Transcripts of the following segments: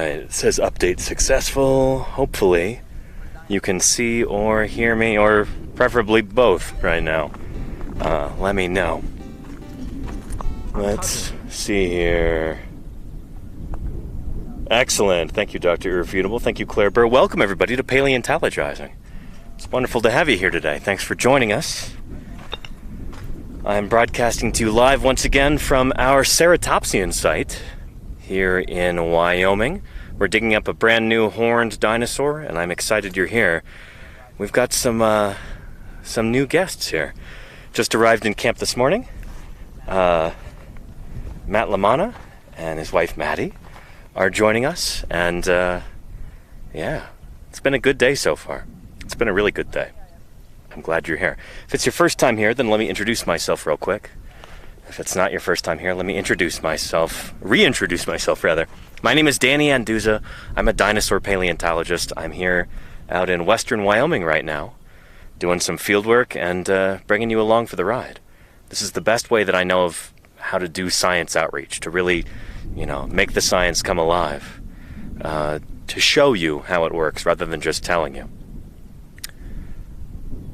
Alright, it says update successful. Hopefully you can see or hear me, or preferably both right now. Let me know. Let's see here. Excellent. Thank you, Dr. Irrefutable. Thank you, Claire Burr. Welcome, everybody, to Paleontologizing. It's wonderful to have you here today. Thanks for joining us. I'm broadcasting to you live once again from our ceratopsian site here in Wyoming. We're digging up a brand new horned dinosaur, and I'm excited you're here. We've got some new guests here. Just arrived in camp this morning. Matt Lamanna and his wife Maddie are joining us, and yeah, it's been a good day so far. It's been a really good day. I'm glad you're here. If it's your first time here, then let me introduce myself real quick. If it's not your first time here, let me reintroduce myself rather. My name is Danny Anduza. I'm a dinosaur paleontologist. I'm here out in western Wyoming right now, doing some field work and bringing you along for the ride. This is the best way that I know of how to do science outreach, to really, make the science come alive, to show you how it works rather than just telling you.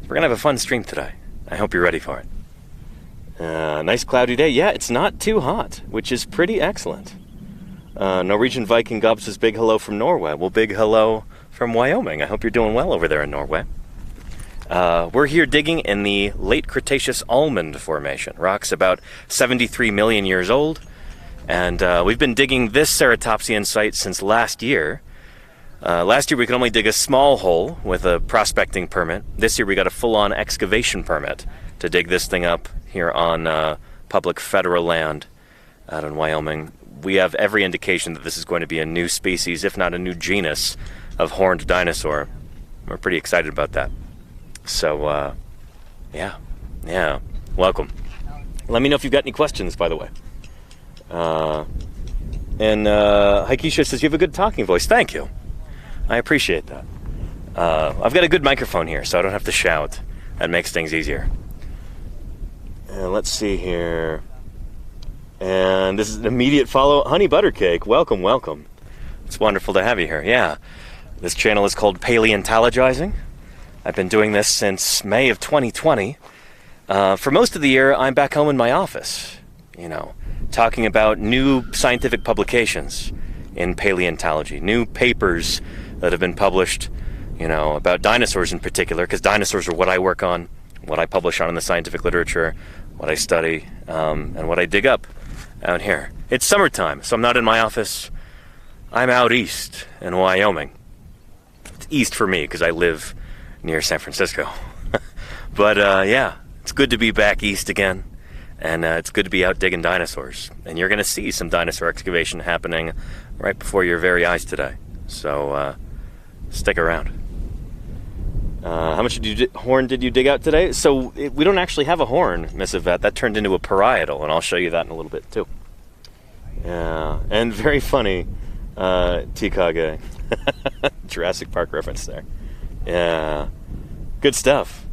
We're going to have a fun stream today. I hope you're ready for it. Nice cloudy day. Yeah, it's not too hot, which is pretty excellent. Norwegian Viking Gob says big hello from Norway. Well, big hello from Wyoming. I hope you're doing well over there in Norway. We're here digging in the Late Cretaceous almond formation. Rock's about 73 million years old. And we've been digging this ceratopsian site since last year. Last year we could only dig a small hole with a prospecting permit. This year we got a full-on excavation permit to dig this thing up here on public federal land out in Wyoming. We have every indication that this is going to be a new species, if not a new genus, of horned dinosaur. We're pretty excited about that. So, yeah, welcome. Let me know if you've got any questions, by the way. And Haikisha says, you have a good talking voice. Thank you. I appreciate that. I've got a good microphone here, so I don't have to shout. That makes things easier. Let's see here. And this is an immediate follow. Honey Buttercake, welcome. It's wonderful to have you here. Yeah, this channel is called Paleontologizing. I've been doing this since May of 2020. For most of the year, I'm back home in my office, talking about new scientific publications in paleontology, new papers that have been published, about dinosaurs in particular, because dinosaurs are what I work on, what I publish on in the scientific literature, what I study, and what I dig up out here. It's summertime, so I'm not in my office. I'm out east in Wyoming. It's east for me because I live near San Francisco. But yeah, it's good to be back east again, and it's good to be out digging dinosaurs. And you're going to see some dinosaur excavation happening right before your very eyes today. So stick around. How much horn did you dig out today? So we don't actually have a horn, Miss Yvette. That turned into a parietal, and I'll show you that in a little bit too. Yeah, and very funny, Tikage. Jurassic Park reference there. Yeah, good stuff.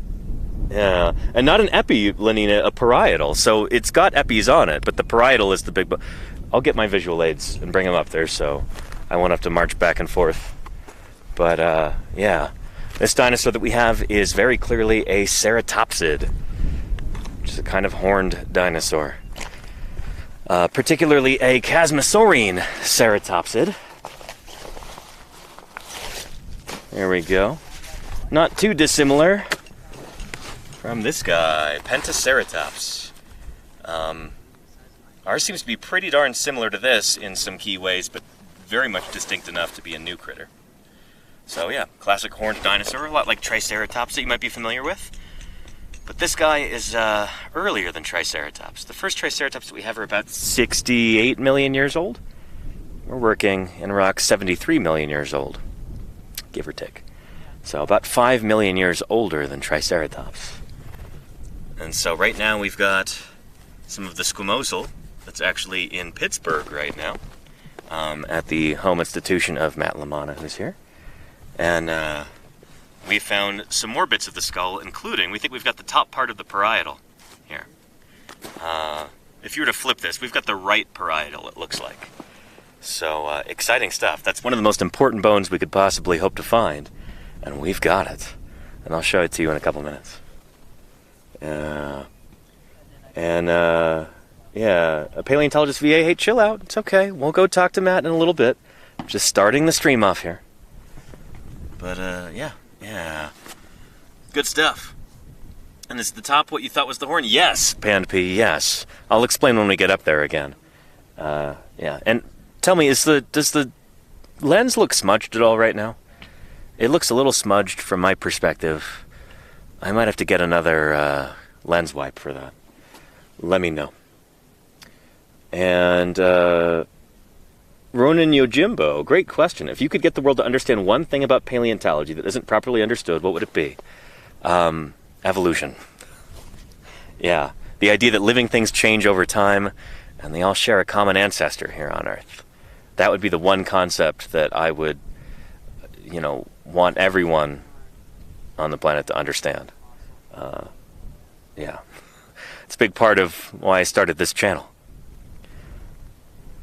Yeah, and not an epi, Lenina, a parietal. So it's got epis on it, but the parietal is the big... I'll get my visual aids and bring them up there so I won't have to march back and forth. But yeah, this dinosaur that we have is very clearly a ceratopsid, which is a kind of horned dinosaur. Particularly a chasmosaurine ceratopsid. There we go. Not too dissimilar from this guy, Pentaceratops. Ours seems to be pretty darn similar to this in some key ways, but very much distinct enough to be a new critter. So yeah, classic horned dinosaur, a lot like Triceratops that you might be familiar with. But this guy is earlier than Triceratops. The first Triceratops that we have are about 68 million years old. We're working in rocks 73 million years old, give or take. So about 5 million years older than Triceratops. And so right now we've got some of the squamosal that's actually in Pittsburgh right now, at the home institution of Matt Lamanna, who's here. And we found some more bits of the skull, including, we think we've got the top part of the parietal here. If you were to flip this, we've got the right parietal, it looks like. So, exciting stuff. That's one of the most important bones we could possibly hope to find. And we've got it. And I'll show it to you in a couple minutes. A paleontologist VA, hey, chill out. It's okay. We'll go talk to Matt in a little bit. Just starting the stream off here. But, yeah. Good stuff. And is the top what you thought was the horn? Yes, Pand P, yes. I'll explain when we get up there again. And tell me, does the lens look smudged at all right now? It looks a little smudged from my perspective. I might have to get another lens wipe for that. Let me know. And Ronan Yojimbo, great question. If you could get the world to understand one thing about paleontology that isn't properly understood, what would it be? Evolution. Yeah, the idea that living things change over time and they all share a common ancestor here on Earth. That would be the one concept that I would, want everyone on the planet to understand. It's a big part of why I started this channel.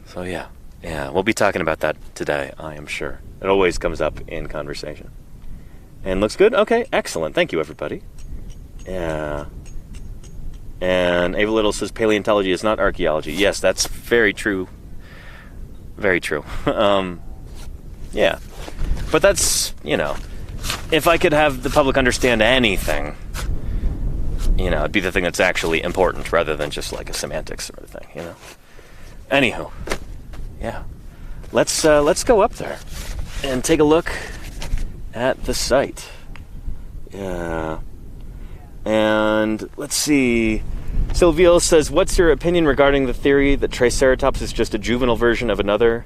So yeah, we'll be talking about that today, I am sure. It always comes up in conversation. And looks good? Okay, excellent. Thank you, everybody. Yeah. And Ava Little says paleontology is not archaeology. Yes, that's very true. Very true. Yeah. But that's, if I could have the public understand anything, it'd be the thing that's actually important rather than just like a semantics sort of thing, Anywho. Yeah. Let's go up there and take a look at the site. Yeah. And let's see. Silvio says, what's your opinion regarding the theory that Triceratops is just a juvenile version of another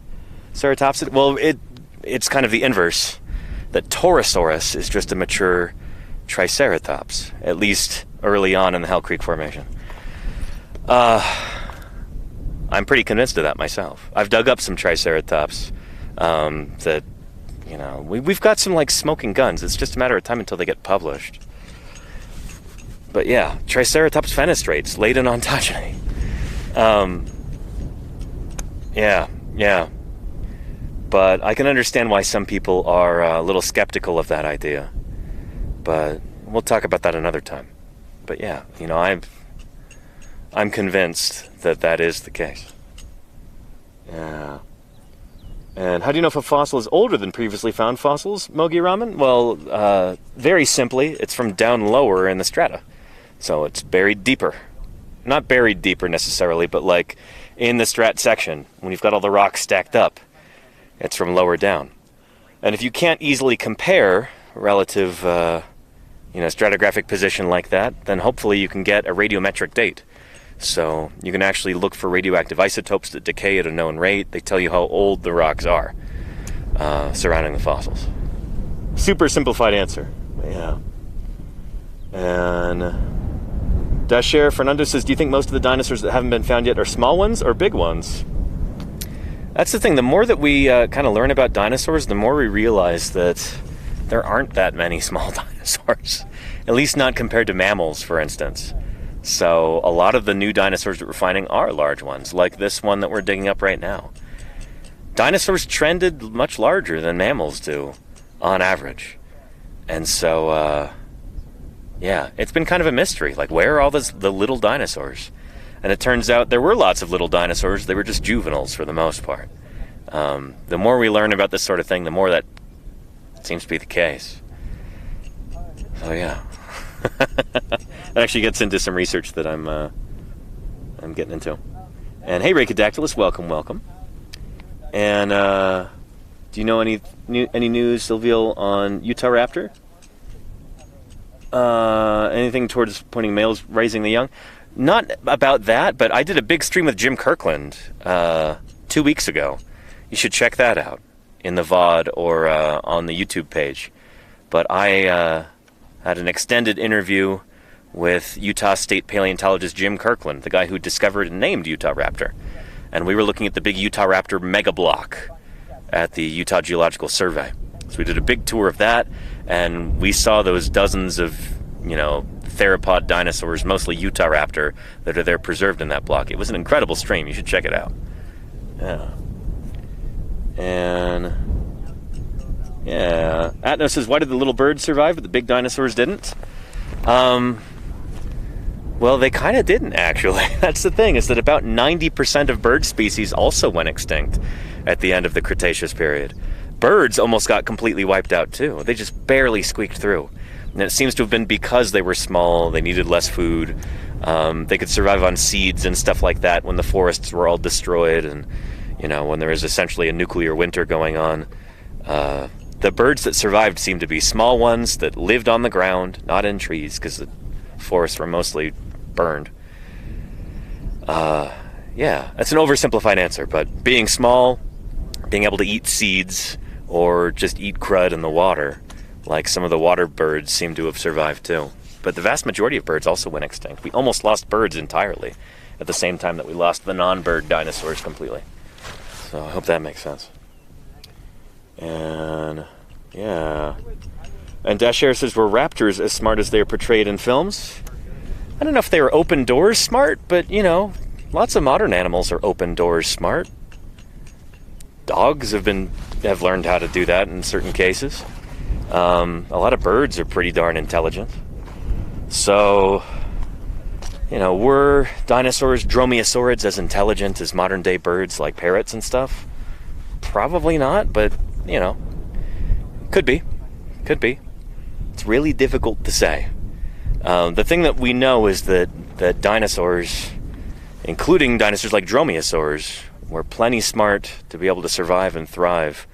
ceratopsid? Well, it's kind of the inverse. That Torosaurus is just a mature Triceratops, at least early on in the Hell Creek Formation. I'm pretty convinced of that myself. I've dug up some Triceratops that, we've got some, smoking guns. It's just a matter of time until they get published. But yeah, Triceratops fenestrates, late in ontogeny. Yeah. But I can understand why some people are a little skeptical of that idea. But we'll talk about that another time. But yeah, I'm convinced that is the case. Yeah. And how do you know if a fossil is older than previously found fossils, Mogi Ramen? Well, very simply, it's from down lower in the strata. So it's buried deeper. Not buried deeper necessarily, but in the strat section, when you've got all the rocks stacked up, it's from lower down. And if you can't easily compare relative, stratigraphic position like that, then hopefully you can get a radiometric date. So you can actually look for radioactive isotopes that decay at a known rate. They tell you how old the rocks are surrounding the fossils. Super simplified answer. Yeah. And Dasher Fernando says, do you think most of the dinosaurs that haven't been found yet are small ones or big ones? That's the thing. The more that we kind of learn about dinosaurs, the more we realize that there aren't that many small dinosaurs. At least not compared to mammals, for instance. So a lot of the new dinosaurs that we're finding are large ones, like this one that we're digging up right now. Dinosaurs trended much larger than mammals do, on average. And so, it's been kind of a mystery. Where are all the little dinosaurs? And it turns out there were lots of little dinosaurs. They were just juveniles for the most part. The more we learn about this sort of thing, the more that seems to be the case. So yeah. It actually gets into some research that I'm getting into. And hey, Racodactylus, welcome. And do you know any news, Silvio, on Utah Raptor? Anything towards pointing males raising the young? Not about that, but I did a big stream with Jim Kirkland 2 weeks ago. You should check that out in the VOD or on the YouTube page. But I had an extended interview with Utah State paleontologist Jim Kirkland, the guy who discovered and named Utah Raptor. And we were looking at the big Utah Raptor mega block at the Utah Geological Survey. So we did a big tour of that, and we saw those dozens of, theropod dinosaurs, mostly Utah Raptor, that are there preserved in that block. It was an incredible stream. You should check it out. Yeah. And yeah, Atnos says, why did the little birds survive but the big dinosaurs didn't? Well, they kind of didn't, actually. That's the thing, is that about 90% of bird species also went extinct at the end of the Cretaceous period. Birds almost got completely wiped out too. They just barely squeaked through. And it seems to have been because they were small, they needed less food, they could survive on seeds and stuff like that when the forests were all destroyed and, you know, when there was essentially a nuclear winter going on. The birds that survived seemed to be small ones that lived on the ground, not in trees, because the forests were mostly burned. Yeah, that's an oversimplified answer, but being small, being able to eat seeds, or just eat crud in the water, like some of the water birds seem to have survived too. But the vast majority of birds also went extinct. We almost lost birds entirely at the same time that we lost the non-bird dinosaurs completely. So I hope that makes sense. And yeah. And Dasher says, were raptors as smart as they are portrayed in films? I don't know if they were open doors smart, but you know, lots of modern animals are open doors smart. Dogs have learned how to do that in certain cases. A lot of birds are pretty darn intelligent. So, you know, were dinosaurs, dromaeosaurids, as intelligent as modern day birds like parrots and stuff? Probably not, but, you know, could be. Could be. It's really difficult to say. The thing that we know is that dinosaurs, including dinosaurs like dromaeosaurs, were plenty smart to be able to survive and thrive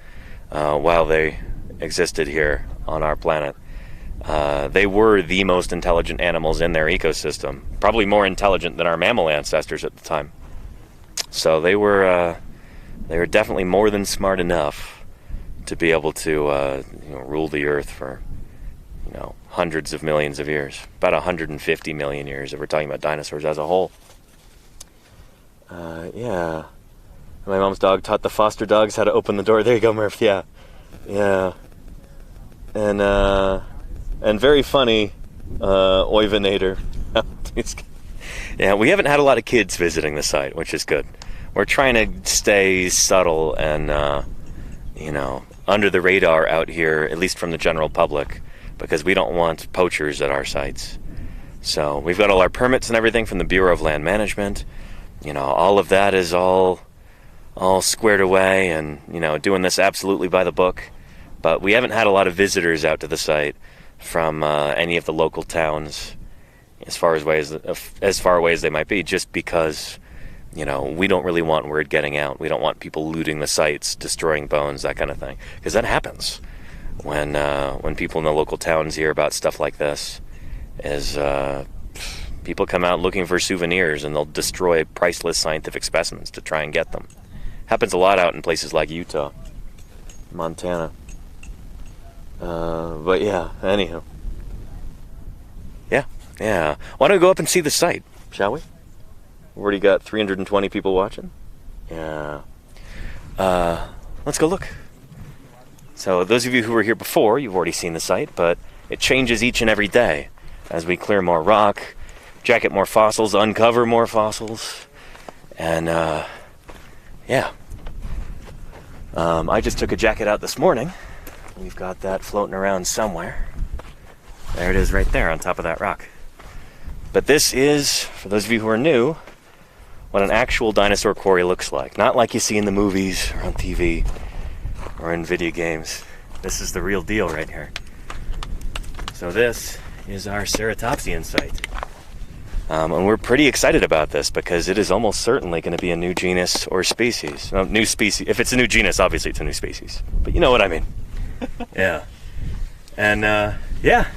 while they existed here on our planet. They were the most intelligent animals in their ecosystem, probably more intelligent than our mammal ancestors at the time. So they were definitely more than smart enough to be able to rule the earth for hundreds of millions of years, about 150 million years if we're talking about dinosaurs as a whole. Yeah. My mom's dog taught the foster dogs how to open the door. There you go, Murph. Yeah. And very funny, Oivinator. Yeah, we haven't had a lot of kids visiting the site, which is good. We're trying to stay subtle and, under the radar out here, at least from the general public, because we don't want poachers at our sites. So we've got all our permits and everything from the Bureau of Land Management. All of that is all squared away and, doing this absolutely by the book. But we haven't had a lot of visitors out to the site from any of the local towns as far away as they might be, just because, we don't really want word getting out. We don't want people looting the sites, destroying bones, that kind of thing. Because that happens when people in the local towns hear about stuff like this, is people come out looking for souvenirs and they'll destroy priceless scientific specimens to try and get them. Happens a lot out in places like Utah, Montana. But yeah, anywho. Yeah. Why don't we go up and see the site, shall we? We've already got 320 people watching. Yeah. Let's go look. So those of you who were here before, you've already seen the site, but it changes each and every day as we clear more rock, jacket more fossils, uncover more fossils, and yeah. I just took a jacket out this morning. We've got that floating around somewhere. There it is right there on top of that rock. But this is, for those of you who are new, what an actual dinosaur quarry looks like. Not like you see in the movies or on TV or in video games. This is the real deal right here. So this is our ceratopsian site. And we're pretty excited about this because it is almost certainly going to be a new genus or species. No, new species. If it's a new genus, obviously it's a new species. But you know what I mean. Yeah. And yeah,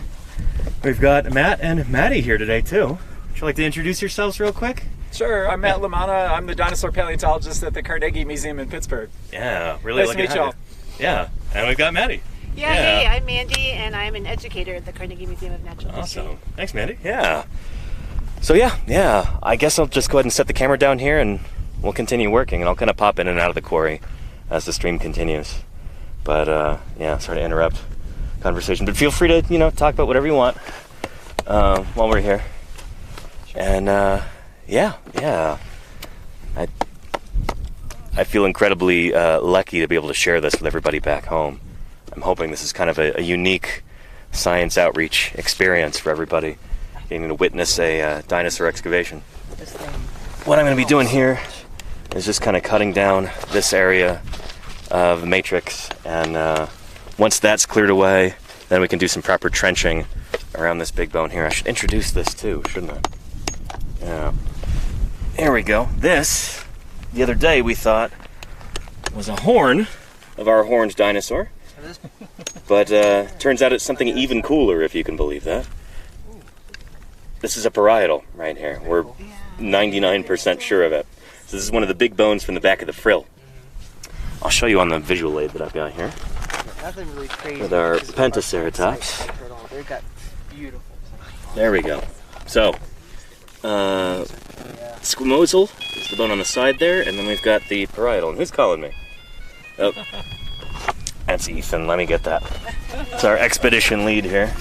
we've got Matt and Maddie here today too. Would you like to introduce yourselves real quick? Sure, I'm Matt Lamanna. I'm the dinosaur paleontologist at the Carnegie Museum in Pittsburgh. Yeah, really nice to meet y'all. Yeah, and we've got Maddie. Yeah, hey, I'm Mandy, and I'm an educator at the Carnegie Museum of Natural History. Awesome. Thanks, Mandy. Yeah. So yeah, I guess I'll just go ahead and set the camera down here and we'll continue working, and I'll kind of pop in and out of the quarry as the stream continues. But yeah, sorry to interrupt conversation, but feel free to, talk about whatever you want while we're here. And yeah. I feel incredibly lucky to be able to share this with everybody back home. I'm hoping this is kind of a unique science outreach experience for everybody, getting to witness a dinosaur excavation. What I'm going to be doing here is just kind of cutting down this area of the matrix, and once that's cleared away, then we can do some proper trenching around this big bone here. I should introduce this too, shouldn't I? Yeah. Here we go. This, the other day we thought was a horn of our horned dinosaur, but turns out it's something even cooler, if you can believe that. This is a parietal right here. We're 99% sure of it. So this is one of the big bones from the back of the frill. I'll show you on the visual aid that I've got here. Nothing really crazy with our pentaceratops. They've got beautiful. There we go. So, squamosal is the bone on the side there, and then we've got the parietal. And who's calling me? Oh, that's Ethan. Let me get that. It's our expedition lead here.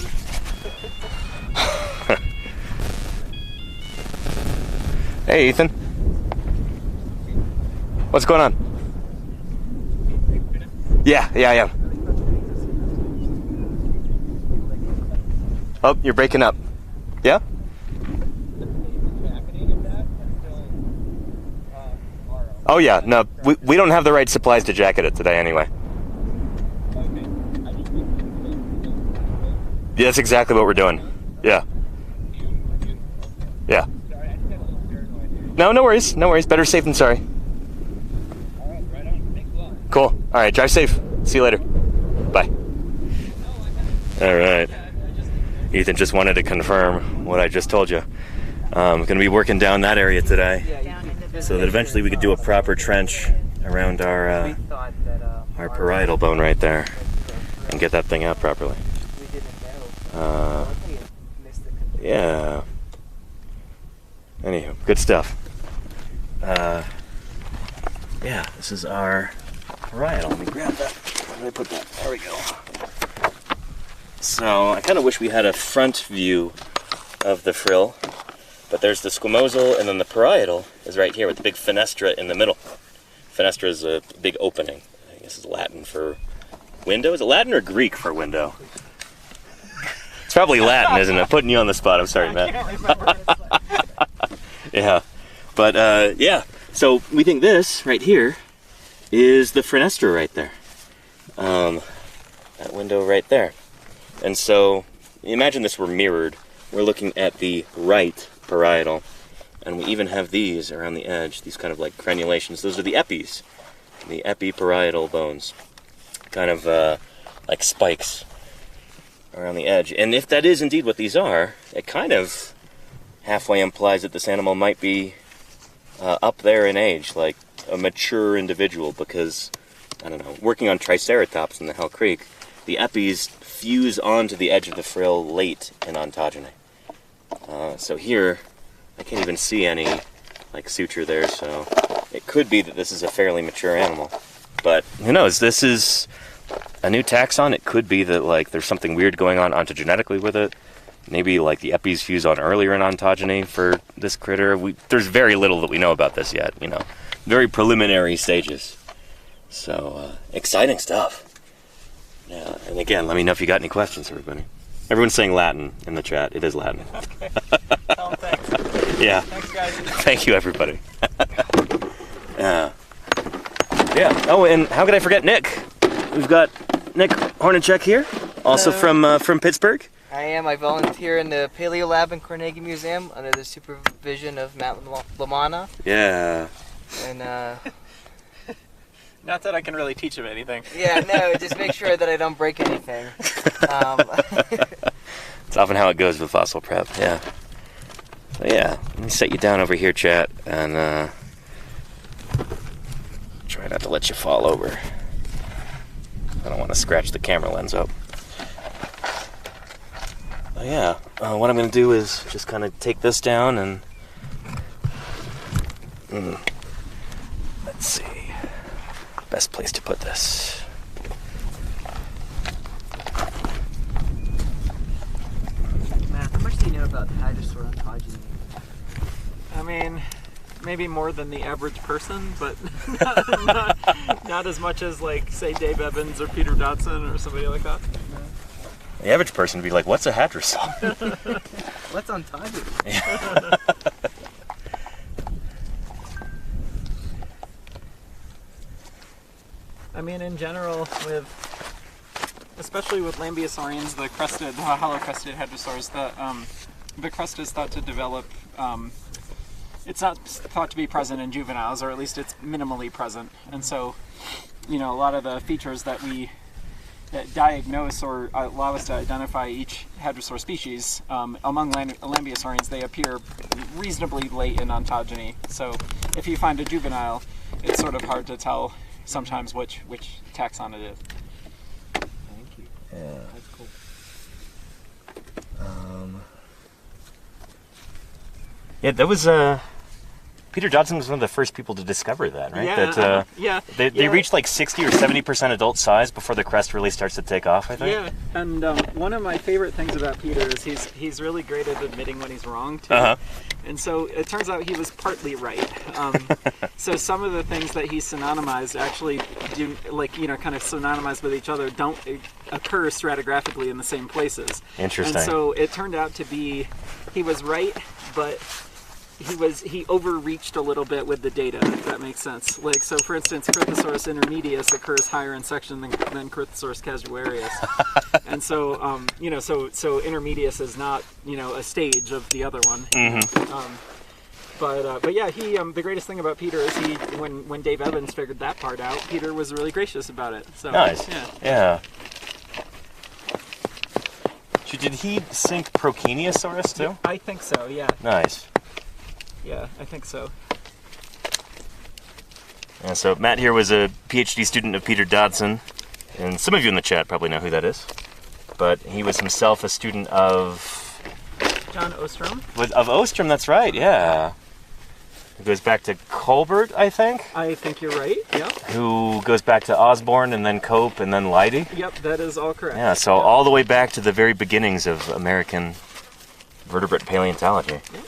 Hey, Ethan. What's going on? Yeah, I am. Oh, you're breaking up. Yeah? Oh yeah, no, we don't have the right supplies to jacket it today anyway. Yeah, that's exactly what we're doing. Yeah. Yeah. No worries. Better safe than sorry. Cool. Alright, drive safe. See you later. Bye. Alright. Ethan just wanted to confirm what I just told you. I'm going to be working down that area today, so that eventually we could do a proper trench around our parietal bone right there and get that thing out properly. Yeah. Anywho, good stuff. Yeah, this is our parietal. Let me grab that. Where did I put that? There we go. So, I kind of wish we had a front view of the frill, but there's the squamosal, and then the parietal is right here with the big fenestra in the middle. Fenestra is a big opening. I guess it's Latin for window. Is it Latin or Greek for window? It's probably Latin, isn't it? Putting you on the spot. I'm sorry, Matt. Yeah. But, yeah. So, we think this, right here, is the fenestra right there. That window right there. And so, imagine this were mirrored. We're looking at the right parietal, and we even have these around the edge, these kind of like crenulations. Those are the epis, the epiparietal bones, kind of like spikes around the edge. And if that is indeed what these are, it kind of halfway implies that this animal might be up there in age, like a mature individual, because, I don't know, working on Triceratops in the Hell Creek, the epis fuse onto the edge of the frill late in ontogeny. So here, I can't even see any like suture there, so it could be that this is a fairly mature animal. But who knows? This is a new taxon. It could be that like there's something weird going on ontogenetically with it. Maybe like the epis fuse on earlier in ontogeny for this critter. There's very little that we know about this yet. Very preliminary stages. So exciting stuff. Yeah, and again, let me know if you got any questions, everybody. Everyone's saying Latin in the chat. It is Latin. Oh, thanks. Yeah. Thanks, guys. Thank you, everybody. Yeah. Oh, and how could I forget Nick? We've got Nick Hornacek here, also from Pittsburgh. I am. I volunteer in the Paleo Lab in Carnegie Museum under the supervision of Matt Lamanna. Yeah. And Not that I can really teach him anything. yeah, no, just make sure that I don't break anything. It's often how it goes with fossil prep. Yeah. So yeah, let me set you down over here, chat, and try not to let you fall over. I don't want to scratch the camera lens up. Oh yeah, what I'm going to do is just kind of take this down and let's see, best place to put this. Matt, how much do you know about hadrosaur ontogeny? I mean, maybe more than the average person, but not as much as, like, say, Dave Evans or Peter Dodson or somebody like that. The average person would be like, what's a hadrosaur? What's on target? I mean, in general, especially with lambeosaurians, the hollow-crested hadrosaurs, the crust is thought to develop. It's not thought to be present in juveniles, or at least it's minimally present. And so, a lot of the features that diagnose or allow us to identify each hadrosaur species, among lambeosaurians, they appear reasonably late in ontogeny. So if you find a juvenile, it's sort of hard to tell sometimes which taxon it is. Thank you. Yeah. That's cool. Yeah, that was Peter Dodson was one of the first people to discover that, right? Yeah, They reach like 60 or 70% adult size before the crest really starts to take off, I think. Yeah, and one of my favorite things about Peter is he's really great at admitting when he's wrong too. Uh-huh. And so it turns out he was partly right. So some of the things that he synonymized actually do, kind of synonymized with each other, don't occur stratigraphically in the same places. Interesting. And so it turned out to be he was right, but he overreached a little bit with the data, if that makes sense. Like, so for instance, Cryptosaurus intermedius occurs higher in section than Cryptosaurus casuarius. And so, so intermedius is not, a stage of the other one. Mm-hmm. But yeah, the greatest thing about Peter is when Dave Evans figured that part out, Peter was really gracious about it. So, Nice. Yeah. Did he sink Procheniosaurus too? I think so, yeah. Nice. Yeah, I think so. And so Matt here was a PhD student of Peter Dodson, and some of you in the chat probably know who that is. But he was himself a student of John Ostrom. Of Ostrom, that's right, yeah. It goes back to Colbert, I think. I think you're right, yeah. Who goes back to Osborne and then Cope and then Leidy. Yep, that is all correct. Yeah, so all the way back to the very beginnings of American vertebrate paleontology. Yep.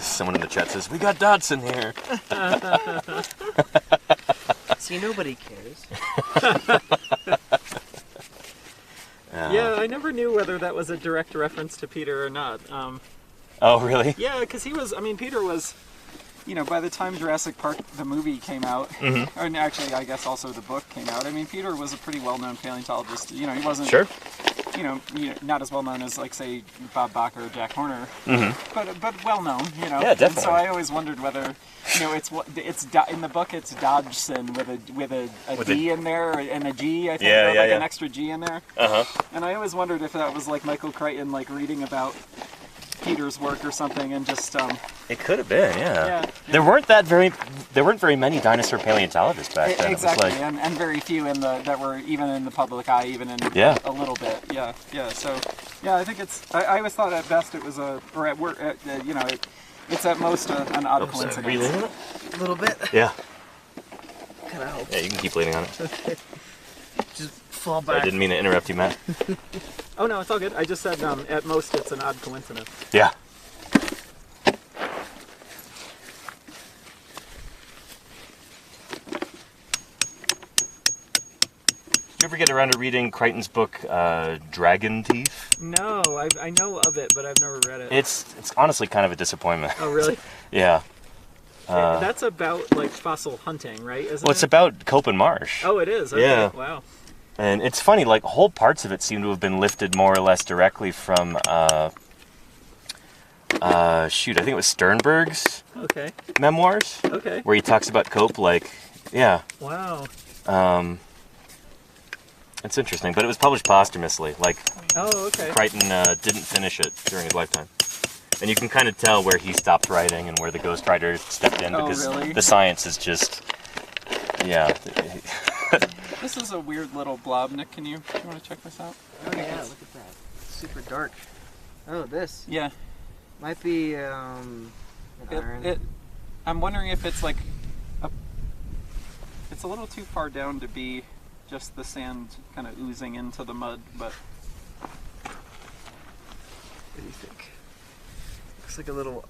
Someone in the chat says, "We got Dodson here." See, nobody cares. Yeah, I never knew whether that was a direct reference to Peter or not. Oh, really? Yeah, because Peter was, by the time Jurassic Park, the movie came out, and actually, I guess also the book came out, Peter was a pretty well-known paleontologist. He wasn't, Sure. Not as well-known as, like, say, Bob Bach or Jack Horner, but well-known, Yeah, definitely. And so I always wondered whether, it's in the book it's Dodgson with a D in there and a G, I think, an extra G in there. Uh-huh. And I always wondered if that was like Michael Crichton, like, reading about Peter's work or something, and just It could have been, yeah. Yeah. There weren't very many dinosaur paleontologists back then. Exactly, It was like, and very few that were even in the public eye, even in Yeah. a little bit. Yeah. So, yeah, I think I always thought at best it was it's at most an odd coincidence. Are you leaning on it? A little bit. Yeah. Kind of helps. Yeah, you can keep leaning on it. Just fall I back. didn't mean to interrupt you, Matt. Oh no, it's all good. I just said at most it's an odd coincidence. Yeah. Did you ever get around to reading Crichton's book, Dragon Teeth? No, I know of it, but I've never read it. It's honestly kind of a disappointment. Oh really? Yeah. That's about like fossil hunting, right? Isn't Well, it's it? about Cope and Marsh. Oh, it is. Okay. Yeah. Wow. And it's funny, like, whole parts of it seem to have been lifted more or less directly from, I think it was Sternberg's Okay. memoirs, Okay. where he talks about Cope, like, yeah. Wow. It's interesting, but it was published posthumously. Like, Oh, okay. Crichton didn't finish it during his lifetime. And you can kind of tell where he stopped writing and where the ghostwriter stepped in, Oh, because really? the science is just, yeah. This is a weird little blob, Nick. You want to check this out? Oh yeah, look at that. It's super dark. Oh, this Yeah. might be an iron. I'm wondering if it's like it's a little too far down to be just the sand kind of oozing into the mud, but What do you think? Looks like a little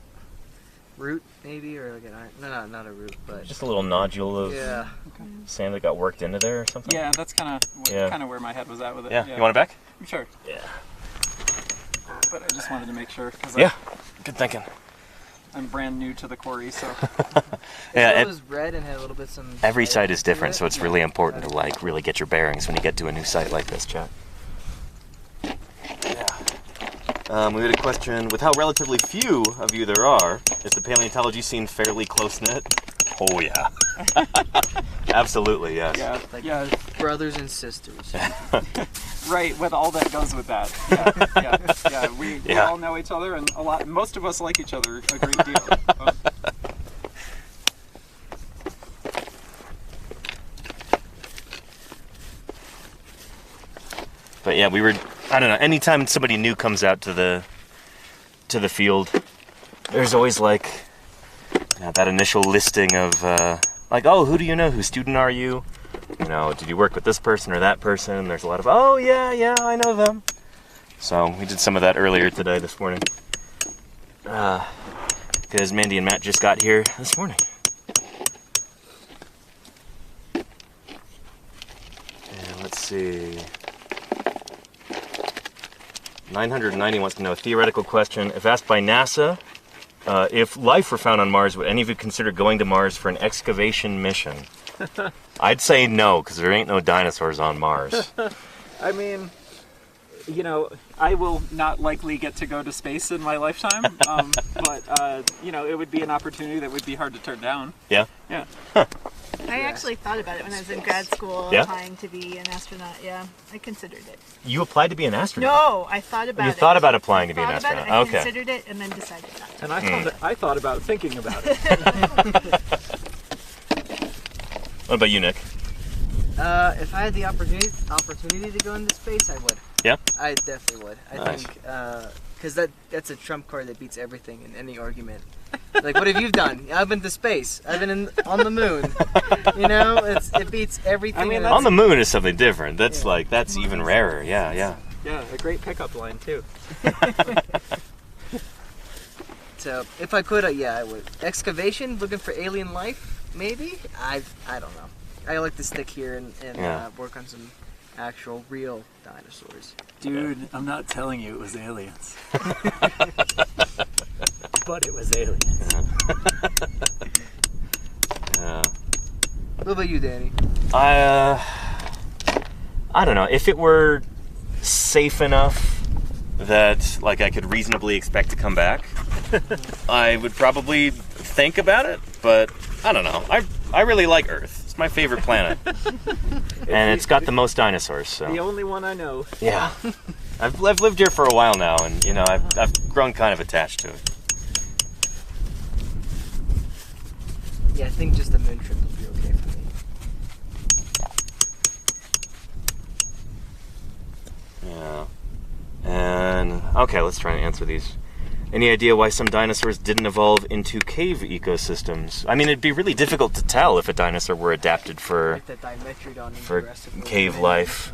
root, maybe, or like an iron. No, not a root, but Just a little nodule of yeah. sand that got worked into there or something? yeah, that's kind of where my head was at with it. Yeah. You want it back? Sure. Yeah. But I just wanted to make sure because Yeah. Good thinking. I'm brand new to the quarry, so Yeah. It was red and had a little bit some. Every light site is to different, it. so it's really important to like really get your bearings when you get to a new site like this, Chad. Yeah. We had a question: with how relatively few of you there are, is the paleontology scene fairly close knit? Oh yeah. Absolutely, yes. yeah, Like yeah, brothers and sisters. right. With all that goes with that, yeah. We Yeah. all know each other, and most of us like each other a great deal. But yeah, I don't know, anytime somebody new comes out to the field, there's always like that initial listing of like, oh, who do you know? Whose student are you? You know, did you work with this person or that person? There's a lot of, oh yeah, I know them. So we did some of that earlier today, this morning. Because Mandy and Matt just got here this morning. And let's see. 990 wants to know a theoretical question. If asked by NASA, if life were found on Mars, would any of you consider going to Mars for an excavation mission? I'd say no, because there ain't no dinosaurs on Mars. I mean, you know, I will not likely get to go to space in my lifetime, but you know, it would be an opportunity that would be hard to turn down. Yeah? Yeah. I actually thought about it when I was in grad school, Yeah? applying to be an astronaut. Yeah, I considered it. You applied to be an astronaut? No, I thought about it. You thought about applying to be an Thought about astronaut. it, I Okay. considered it and then decided not to. And I thought about thinking about it. What about you, Nick? If I had the opportunity to go into space, I would. Yeah? I definitely would. I Nice. think because that's a trump card that beats everything in any argument. Like, what have you done? I've been to space. I've been on the moon. You know, it beats everything. I mean, that's- On the moon is something different. That's Yeah. that's even rarer. Yeah. Yeah, a great pickup line too. So if I could, yeah, I would. Excavation, looking for alien life, maybe. I don't know. I like to stick here and Yeah. work on some actual real dinosaurs. Dude, I'm not telling you it was aliens. But it was aliens. Yeah. What about you, Danny? I don't know. If it were safe enough that like I could reasonably expect to come back, I would probably think about it. But I don't know. I really like Earth. It's my favorite planet, and it's got the most dinosaurs. So The only one I know. yeah, I've lived here for a while now, and you know I've grown kind of attached to it. Yeah, I think just the moon trip would be okay for me. Yeah. And okay, let's try and answer these. Any idea why some dinosaurs didn't evolve into cave ecosystems? I mean, it'd be really difficult to tell if a dinosaur were adapted for Like that Dimetrodon and for Jurassic World cave man. life.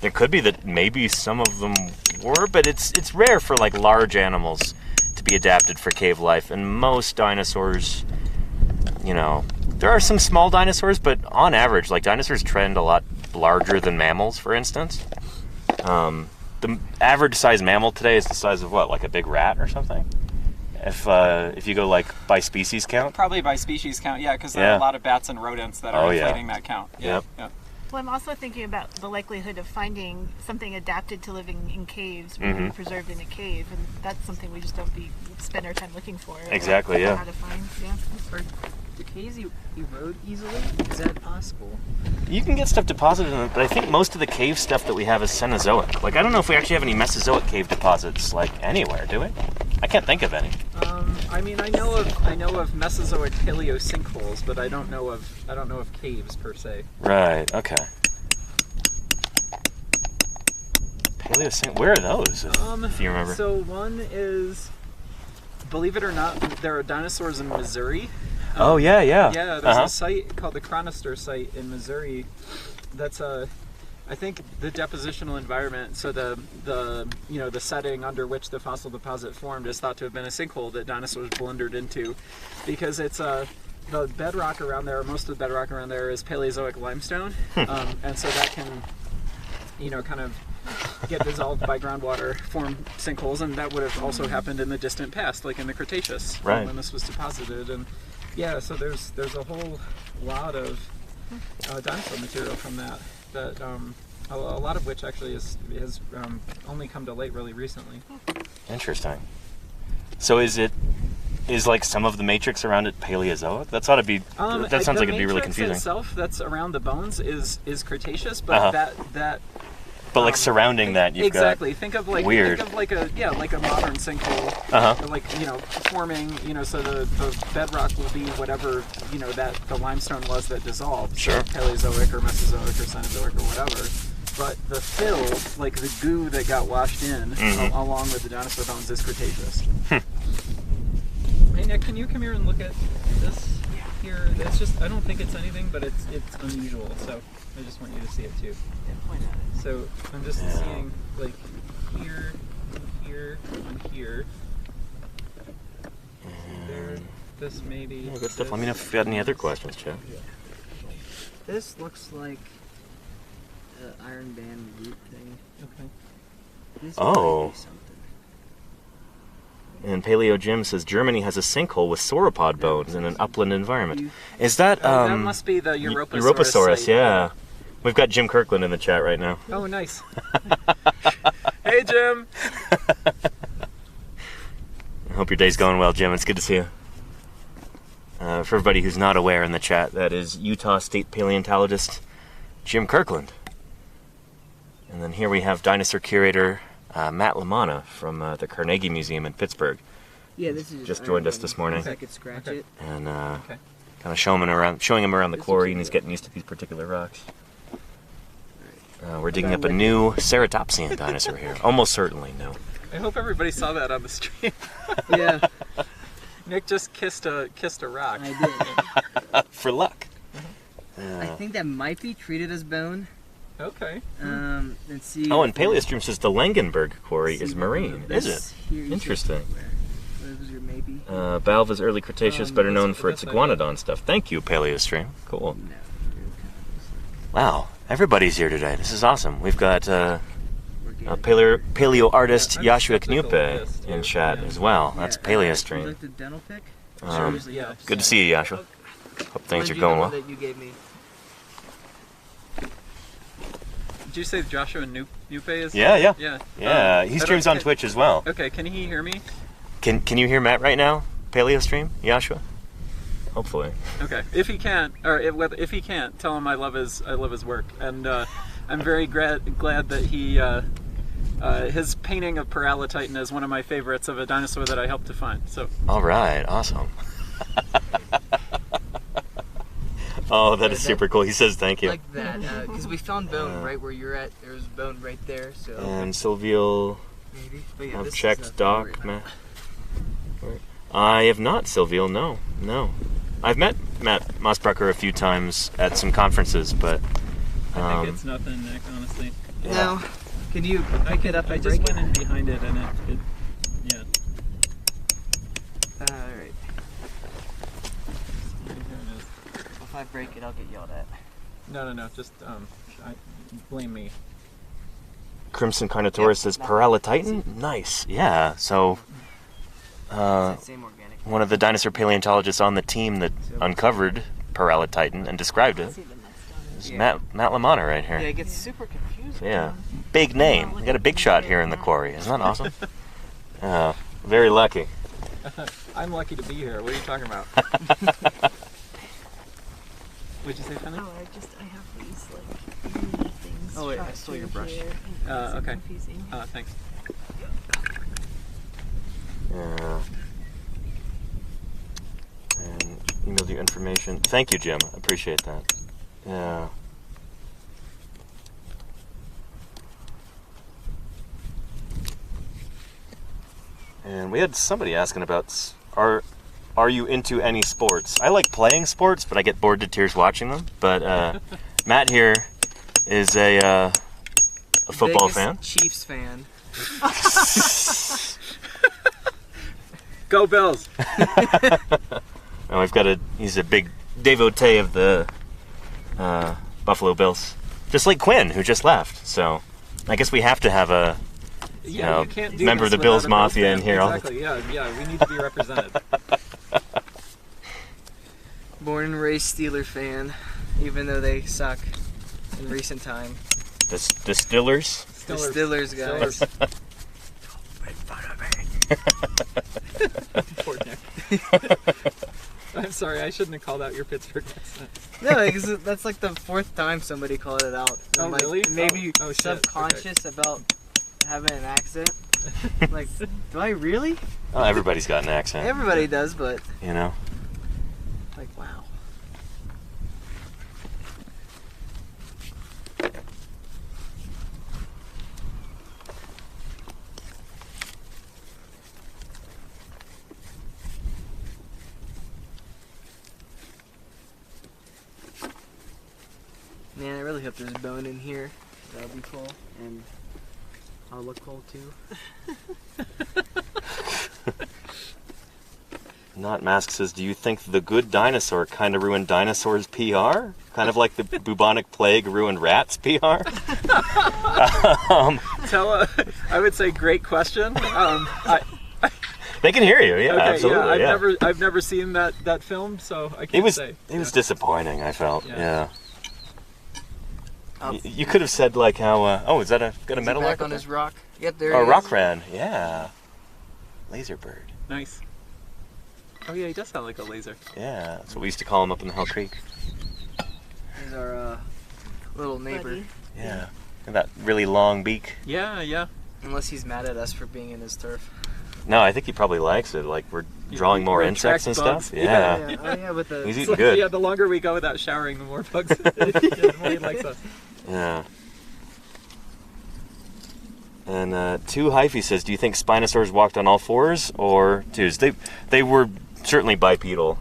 There could be that maybe some of them were, but it's rare for like large animals to be adapted for cave life. And most dinosaurs, you know, there are some small dinosaurs, but on average, like dinosaurs trend a lot larger than mammals, for instance. The average size mammal today is the size of what, like a big rat or something? If you go like by species count. Probably by species count, yeah, because there are Yeah. a lot of bats and rodents that are Oh, yeah. inflating that count. Yeah, Yep. yeah. Well, I'm also thinking about the likelihood of finding something adapted to living in caves, really preserved in a cave, and that's something we just don't spend our time looking for. or Exactly, know yeah. How to find, yeah. Or do caves erode easily? Is that possible? You can get stuff deposited in it, but I think most of the cave stuff that we have is Cenozoic. Like, I don't know if we actually have any Mesozoic cave deposits, like, anywhere, do we? I can't think of any. I mean, I know of Mesozoic paleo sinkholes, but I don't know of caves per se. Right, okay. Paleosync, where are those, if you remember? So one is, believe it or not, there are dinosaurs in Missouri. Oh, yeah. Yeah, there's a site called the Chronister site in Missouri. That's I think the depositional environment, so the setting under which the fossil deposit formed is thought to have been a sinkhole that dinosaurs blundered into, because it's the bedrock around there, most of the bedrock around there is Paleozoic limestone, and so that can, kind of get dissolved by groundwater, form sinkholes, and that would have also happened in the distant past, like in the Cretaceous, when this was deposited. And yeah, so there's a whole lot of dinosaur material from that a lot of which actually has only come to light really recently. Interesting. So is like some of the matrix around it Paleozoic? That's ought to be. That sounds like it'd be really confusing. The matrix itself that's around the bones is Cretaceous, but that. But like surrounding that, you've exactly. got Think of like a modern sinkhole, like forming. So the bedrock will be whatever that the limestone was that dissolved. Sure. So Paleozoic or Mesozoic or Cenozoic or whatever. But the fill, like the goo that got washed in along with the dinosaur bones, is Cretaceous. Hey Nick, can you come here and look at this here? That's just, I don't think it's anything, but it's unusual. So I just want you to see it too. Yeah, point at it. So I'm just seeing like here, and here. There, this maybe. Yeah, good stuff. Let me know if you've got any other questions, Chad. This looks like an iron band root thing. Okay. This Oh. might be something. And Paleo Jim says Germany has a sinkhole with sauropod bones in an upland environment. Is that that must be the Europasaurus. Europasaurus, site. yeah. We've got Jim Kirkland in the chat right now. Oh, nice. Hey, Jim. I hope your day's going well, Jim. It's good to see you. For everybody who's not aware in the chat, that is Utah State paleontologist Jim Kirkland. And then here we have dinosaur curator Matt Lamanna from the Carnegie Museum in Pittsburgh. Yeah, this is just joined us this morning. I could scratch it. And kind of showing him around the quarry, and he's getting used to these particular rocks. We're digging up a new ceratopsian dinosaur here. Almost certainly, no. I hope everybody saw that on the stream. Yeah. Nick just kissed a rock. I did. For luck. I think that might be treated as bone. Okay. Let's see. Oh, and Paleostream says the Langenberg quarry is marine. Is it? Interesting. What was your maybe? Balva's early Cretaceous, better known for its iguanodon stuff. Thank you, Paleostream. Cool. No. Wow, everybody's here today. This is awesome. We've got paleo artist Joshua Knupe in chat as well. That's Paleostream. Like the dental pick? Good to see you, Joshua. Hope things are going well. That you gave me. Did you say Joshua Knupe is? Yeah. Yeah. Yeah, he streams on Twitch as well. Okay, can he hear me? Can you hear Matt right now? Paleostream, Joshua? Hopefully. Okay. If he can't, or if he can't, tell him I love his work, and I'm very glad that he his painting of Paralititan is one of my favorites of a dinosaur that I helped to find. So. All right. Awesome. Oh, that is super cool. He says thank you. Like that, because we found bone right where you're at. There's bone right there. So. And Silvio, Maybe. But yeah, I've checked Doc, Matt. I have not, Silvio. No. I've met Matt Mossbrucker a few times at some conferences, but I think it's nothing, Nick. Honestly. Yeah. No. Can you pick it up and I break just went it? in behind it, and it yeah. All right. If I break it, I'll get yelled at. No. Just blame me. Crimson Carnotaurus says Paralititan? Nice. Yeah, so Same organic. one of the dinosaur paleontologists on the team that uncovered Paralititan and described it is Matt Lamanna right here. Yeah, it gets super confusing. Yeah. Big name. We got a big shot here in the quarry. Isn't that awesome? Very lucky. I'm lucky to be here. What are you talking about? What'd you say, Fanny? Oh, I have these like things. Oh, wait, I shot stole your through brush. here, and it's Okay. confusing. Thanks. Yeah. And emailed you information. Thank you, Jim. I appreciate that. Yeah. And we had somebody asking about are are you into any sports? I like playing sports, but I get bored to tears watching them. But Matt here is a football Biggest fan. Chiefs fan. Go Bills! And he's a big devotee of the Buffalo Bills. Just like Quinn, who just left. So I guess we have to have a Yeah, you can't do member this of the Bills without a Mafia fan. in here. Exactly, yeah, we need to be represented. Born and raised Steeler fan, even though they suck in recent time. The Stillers. The Steelers, guys. Make fun of me. Poor Nick. I'm sorry, I shouldn't have called out your Pittsburgh accent. No, because that's like the 4th time somebody called it out. Oh, I'm like, really? Maybe Oh, shit. subconscious about having an accent. Like, do I really? Oh, everybody's got an accent. Everybody does, but You know. like, wow. Man, I really hope there's bone in here. That would be cool, and I'll look cool too. Not Mask says, do you think the good dinosaur kind of ruined dinosaurs' PR? Kind of like the bubonic plague ruined rats' PR? I would say great question. They can hear you, yeah, Okay, absolutely. yeah, Yeah, I've never seen that film, so I can't say. It was disappointing, I felt, yeah. Oh, You could have said like how, is that got a is he metal back rock on up his there? rock. Yep, there Oh, he is. rock ran, yeah. Laser bird, Nice. Oh yeah, he does sound like a laser. yeah. That's what we used to call him up in the Hell Creek. He's our little neighbor. Buddy. Yeah. And that really long beak. Yeah, yeah. Unless he's mad at us for being in his turf. No, I think he probably likes it. Like we're drawing more We're insects and attract stuff. bugs. Yeah. Oh yeah, with the He's It's eating like, good. yeah, the longer we go without showering, the more bugs. The more he likes us. Yeah. And Two Hyphy says, do you think Spinosaurs walked on all fours or twos? They were certainly bipedal,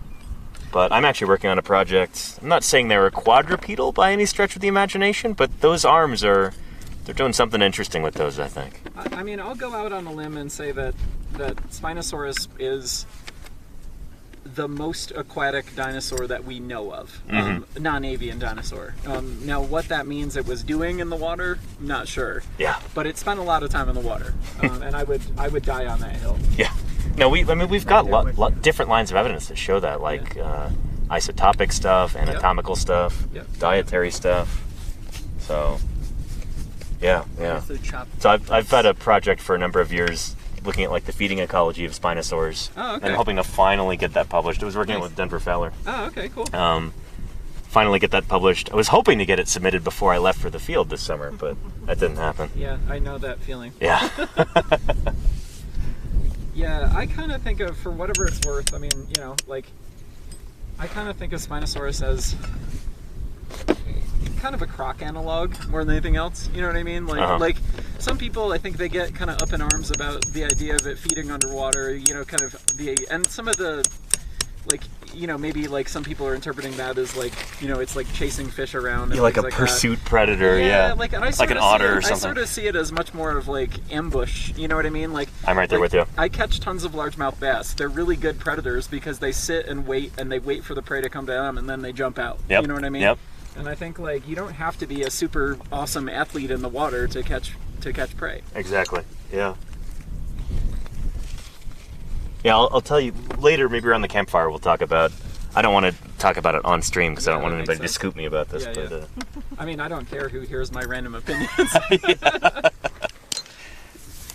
but I'm actually working on a project. I'm not saying they were quadrupedal by any stretch of the imagination, but those arms they're doing something interesting with those, I think. I mean, I'll go out on a limb and say that Spinosaurus is the most aquatic dinosaur that we know of, non-avian dinosaur. Now, what that means it was doing in the water, I'm not sure. Yeah. But it spent a lot of time in the water, and I would die on that hill. Yeah. No, we've got different lines of evidence that show that, like isotopic stuff, anatomical stuff, dietary stuff. So, yeah. Also chopped. So I've had a project for a number of years looking at like the feeding ecology of Spinosaurs, Oh, okay. and hoping to finally get that published. I was working Nice. with Denver Fowler. Oh, okay, cool. Finally get that published. I was hoping to get it submitted before I left for the field this summer, but that didn't happen. Yeah, I know that feeling. Yeah. Yeah, I kind of think of, for whatever it's worth, I mean, you know, like, I kind of think of Spinosaurus as kind of a croc analog more than anything else. You know what I mean? Like, like some people, I think they get kind of up in arms about the idea of it feeding underwater. You know, kind of and some of the, like, you know, maybe like some people are interpreting that as like, you know, it's like chasing fish around. And Like a things pursuit predator. Yeah. Like, and I like sort an of otter see or it, I something. sort of see it as much more of like ambush. You know what I mean? Like, I'm right there with you. I catch tons of largemouth bass. They're really good predators because they sit and they wait for the prey to come to them and then they jump out. Yep. You know what I mean? Yep. And I think like you don't have to be a super awesome athlete in the water to catch prey. Exactly. Yeah. Yeah, I'll tell you later. Maybe around the campfire, we'll talk about. I don't want to talk about it on stream because I don't Yeah, want that anybody makes to scoop me about this. Yeah, but yeah. I mean, I don't care who hears my random opinions.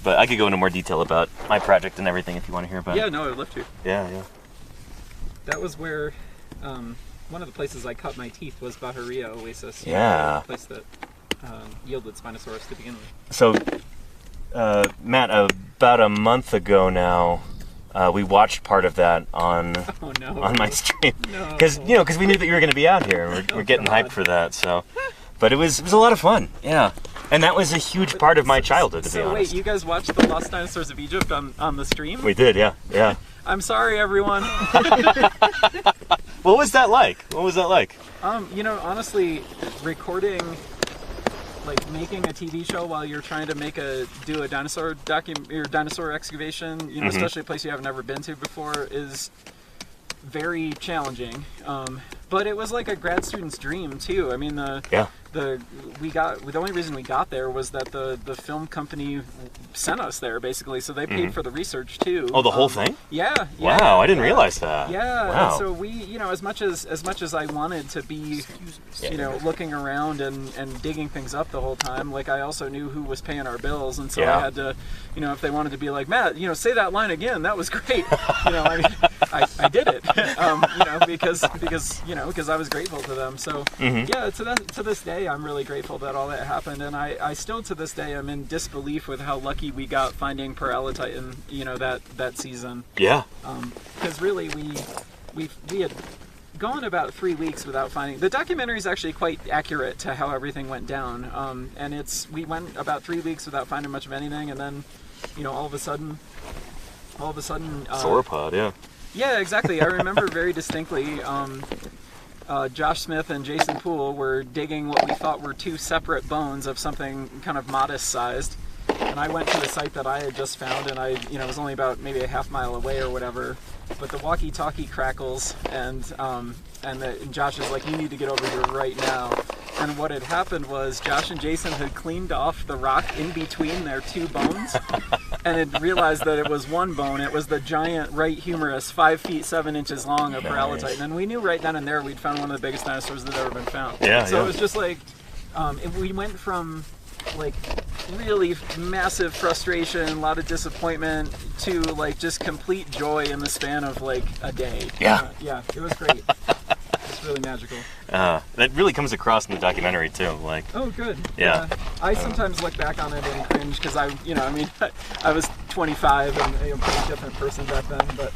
but I could go into more detail about my project and everything if you want to hear about Yeah, it. no, I'd love to. Yeah. That was where one of the places I cut my teeth was Bahariya Oasis. Yeah. The place that yielded Spinosaurus to begin with. So, Matt, about a month ago now, we watched part of that on Oh no. on my stream No. because we knew that you were going to be out here. And we're getting God. hyped for that. So, but it was a lot of fun. Yeah, and that was a huge part of my childhood, to be So honest. wait, you guys watched the Lost Dinosaurs of Egypt on the stream? We did, yeah. I'm sorry, everyone. What was that like? What was that like? Honestly, recording, like making a TV show while you're trying to do a dinosaur dinosaur excavation, especially a place you haven't ever been to before, is very challenging. But it was like a grad student's dream too. I mean, the only reason we got there was that the film company sent us there, basically, so they paid for the research too. Oh, the whole thing? Yeah. Wow, I didn't realize that. Yeah. Wow. So we, as much as I wanted to be, looking around and digging things up the whole time, like I also knew who was paying our bills, and so I had to, if they wanted to be like, Matt, say that line again, that was great. I did it. Because I was grateful to them. So to this day, I'm really grateful that all that happened, and I still to this day am in disbelief with how lucky we got finding Paralititan, that season. Yeah. Because really we had gone about 3 weeks without finding. The documentary is actually quite accurate to how everything went down. And we went about 3 weeks without finding much of anything, and then, all of a sudden. Sauropod, yeah. Yeah, exactly. I remember very distinctly. Josh Smith and Jason Poole were digging what we thought were 2 separate bones of something kind of modest sized, and I went to the site that I had just found, and I was only about maybe a half mile away or whatever, but the walkie-talkie crackles, and Josh is like, you need to get over here right now. And what had happened was Josh and Jason had cleaned off the rock in between their 2 bones and had realized that it was one bone. It was the giant right humerus, 5 feet 7 inches long of Paralititan. And we knew right then and there we'd found one of the biggest dinosaurs that had ever been found. So it was just like, we went from like really massive frustration, a lot of disappointment, to like just complete joy in the span of like a day. Yeah, it was great. It's really magical. That really comes across in the documentary too. Like, oh, good. Yeah. I sometimes look back on it and cringe because I was 25 and a pretty different person back then, but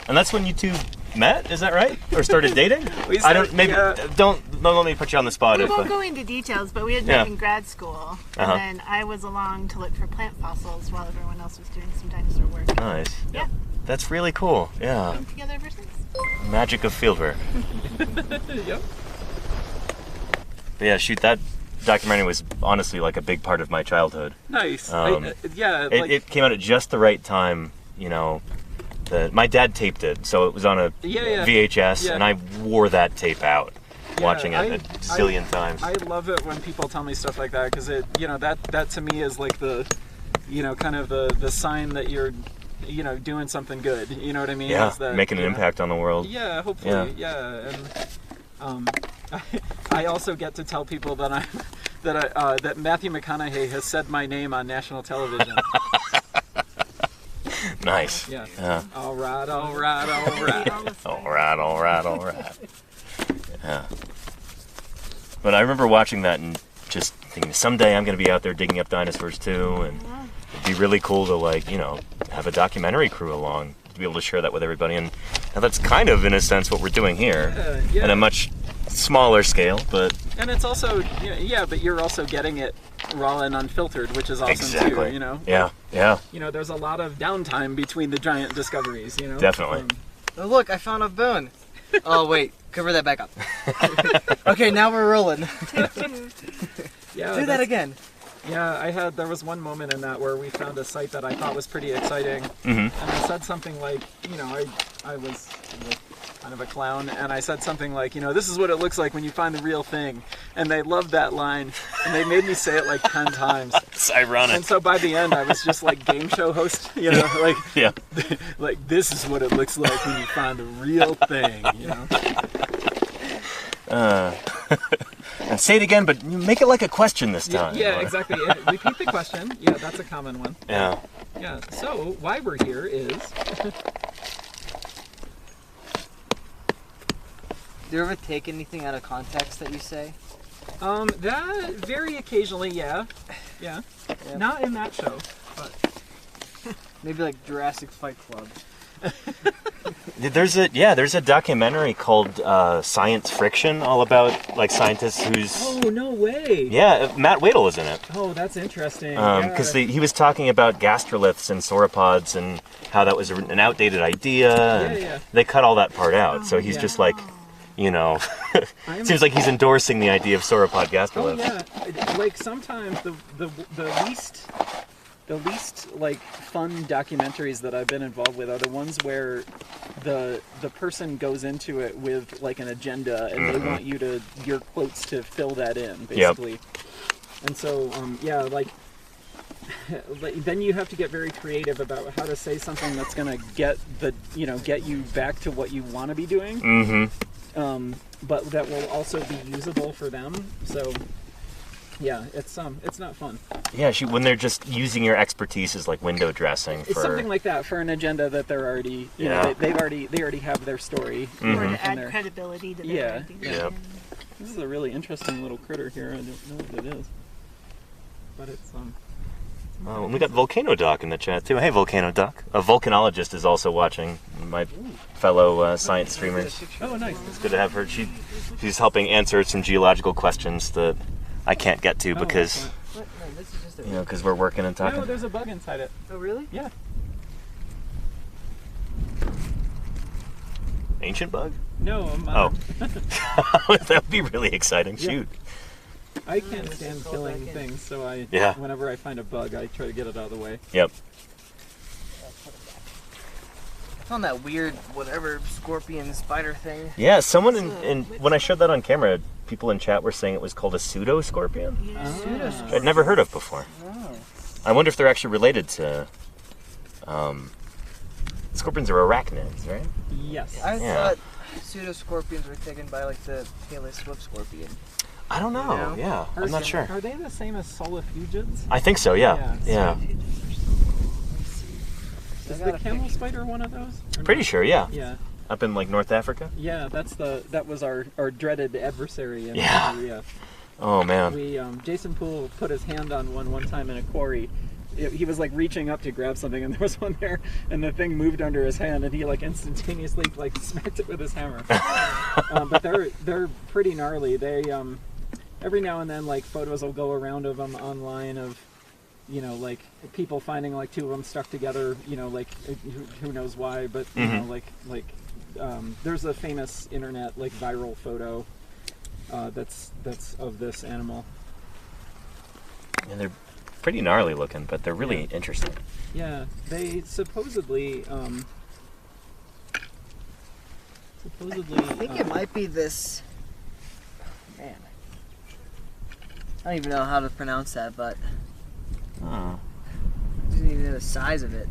And that's when you two met, is that right? Or started dating? Don't let me put you on the spot. We won't go into details, but we had met in grad school, and then I was along to look for plant fossils while everyone else was doing some dinosaur work. Nice. Yeah. That's really cool. Yeah. We've been together ever since. Magic of fieldwork. Yep. But yeah, shoot, that documentary was honestly like a big part of my childhood. Nice. It came out at just the right time, my dad taped it, so it was on a VHS, and I wore that tape out, watching it a zillion times. I love it when people tell me stuff like that, because that to me is like the, kind of the sign that you're, doing something good. You know what I mean? Yeah, making an impact on the world. Yeah, hopefully. Yeah, and I also get to tell people that that Matthew McConaughey has said my name on national television. Nice. Yeah. Yeah. All right. Yeah. But I remember watching that and just thinking, someday I'm going to be out there digging up dinosaurs too, and it'd be really cool to have a documentary crew along to be able to share that with everybody. And now that's kind of, in a sense, what we're doing here, at a much smaller scale, but... And it's also, but you're also getting it raw and unfiltered, which is awesome too, Yeah. There's a lot of downtime between the giant discoveries, Definitely. Oh, look, I found a bone. Oh, wait, cover that back up. Okay, now we're rolling. Do that again. Yeah, there was one moment in that where we found a site that I thought was pretty exciting, and I said something like, I was kind of a clown, and I said something like, this is what it looks like when you find the real thing, and they loved that line, and they made me say it like 10 times. It's ironic. And so by the end, I was just like game show host, like this is what it looks like when you find the real thing, And say it again, but make it like a question this time. Yeah, exactly. Repeat the question. Yeah, that's a common one. Yeah. Yeah. So why we're here is. Do you ever take anything out of context that you say? That very occasionally, yeah. Not in that show, but maybe like Jurassic Fight Club. There's a documentary called Science Friction, all about like scientists who's. Oh, no way. Yeah, Matt Wadel was in it. Oh, that's interesting. Because he was talking about gastroliths and sauropods and how that was an outdated idea. And they cut all that part out, so he's just like, you know, seems like he's endorsing the idea of sauropod gastroliths. Oh yeah, like sometimes the least like fun documentaries that I've been involved with are the ones where the person goes into it with like an agenda and they want your quotes to fill that in basically. Yep. And so like then you have to get very creative about how to say something that's gonna get you back to what you want to be doing. Mm-hmm. But that will also be usable for them. So yeah, it's not fun. Yeah, when they're just using your expertise as like window dressing for... It's something like that for an agenda that they're already, you know, they already have their story. Or to add credibility to their idea. Yeah. This is a really interesting little critter here. I don't know what it is, but it's Oh, and we got Volcano Doc in the chat too. Hey, Volcano Doc. A volcanologist is also watching. My fellow science streamers. Oh, nice. It's good to have her. She's helping answer some geological questions that I can't get to because because we're working and talking. No, there's a bug inside it. Oh, really? Yeah. Ancient bug? No. That would be really exciting. Yeah. Shoot. I can't stand killing things, so whenever I find a bug, I try to get it out of the way. Yep. I found that weird, whatever, scorpion spider thing. Yeah, someone when I showed that on camera, people in chat were saying it was called a pseudo-scorpion. Yeah. Which I'd never heard of before. Oh. I wonder if they're actually related to... scorpions are arachnids, right? Yes. I thought pseudoscorpions were taken by like the Paleontologizing swift scorpion. I don't know. Yeah, I'm not sure. Are they the same as solifugids? I think so. Yeah. Is the camel spider one of those? Pretty sure. Yeah. Yeah. Up in like North Africa. Yeah, that was our dreaded adversary. Yeah. Oh man. We Jason Poole put his hand on one time in a quarry. He was like reaching up to grab something, and there was one there, and the thing moved under his hand, and he like instantaneously like smacked it with his hammer. But they're pretty gnarly. They every now and then like photos will go around of them online of, you know, like people finding like two of them stuck together. You know, like who knows why, but you know, like there's a famous internet like viral photo that's of this animal. And they're pretty gnarly looking, but they're really interesting. Yeah, they supposedly I think it might be this. Man, I don't even know how to pronounce that, but I didn't even know the size of it.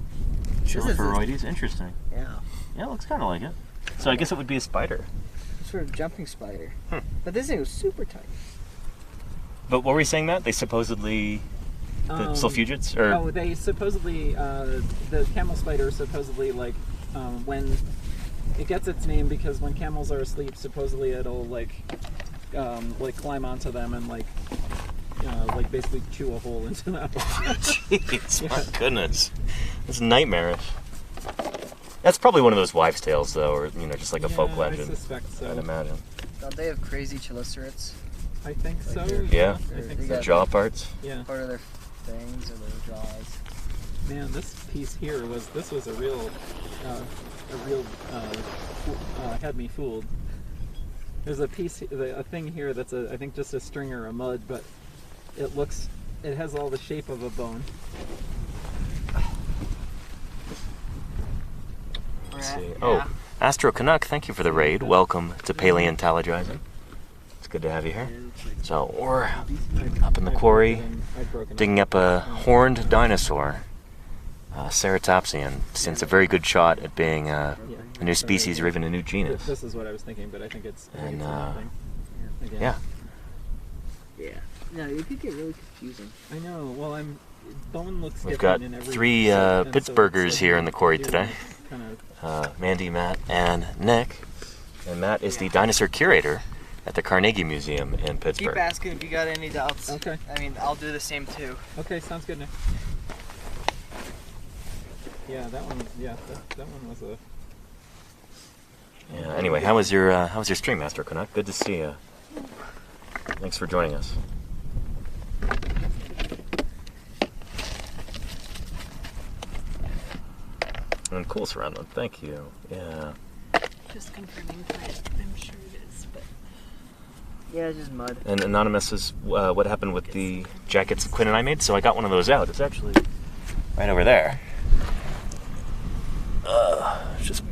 Chilopharoides, interesting. Yeah. Yeah, it looks kind of like it. So I guess it would be a spider. Sort of jumping spider. But this thing was super tiny. But what were we saying, Matt? They supposedly the sulfugids, or oh, they supposedly the camel spider supposedly like when it gets its name because when camels are asleep, supposedly it'll like climb onto them and like basically chew a hole into them. Jeez, my goodness, it's nightmarish. That's probably one of those wives' tales, though, or just like a folk legend. I suspect so. I'd imagine. Don't they have crazy chelicerates? I think so. Yeah, I think the so. jaw parts. Yeah. Part of their fangs or their jaws. Man, this piece here was a real had me fooled. There's a thing here that's I think just a string or a mud, but it has all the shape of a bone. Let's see. Oh, Astro Canuck, thank you for the raid. Welcome to Paleontologizing. It's good to have you here. So we're up in the quarry, digging up a horned dinosaur, Ceratopsian, since a very good shot at being a new species or even a new genus. This is what I was thinking, but I think it's and nothing. yeah. No, it could get really confusing. I know. Well, bone looks We've got different in every 3 shape, and Pittsburghers so here in the quarry today. Kind Mandy, Matt, and Nick. And Matt is the dinosaur curator at the Carnegie Museum in Pittsburgh. Keep asking if you got any doubts. Okay. I mean, I'll do the same too. Okay, sounds good, Nick. Yeah, that one. Yeah, that one was a Yeah. Anyway, how was your stream, Master Canuck? Good to see you. Thanks for joining us. And cool surround one. Thank you. Yeah. Just confirming that I'm sure it is, but Yeah, it's just mud. And Anonymous is what happened with the jackets Quinn and I made, so I got one of those out. It's actually right over there. Just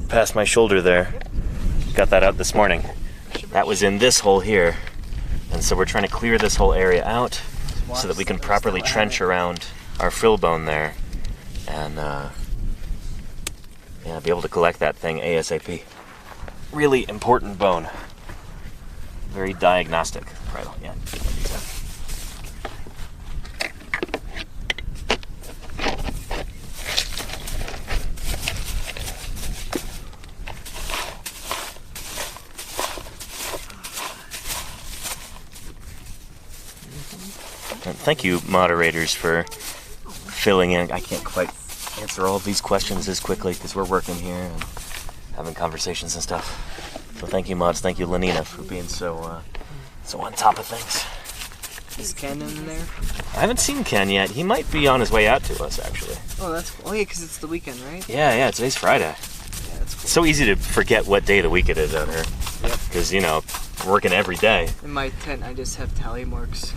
past my shoulder there. Got that out this morning. That was in this hole here. And so we're trying to clear this whole area out so that we can properly trench around our frill bone there and yeah, be able to collect that thing ASAP. Really important bone. Very diagnostic. Right, yeah. And thank you, moderators, for filling in. I can't quite answer all of these questions as quickly because we're working here and having conversations and stuff. So thank you, mods. Thank you, Lenina, for being so on top of things. Is Ken in there? I haven't seen Ken yet. He might be on his way out to us, actually. Oh, that's cool. Oh, yeah, because it's the weekend, right? Yeah, today's Friday. Yeah, that's cool. It's so easy to forget what day of the week it is out here. Yep. Because, you know, we're working every day. In my tent, I just have tally marks.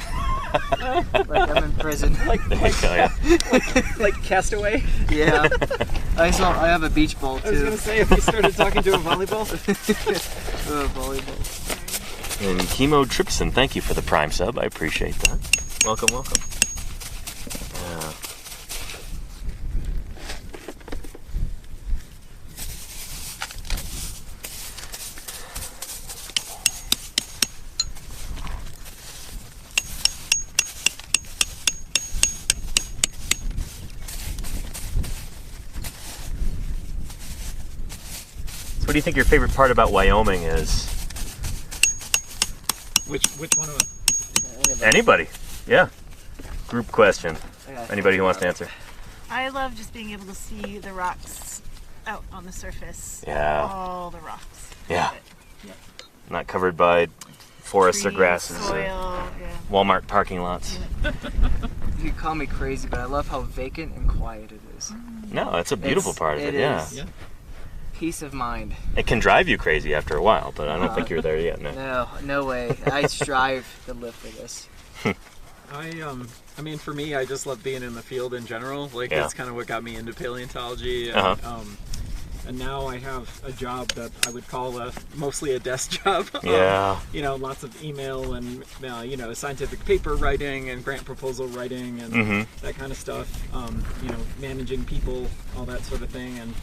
Like I'm in prison. There you go, yeah. Like Castaway. Yeah. I have a beach ball, too. I was gonna say, if you started talking to a volleyball. Volleyball. And Chemo Tripson, thank you for the Prime sub. I appreciate that. Welcome, welcome. Yeah. So what do you think your favorite part about Wyoming is? Which one of them? Anybody. Yeah. Group question. Anybody who wants to answer. I love just being able to see the rocks out on the surface. Yeah. All the rocks. Yeah. Yep. Not covered by forests or Trees, grasses soil, or yeah. Walmart parking lots. You can call me crazy, but I love how vacant and quiet it is. No, it's a beautiful part of it, yeah. Is. Peace of mind. It can drive you crazy after a while, but I don't think you're there yet, no. No way. I strive to live for this. I mean, for me, I just love being in the field in general. Like, Yeah. that's kind of what got me into paleontology. And, Uh-huh. And now I have a job that I would call mostly a desk job. Yeah. You know, lots of email and, you know, scientific paper writing and grant proposal writing and Mhm. that kind of stuff. You know, managing people, all that sort of thing. And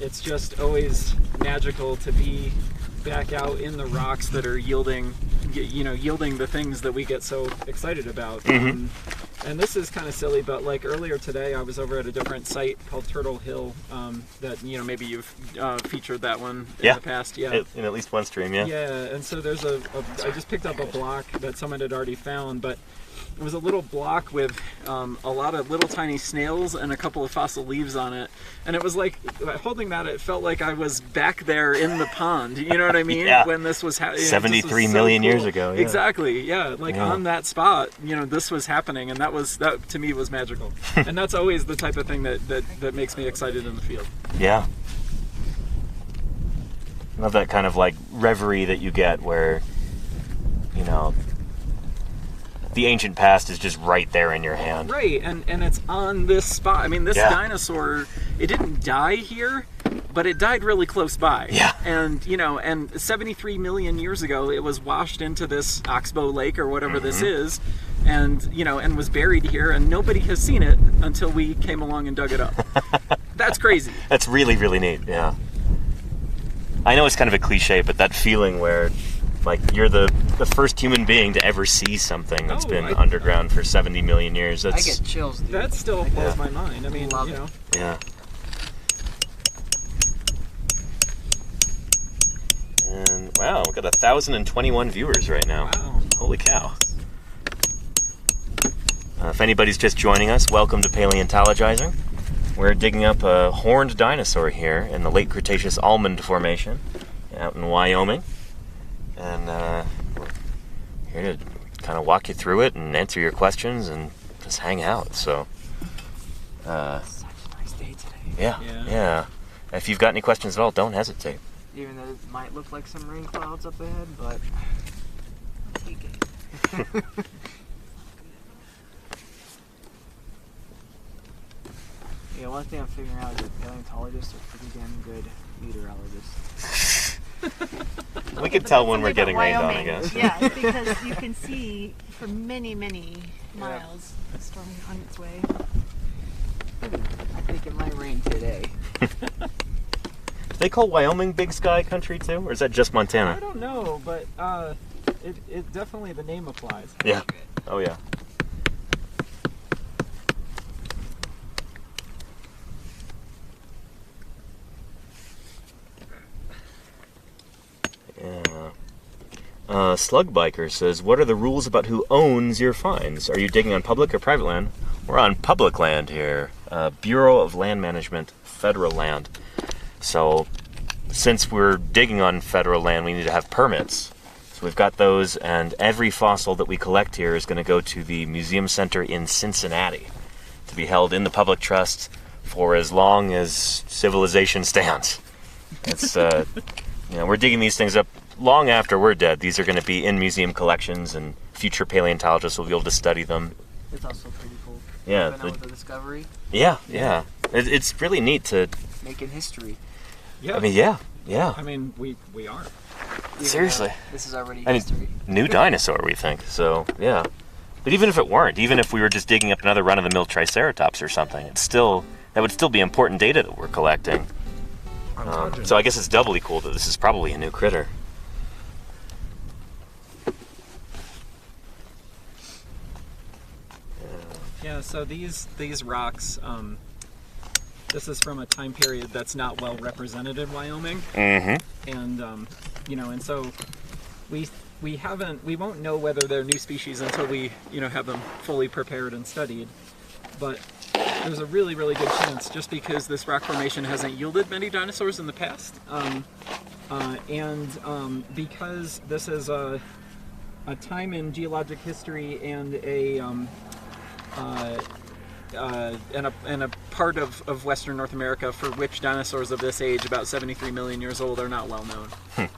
it's just always magical to be back out in the rocks that are yielding the things that we get so excited about. Mhm. And this is kind of silly, but like earlier today, I was over at a different site called Turtle Hill. That, you know, maybe you've featured that one in the past. Yeah. In at least one stream, yeah. Yeah, and so there's I just picked up a block that someone had already found, but it was a little block with a lot of little tiny snails and a couple of fossil leaves on it. And it was like, holding that, it felt like I was back there in the pond. You know what I mean? Yeah. When this was happening. 73 million years ago, yeah. Exactly, yeah. Like on that spot, you know, this was happening, and that to me was magical. And that's always the type of thing that makes me excited in the field. Yeah. Love that kind of like reverie that you get where, you know, the ancient past is just right there in your hand. Right, and it's on this spot. I mean, this Yeah. dinosaur, it didn't die here, but it died really close by. Yeah. And, you know, and 73 million years ago, it was washed into this Oxbow Lake or whatever this is, and, you know, and was buried here, and nobody has seen it until we came along and dug it up. That's crazy. That's really, really neat, yeah. I know it's kind of a cliche, but that feeling where, like, you're the first human being to ever see something that's been underground for 70 million years. I get chills, dude. That still blows my mind. I mean, Love you know. Yeah. And wow, we've got 1,021 viewers right now. Wow. Holy cow. If anybody's just joining us, welcome to Paleontologizing. We're digging up a horned dinosaur here in the Late Cretaceous Almond Formation out in Wyoming, and we're here to kind of walk you through it and answer your questions and just hang out. So, Such a nice day today. Yeah. If you've got any questions at all, don't hesitate. Even though it might look like some rain clouds up ahead, but I'll take it. Yeah, one thing I'm figuring out is that paleontologists are pretty damn good meteorologists. We can tell when we're Something getting about rained on, I Wyoming. guess. Yeah, because you can see for many, many miles a storm on its way. I think it might rain today. Do they call Wyoming Big Sky Country too, or is that just I Montana? don't know, but it definitely, the name applies. Yeah. Oh yeah. Slug Biker says, what are the rules about who owns your finds? Are you digging on public or private land? We're on public land here. Bureau of Land Management, federal land. So, since we're digging on federal land, we need to have permits. So we've got those, and every fossil that we collect here is going to go to the Museum Center in Cincinnati to be held in the public trust for as long as civilization stands. It's, we're digging these things up long after we're dead. These are going to be in museum collections, and future paleontologists will be able to study them. It's also pretty cool. Yeah. Coming out with the discovery, Yeah. It's really neat to... making history. Yeah. I mean, yeah. I mean, we are. Even Seriously. though This is already I mean, history. new dinosaur, we think. So, yeah. But even if it weren't, even if we were just digging up another run-of-the-mill Triceratops or something, that would still be important data that we're collecting. So I guess it's doubly cool that this is probably a new critter. Yeah, so these rocks, this is from a time period that's not well represented in Wyoming. Mm-hmm. And and so we won't know whether they're new species until we have them fully prepared and studied. But there's a really, really good chance, just because this rock formation hasn't yielded many dinosaurs in the past, and because this is a time in geologic history and a part of Western North America for which dinosaurs of this age, about 73 million years old, are not well known.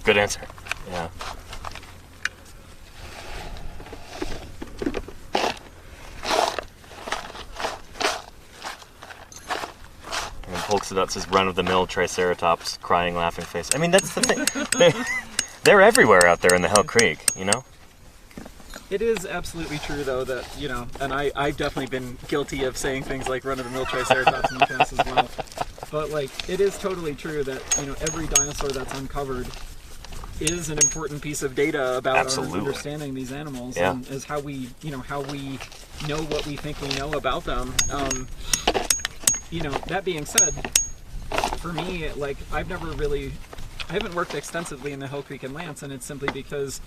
Good answer. Yeah. And Polkadot says run-of-the-mill Triceratops, crying, laughing face. I mean, that's the thing. They're everywhere out there in the Hell Creek, you know? It is absolutely true, though, that, and I've definitely been guilty of saying things like run-of-the-mill Triceratops in the past as well. But, it is totally true that, every dinosaur that's uncovered is an important piece of data about Absolutely. our understanding these animals, Yeah. and is how we know what we think we know about them. That being said, for me, I haven't worked extensively in the Hill Creek and Lance, and it's simply because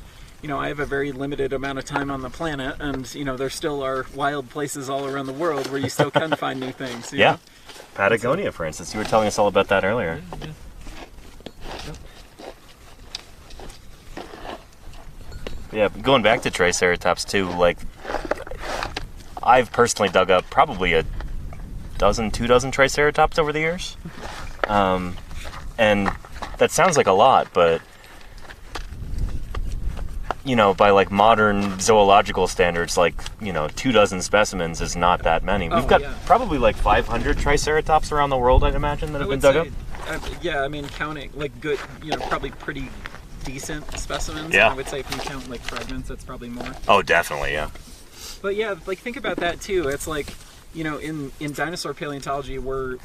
I have a very limited amount of time on the planet, and there still are wild places all around the world where you still can find new things. You know? Patagonia, for instance. You were telling us all about that earlier. Yeah, going back to Triceratops too, I've personally dug up probably 2 dozen Triceratops over the years. And that sounds like a lot, but by modern zoological standards, 2 dozen specimens is not that many. We've got probably 500 Triceratops around the world, I'd imagine, that have been dug up. Counting good, probably pretty decent specimens. Yeah. I would say if you count fragments, it's probably more. Oh, definitely, yeah. But yeah, think about that too. It's in dinosaur paleontology, we're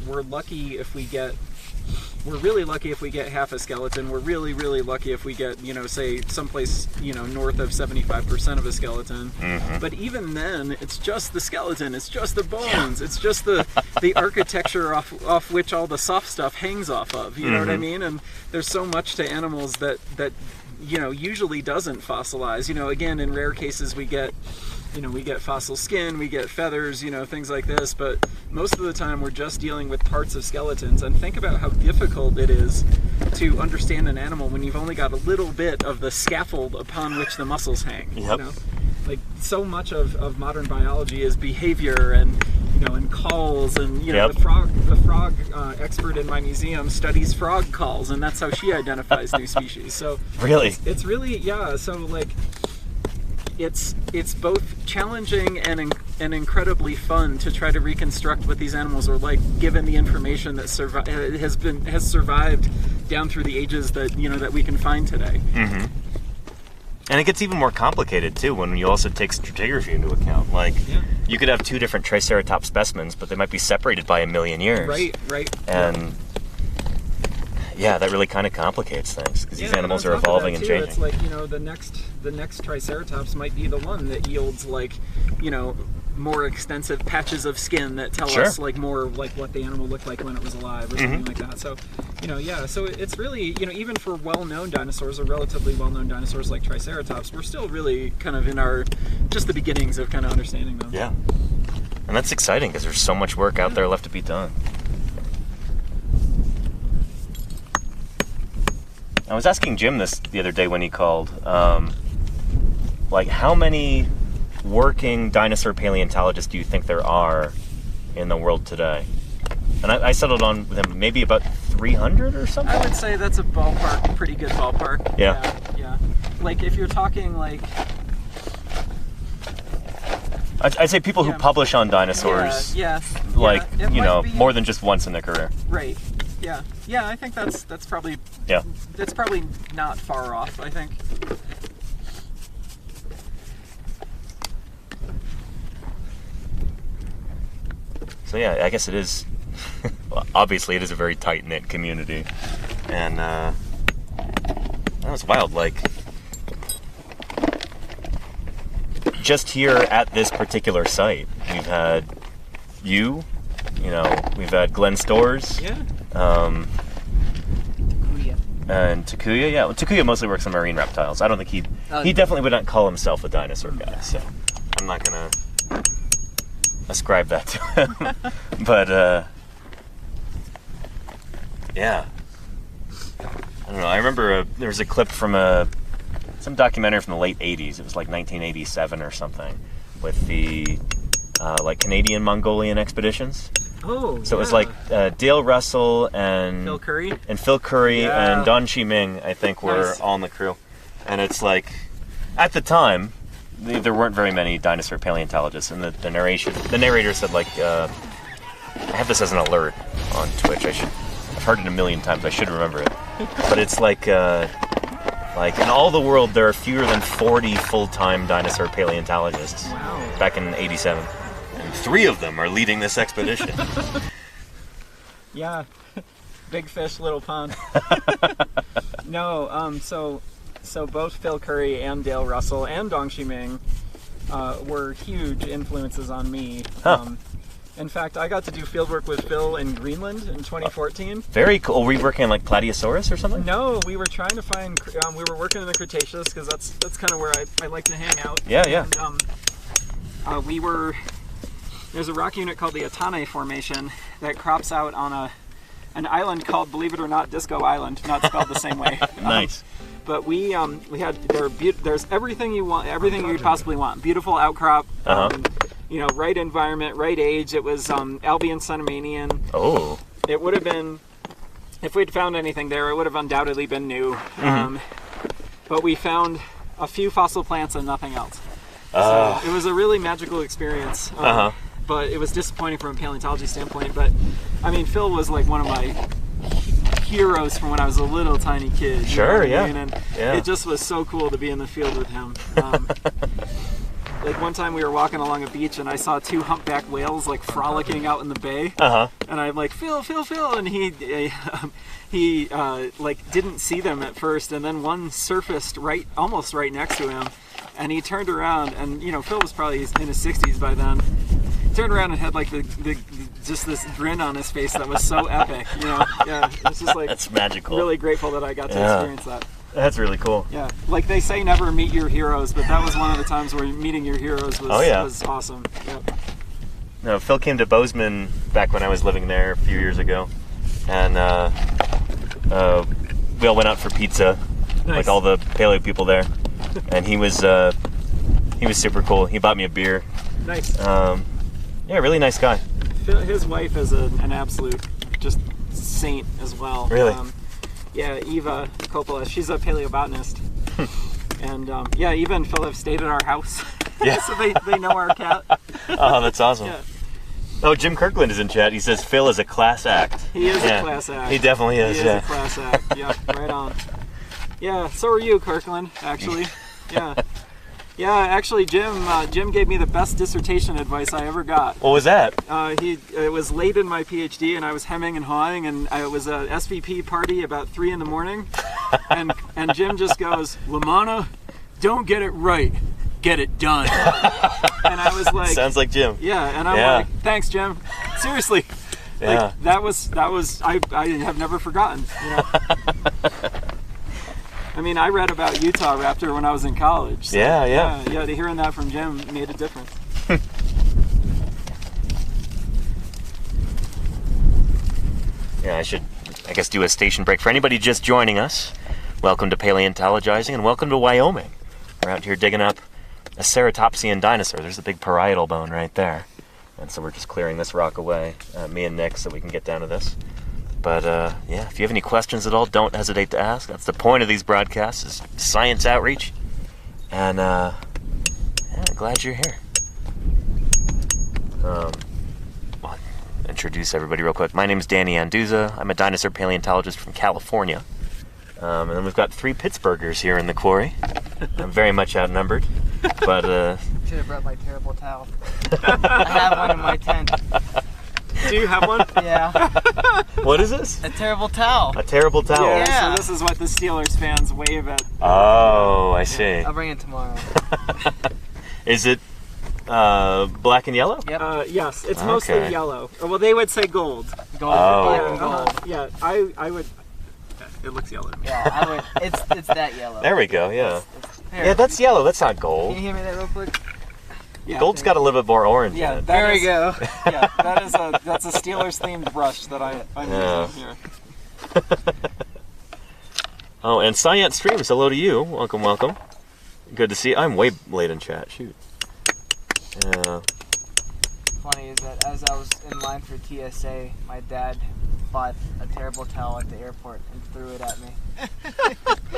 lucky if we get. We're really lucky if we get half a skeleton. We're really, really lucky if we get, say, someplace, north of 75% of a skeleton. Mm-hmm. But even then, it's just the skeleton. It's just the bones. It's just the architecture off which all the soft stuff hangs off of. You know what I mean? And there's so much to animals that usually doesn't fossilize. Again, in rare cases we get fossil skin, we get feathers, things like this, but most of the time we're just dealing with parts of skeletons. And think about how difficult it is to understand an animal when you've only got a little bit of the scaffold upon which the muscles hang. Yep. Like, so much of modern biology is behavior and calls, and Yep. the frog expert in my museum studies frog calls, and that's how she identifies new species. So Really? it's really, yeah. So like, it's both challenging and incredibly fun to try to reconstruct what these animals are like, given the information that has survived down through the ages that that we can find today. Mm-hmm. And it gets even more complicated too when you also take stratigraphy into account. Like, you could have two different Triceratops specimens, but they might be separated by 1 million years. Right. And yeah, that really kind of complicates things, because these animals are on top of evolving that, and too, changing. It's like, the next Triceratops might be the one that yields, like, more extensive patches of skin that tell us like more like what the animal looked like when it was alive or something like that. So so it's really, even for well-known dinosaurs or relatively well-known dinosaurs like Triceratops, we're still really kind of in just the beginnings of kind of understanding them. Yeah, and that's exciting because there's so much work out there left to be done. I was asking Jim this the other day when he called, like, how many working dinosaur paleontologists do you think there are in the world today? And I settled on with him maybe about 300 or something. I would say that's a ballpark, pretty good ballpark. Yeah. Like, if you're talking like, I'd say people who publish on dinosaurs, more than just once in their career. Right. Yeah. I think that's probably that's probably not far off, I think. So yeah, I guess it is. Well, obviously, it is a very tight-knit community, and that was wild. Like, just here at this particular site, we've had we've had Glenn Storrs, and Takuya. Yeah, well, Takuya mostly works on marine reptiles. I don't think he definitely would not call himself a dinosaur guy. So I'm not gonna ascribe that to him. But yeah, I don't know. I remember there was a clip from some documentary from the late 80s. It was like 1987 or something, with the like Canadian Mongolian expeditions. Oh, so it was like Dale Russell and Phil Curry and Don Chi Ming, I think, were all in the crew. And it's like, at the time, there weren't very many dinosaur paleontologists, and the narrator said, like, I have this as an alert on Twitch. I've heard it a million times. I should remember it. But it's like in all the world, there are fewer than 40 full-time dinosaur paleontologists. Wow. Back in '87. And 3 of them are leading this expedition. Yeah. Big fish, little pond. No, so both Phil Curry and Dale Russell and Dong Ximing were huge influences on me. Huh. In fact, I got to do fieldwork with Phil in Greenland in 2014. Very cool. Were you working on like Plateosaurus or something? No, we were trying to find. We were working in the Cretaceous because that's kind of where I like to hang out. Yeah. And, we were. There's a rock unit called the Atane Formation that crops out on an island called, believe it or not, Disco Island, not spelled the same way. Nice. But we had there's everything you want, everything you'd possibly want. Beautiful outcrop. Right environment, right age. It was Albion Cenomanian. Oh. It would have been, if we'd found anything there, it would have undoubtedly been new. But we found a few fossil plants and nothing else. So it was a really magical experience. But it was disappointing from a paleontology standpoint. But I mean, Phil was like one of my heroes from when I was a little tiny kid. Sure, yeah. And it just was so cool to be in the field with him. Like one time we were walking along a beach and I saw 2 humpback whales like frolicking out in the bay. And I'm like, Phil, and he like didn't see them at first, and then one surfaced almost right next to him, and he turned around, and Phil was probably in his 60s by then. He turned around and had like the just this grin on his face that was so epic. Yeah, it's just like, that's magical. Really grateful that I got to experience that. That's really cool. Yeah, like they say, never meet your heroes, but that was one of the times where meeting your heroes was, was awesome. Yep. No, Phil came to Bozeman back when I was living there a few years ago, and we all went out for pizza, like all the paleo people there, and he was super cool. He bought me a beer. Nice. Yeah, really nice guy. His wife is an absolute just saint as well. Really? Yeah, Eva Coppola. She's a paleobotanist. And yeah, Eva and Phil have stayed at our house. Yeah. So they know our cat. Oh, that's awesome. Yeah. Oh, Jim Kirkland is in chat. He says Phil is a class act. He is a class act. He definitely is. He is a class act. Yeah, right on. Yeah, so are you, Kirkland, actually. Yeah. Yeah, actually, Jim gave me the best dissertation advice I ever got. What was that? It was late in my PhD, and I was hemming and hawing, and it was a SVP party about 3 in the morning, and Jim just goes, "Lamanna, don't get it right, get it done." And I was like, sounds like Jim. Yeah, and I'm like, thanks, Jim. Seriously. Yeah. Like, that was I have never forgotten. You know? I mean, I read about Utah Raptor when I was in college. So, yeah. Hearing that from Jim made a difference. Yeah, I should, I guess, do a station break. For anybody just joining us, welcome to Paleontologizing and welcome to Wyoming. We're out here digging up a ceratopsian dinosaur. There's a big parietal bone right there. And so we're just clearing this rock away, me and Nick, so we can get down to this. But yeah, if you have any questions at all, don't hesitate to ask. That's the point of these broadcasts, is science outreach. And yeah, glad you're here. I'll introduce everybody real quick. My name is Danny Anduza. I'm a dinosaur paleontologist from California. And then we've got 3 Pittsburghers here in the quarry. I'm very much outnumbered. But should have brought my terrible towel. I have one in my tent. Do you have one? Yeah. What is this? A terrible towel. A terrible towel. Yeah, so this is what the Steelers fans wave at. Oh, I see. I'll bring it tomorrow. Is it black and yellow? Yep. Yes, it's mostly yellow. Well, they would say gold. Gold. Oh. Black and gold. Yeah, I would. It looks yellow to me. Yeah, I would. It's that yellow. There we go. Yeah. Here. Yeah, that's yellow. That's not Can gold. you hand me that real quick? Yeah. Gold's got a little bit more orange Yeah, in it. There we go. Yeah, that's a Steelers themed brush that I'm using here. Oh, and Science Streams, hello to you. Welcome, welcome. Good to see you. I'm way late in chat. Shoot. Funny is that as I was in line for TSA, my dad bought a terrible towel at the airport and threw it at me.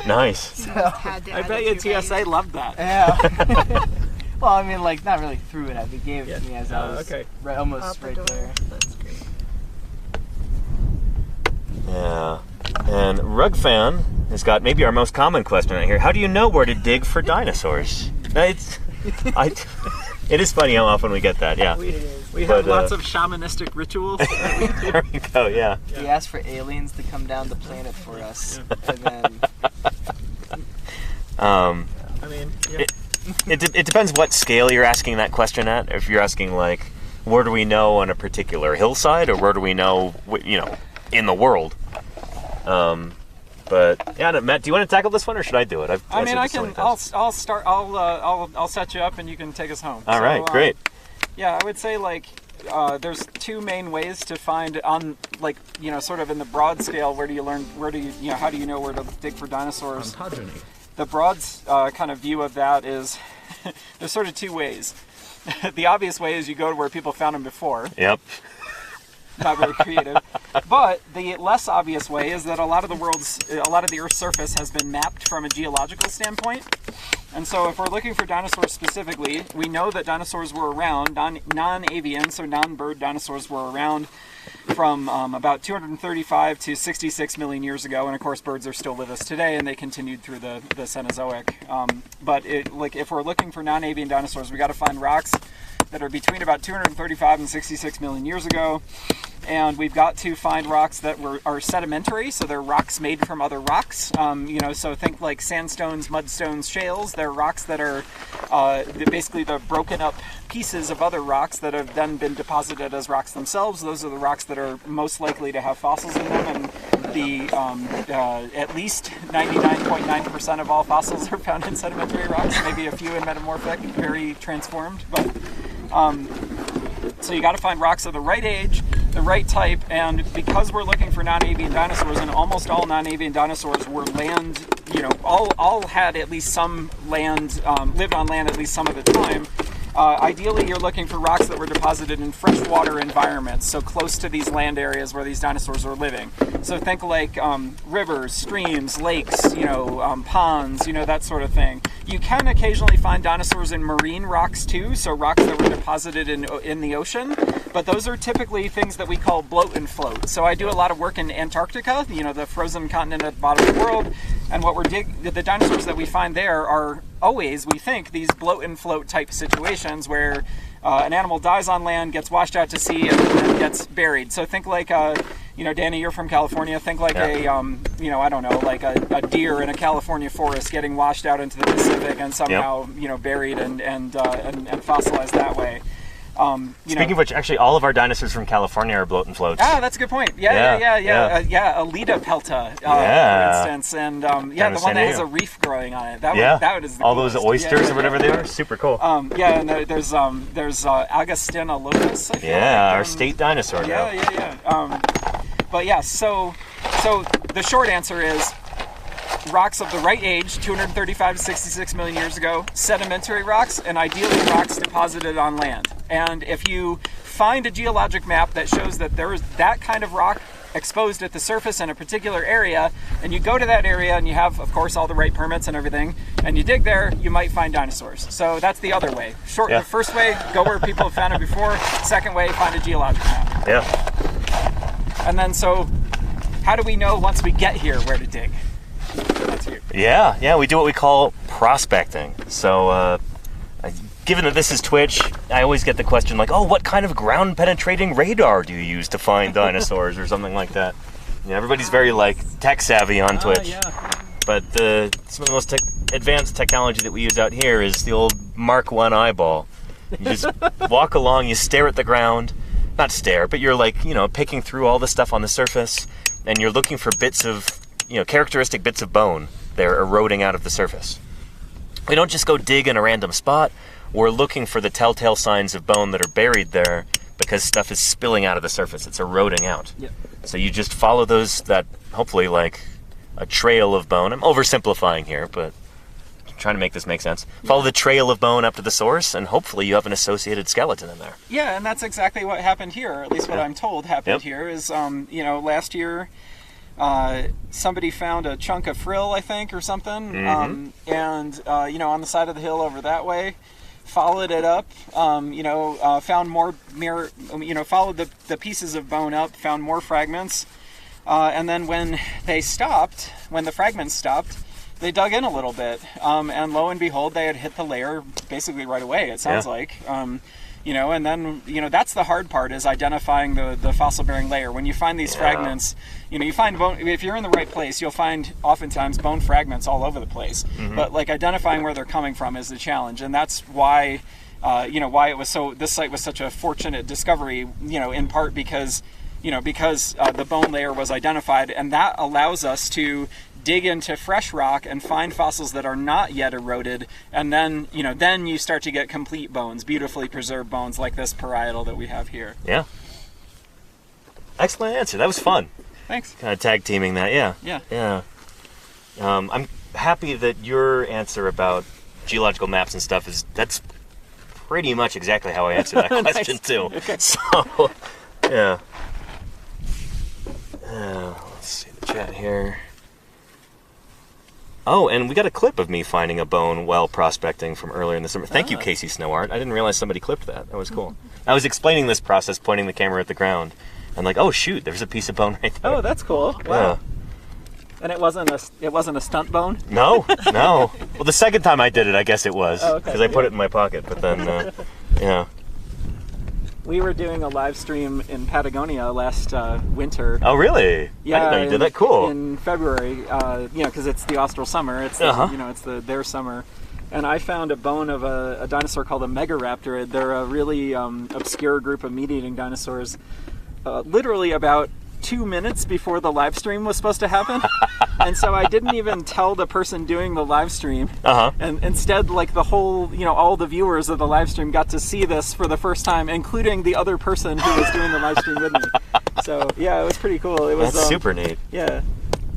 Nice. I bet you TSA loved that. Yeah. Well, I mean, like, not really threw it at me. Gave it to me as I was almost right there. That's great. Yeah. And Rug Fan has got maybe our most common question right here. How do you know where to dig for dinosaurs? It is funny how often we get that, yeah. We have lots of shamanistic rituals. There we go, yeah. We asked for aliens to come down the planet for us. And then... I mean, yeah. It depends what scale you're asking that question at. If you're asking, like, where do we know on a particular hillside, or where do we know, you know, in the world? But yeah, Matt, do you want to tackle this one, or should I do it? I can. I'll start. I'll set you up, and you can take us home. All right, great. Yeah, I would say like there's 2 main ways to find on, like, you know, sort of in the broad scale. How do you know where to dig for dinosaurs? Ontogeny. The broad kind of view of that is there's sort of 2 ways. The obvious way is you go to where people found them before. Yep. Not very creative. But the less obvious way is that a lot of the Earth's surface has been mapped from a geological standpoint. And so if we're looking for dinosaurs specifically, we know that dinosaurs were around, non-avian, so non-bird dinosaurs were around from about 235 to 66 million years ago. And of course, birds are still with us today, and they continued through the Cenozoic. But if we're looking for non-avian dinosaurs, we got to find rocks that are between about 235 and 66 million years ago. And we've got to find rocks that are sedimentary, so they're rocks made from other rocks. You know, so think like sandstones, mudstones, shales. They're rocks that are basically the broken up pieces of other rocks that have then been deposited as rocks themselves. Those are the rocks that are most likely to have fossils in them. And at least 99.9% of all fossils are found in sedimentary rocks, maybe a few in metamorphic, very transformed. But so you got to find rocks of the right age, the right type, and because we're looking for non-avian dinosaurs, and almost all non-avian dinosaurs were land, all had at least some land, lived on land at least some of the time. Ideally, you're looking for rocks that were deposited in freshwater environments, so close to these land areas where these dinosaurs were living. So think like rivers, streams, lakes, ponds, that sort of thing. You can occasionally find dinosaurs in marine rocks too, so rocks that were deposited in the ocean, but those are typically things that we call bloat and float. So I do a lot of work in Antarctica, the frozen continent at the bottom of the world, and the dinosaurs that we find there are always, we think, these bloat and float type situations where an animal dies on land, gets washed out to sea, and then gets buried. So think like, Danny, you're from California. Think like I don't know, like a deer in a California forest getting washed out into the Pacific and somehow, buried and fossilized that way. Speaking of which, actually, all of our dinosaurs from California are bloat and floats. Ah, that's a good point. Alita pelta, for instance, and the one that has a reef growing on it. That is the all coolest. Those oysters or whatever they are. Super cool. And there's Agostina locus. I feel like. Our state dinosaur. So the short answer is rocks of the right age, 235 to 66 million years ago, sedimentary rocks, and ideally rocks deposited on land. And if you find a geologic map that shows that there is that kind of rock exposed at the surface in a particular area, and you go to that area and you have, of course, all the right permits and everything, and you dig there, you might find dinosaurs. So that's the other way. The first way, go where people have found it before. Second way, find a geologic map. Yeah. And then so, how do we know once we get here where to dig? That's here. Yeah, we do what we call prospecting. So, given that this is Twitch, I always get the question like, what kind of ground-penetrating radar do you use to find dinosaurs or something like that? Everybody's very tech savvy on Twitch. But some of the most advanced technology that we use out here is the old Mark I eyeball. You just walk along, you stare at the ground. Not stare, but you're picking through all the stuff on the surface, and you're looking for bits of characteristic bits of bone they're eroding out of the surface. We don't just go dig in a random spot. We're looking for the telltale signs of bone that are buried there because stuff is spilling out of the surface. It's eroding out. Yep. So you just follow that hopefully a trail of bone. I'm oversimplifying here, but I'm trying to make this make sense. Follow the trail of bone up to the source, and hopefully you have an associated skeleton in there. Yeah, and that's exactly what happened here, or at least what I'm told happened here, is, last year somebody found a chunk of frill, I think, or something, on the side of the hill over that way, followed it up, found more followed the pieces of bone up, found more fragments, and then when the fragments stopped, they dug in a little bit, and lo and behold, they had hit the layer basically right away, it sounds like. And then, that's the hard part, is identifying the fossil-bearing layer. When you find these fragments, you find bone, if you're in the right place, you'll find oftentimes bone fragments all over the place. Mm-hmm. But identifying where they're coming from is the challenge. And that's why, why it was this site was such a fortunate discovery, in part because the bone layer was identified, and that allows us to dig into fresh rock and find fossils that are not yet eroded, and then you start to get complete bones, beautifully preserved bones like this parietal that we have here. Yeah. Excellent answer. That was fun. Thanks. Kind of tag teaming that. Yeah. I'm happy that your answer about geological maps and stuff that's pretty much exactly how I answered that question too. Okay. So, yeah. Let's see the chat here. Oh, and we got a clip of me finding a bone while prospecting from earlier in the summer. Thank you, Casey Snowart. I didn't realize somebody clipped that. That was cool. I was explaining this process, pointing the camera at the ground, and oh shoot, there's a piece of bone right there. Oh, that's cool. Wow. Yeah. And it wasn't a stunt bone? No. Well, the second time I did it, I guess it was, because I put it in my pocket. But then, yeah. We were doing a live stream in Patagonia last winter. Oh, really? Yeah, I didn't know you did that. Cool. In February, because it's the austral summer. It's it's their summer, and I found a bone of a dinosaur called a megaraptor. They're a really obscure group of meat-eating dinosaurs, literally about 2 minutes before the live stream was supposed to happen. And so I didn't even tell the person doing the live stream. And instead, like the whole, all the viewers of the live stream got to see this for the first time, including the other person who was doing the live stream with me. So yeah, it was pretty cool. It was That's super neat. Yeah.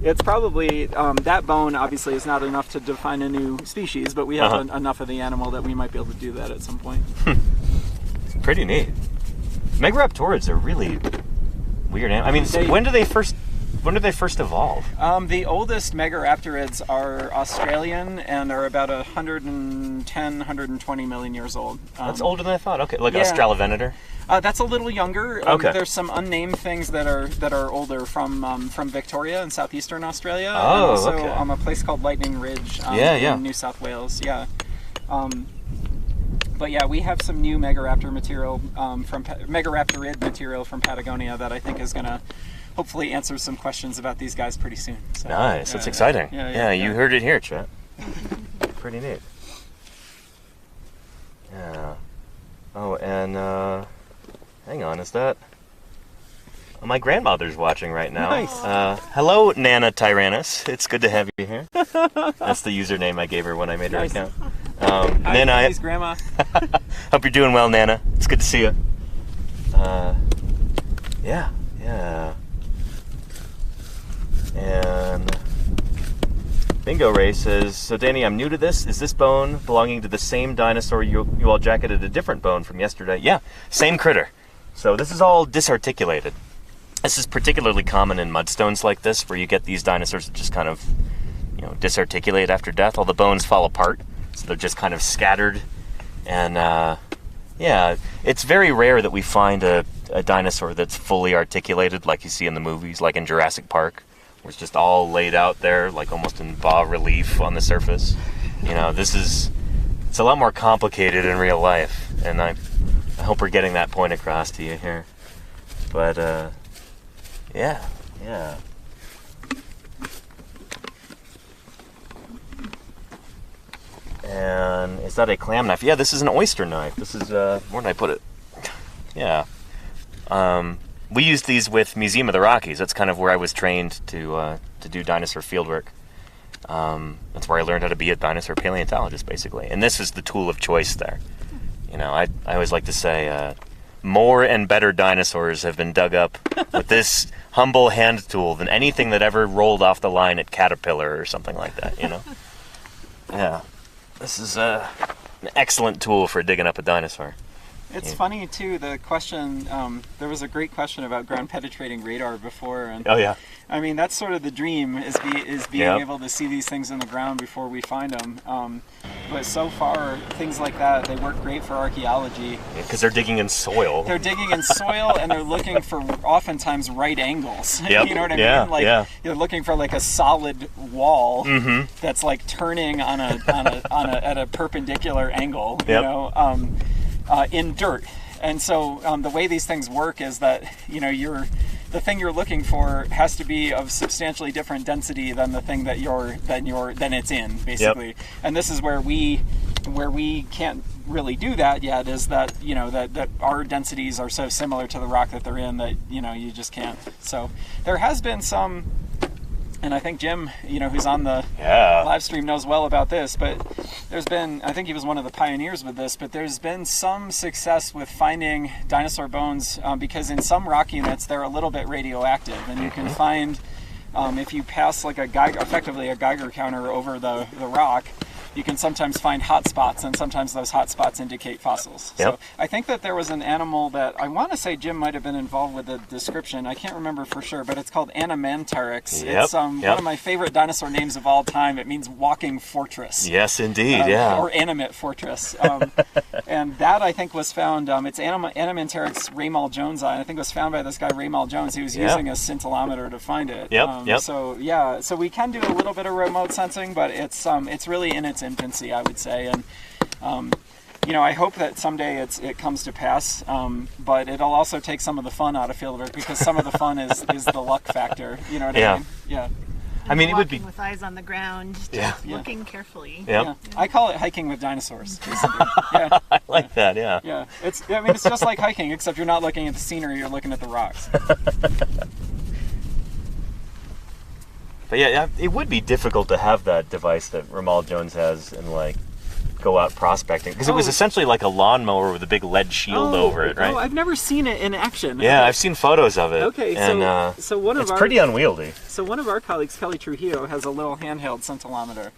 It's probably, that bone obviously is not enough to define a new species, but we have enough of the animal that we might be able to do that at some point. Pretty neat. Megaraptorids are really weird animals. I mean, when did they first evolve? The oldest Megaraptorids are Australian and are about 110, 120 million years old. That's older than I thought. Okay, like Australovenator? That's a little younger. Okay. There's some unnamed things that are older from Victoria in southeastern Australia. Oh, and also, okay. A place called Lightning Ridge in New South Wales. Yeah. But yeah, we have some new Megaraptorid material from Patagonia that I think is going to hopefully answer some questions about these guys pretty soon. So, nice, that's exciting. Yeah, you heard it here, chat. Pretty neat. Yeah. Oh, and hang on, is that? Oh, my grandmother's watching right now. Nice. Hello, Nana Tyrannus. It's good to have you here. That's the username I gave her when I made her account. Hi, Nana, Grandma. hope you're doing well, Nana. It's good to see you. Yeah. And Bingo Ray says, so Danny, I'm new to this. Is this bone belonging to the same dinosaur you all jacketed a different bone from yesterday? Yeah, same critter. So this is all disarticulated. This is particularly common in mudstones like this, where you get these dinosaurs that just kind of, disarticulate after death. All the bones fall apart, so they're just kind of scattered. And yeah, it's very rare that we find a dinosaur that's fully articulated, like you see in the movies, like in Jurassic Park, where it's just all laid out there, like almost in bas relief on the surface. It's a lot more complicated in real life, and I hope we're getting that point across to you here. But yeah. And is that a clam knife? Yeah, this is an oyster knife. This is where did I put it? Yeah. We used these with Museum of the Rockies. That's kind of where I was trained to do dinosaur fieldwork. That's where I learned how to be a dinosaur paleontologist, basically. And this is the tool of choice there. I always like to say, more and better dinosaurs have been dug up with this humble hand tool than anything that ever rolled off the line at Caterpillar or something like that, Yeah. This is an excellent tool for digging up a dinosaur. It's funny too, the question, there was a great question about ground penetrating radar before. And oh yeah. I mean, that's sort of the dream, is being able to see these things in the ground before we find them. But so far, things like that, they work great for archaeology. Because they're digging in soil. They're digging in soil, and they're looking for oftentimes right angles. Yep. You know what I mean? You're looking for like a solid wall that's like turning at a perpendicular angle. In dirt. And so the way these things work is that the thing you're looking for has to be of substantially different density than the thing that than it's in, basically. Yep. And this is where we can't really do that yet, is that that our densities are so similar to the rock that they're in that you just can't. So there has been some, and I think Jim, who's on the live stream, knows well about this, but there's been, I think he was one of the pioneers with this, but there's been some success with finding dinosaur bones because in some rock units they're a little bit radioactive, and you can find, if you pass like effectively a Geiger counter over the rock, you can sometimes find hot spots, and sometimes those hot spots indicate fossils. Yep. So I think that there was an animal that I want to say Jim might have been involved with the description. I can't remember for sure, but it's called Anamantarix. Yep. It's one of my favorite dinosaur names of all time. It means walking fortress. Yes, indeed. Yeah. Or animate fortress. And that I think was found. It's Anamantarix Raymall Jones. I think it was found by this guy Raymall Jones. He was using a scintillometer to find it. Yep. So we can do a little bit of remote sensing, but it's really in its infancy, I would say, and I hope that someday it comes to pass, but it'll also take some of the fun out of fieldwork, because some of the fun is the luck factor. You know what I mean? Yeah. I mean, it would be with eyes on the ground, just looking carefully. Yeah. I call it hiking with dinosaurs. Yeah. I like that. Yeah. Yeah. It's just like hiking, except you're not looking at the scenery; you're looking at the rocks. But yeah, it would be difficult to have that device that Ramal Jones has and like go out prospecting, because it was essentially like a lawnmower with a big lead shield over it, right? Oh, I've never seen it in action. Yeah, I've seen photos of it. Okay, and, so one of it's pretty unwieldy. So one of our colleagues, Kelly Trujillo, has a little handheld scintillometer,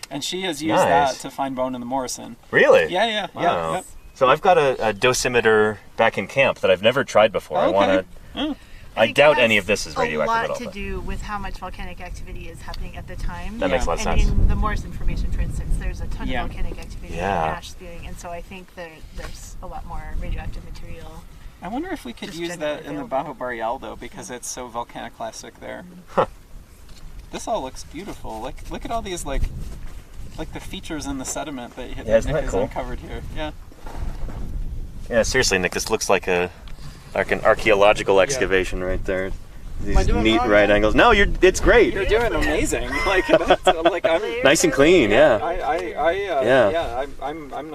and she has used that to find bone in the Morrison. Really? Yeah. Wow. Yep. So I've got a dosimeter back in camp that I've never tried before. Okay. I want to. I doubt any of this is radioactive at all. A lot to do with how much volcanic activity is happening at the time. That makes a lot of sense. And in the Morrison Formation, for instance, there's a ton of volcanic activity and ash spewing, and so I think there's a lot more radioactive material. I wonder if we could use that in the Bajo Boreal, though, because it's so volcaniclastic there. Huh. This all looks beautiful. Like, look at all these, like the features in the sediment that isn't Nick that has cool? uncovered here. Yeah. Yeah, seriously, Nick, this looks like an archaeological excavation right there. These neat right angles. No, it's great. You're doing amazing. Like, that's, like I'm Nice and clean. Yeah. I'm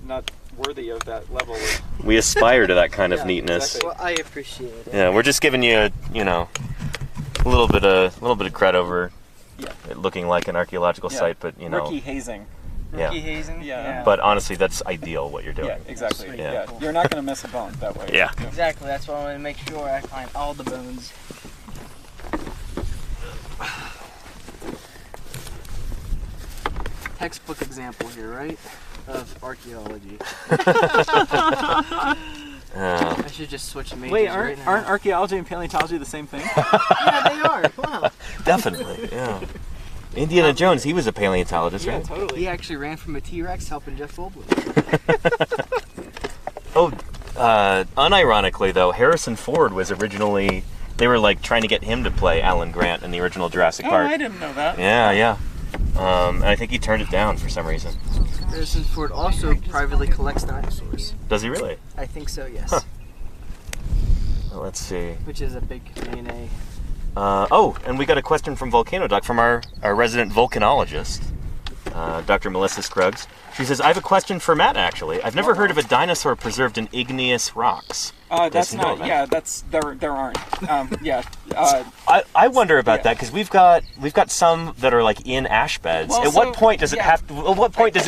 not worthy of that level. We aspire to that kind of neatness. Exactly. Well, I appreciate it. Yeah, we're just giving you, a little bit of credit over it looking like an archaeological site, but Rookie hazing. Rookie hazing? Yeah. But honestly, that's ideal what you're doing. Yeah, exactly. Sweet. Yeah. You're not going to miss a bone that way. Yeah. Exactly, that's why I want to make sure I find all the bones. Textbook example here, right? Of archaeology. I should just switch majors. Wait, right now. aren't archaeology and paleontology the same thing? Yeah, they are. Wow. Definitely, yeah. Indiana Jones, he was a paleontologist, right? Totally. He actually ran from a T-Rex helping Jeff Goldblum. Unironically though, Harrison Ford was originally, they were like trying to get him to play Alan Grant in the original Jurassic Park. I didn't know that. Yeah. And I think he turned it down for some reason. Harrison Ford also privately collects dinosaurs. Does he really? I think so, yes. Huh. Well, let's see. Which is a big A&A. And we got a question from Volcano Doc, from our resident volcanologist, Dr. Melissa Scruggs. She says, I have a question for Matt, actually. I've never heard of a dinosaur preserved in igneous rocks. That's not, there aren't. I wonder about that, because we've got some that are like in ash beds. Well, at what point does it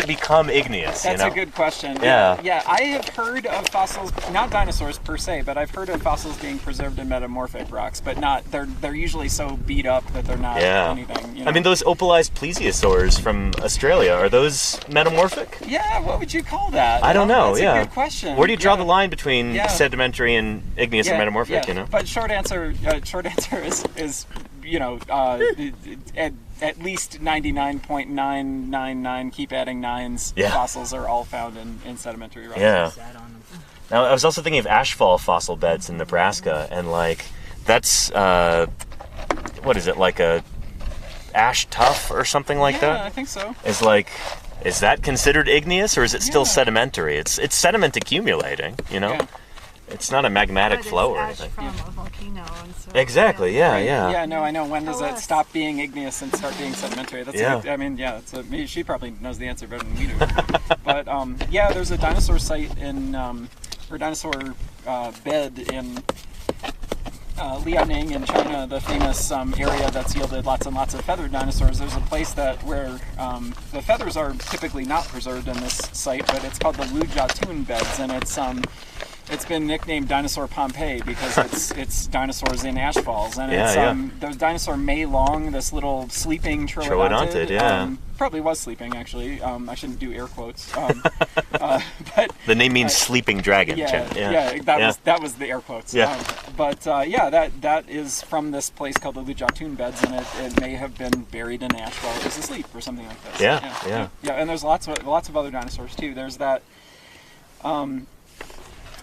become igneous? That's a good question. Yeah. I have heard of fossils, not dinosaurs per se, but I've heard of fossils being preserved in metamorphic rocks, but not, they're usually so beat up that they're not anything. I mean, those opalized plesiosaurs from Australia, are those metamorphic? Yeah, what would you call that? I don't know. That's a good question. Where do you draw the line between sedimentary and igneous and metamorphic? But short answer is at least 99.999, keep adding nines, fossils are all found in sedimentary rocks. Yeah. Now, I was also thinking of ashfall fossil beds in Nebraska, and like that's what is it, like a ash tuff or something like that? Yeah, I think so. Is that considered igneous, or is it still sedimentary? It's sediment accumulating, Yeah. It's not a magmatic flow or ash anything. from a volcano, and so Exactly. Yeah. Yeah, no, I know. When does it stop being igneous and start being sedimentary? She probably knows the answer better than we do. But there's a dinosaur site or dinosaur bed in Liaoning in China, the famous area that's yielded lots and lots of feathered dinosaurs. There's a place where the feathers are typically not preserved in this site, but it's called the Lujatun beds, and it's been nicknamed Dinosaur Pompeii because it's dinosaurs in ash falls, and there's dinosaur Mei Long, this little sleeping troodontid. Probably was sleeping, actually. I shouldn't do air quotes. But the name means sleeping dragon. That was the air quotes. Yeah. That is from this place called the Lujatun beds, and it may have been buried in ash while it was asleep or something like this. Yeah. And there's lots of other dinosaurs too. There's that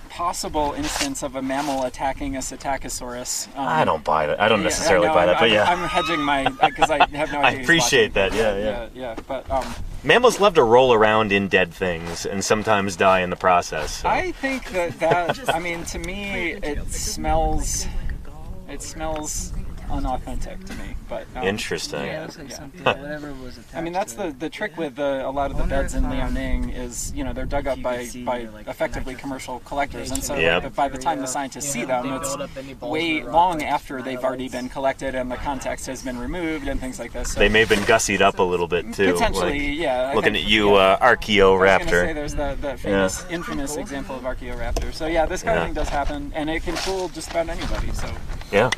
possible instance of a mammal attacking a Psittacosaurus. I don't buy that. I don't necessarily buy that, but I'm hedging because I have no idea. I appreciate that. Yeah. But mammals love to roll around in dead things and sometimes die in the process. So. I think that I mean, to me, it smells unauthentic to me. But Interesting. Yeah, it looks like something, whatever was attached. I mean, that's to the trick with a lot of the wonder beds if, in Liaoning is, they're dug up you by, could see by your, like, effectively connector commercial collectors, and so Yep. like, by the time the scientists see them, they it's build up any balls way of rock, long like after they've already satellites. been collected and the context has been removed and things like this. So They may have been gussied up a little bit too. potentially, like, yeah. I looking think- at you, yeah. I was gonna say Archaeoraptor. there's the famous, infamous example of Archaeoraptor. So yeah, this kind of Yeah. thing does happen, and it can fool just about anybody. So Yeah.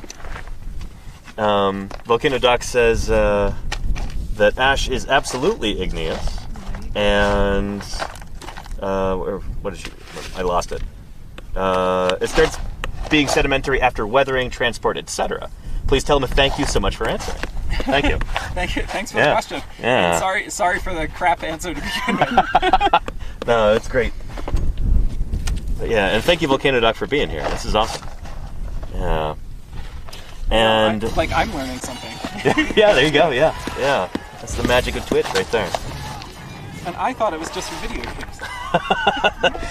Volcano Doc says that ash is absolutely igneous, and what did you? I lost it. It starts being sedimentary after weathering, transport, etc. Please tell them thank you so much for answering. Thank you. thanks for Yeah. the question. Yeah. And sorry for the crap answer to begin with. No, it's great. But yeah, and thank you, Volcano Doc, for being here. This is awesome. Yeah. And I'm learning something. yeah, there you go. Yeah, yeah. That's the magic of Twitch right there. And I thought it was just for video games.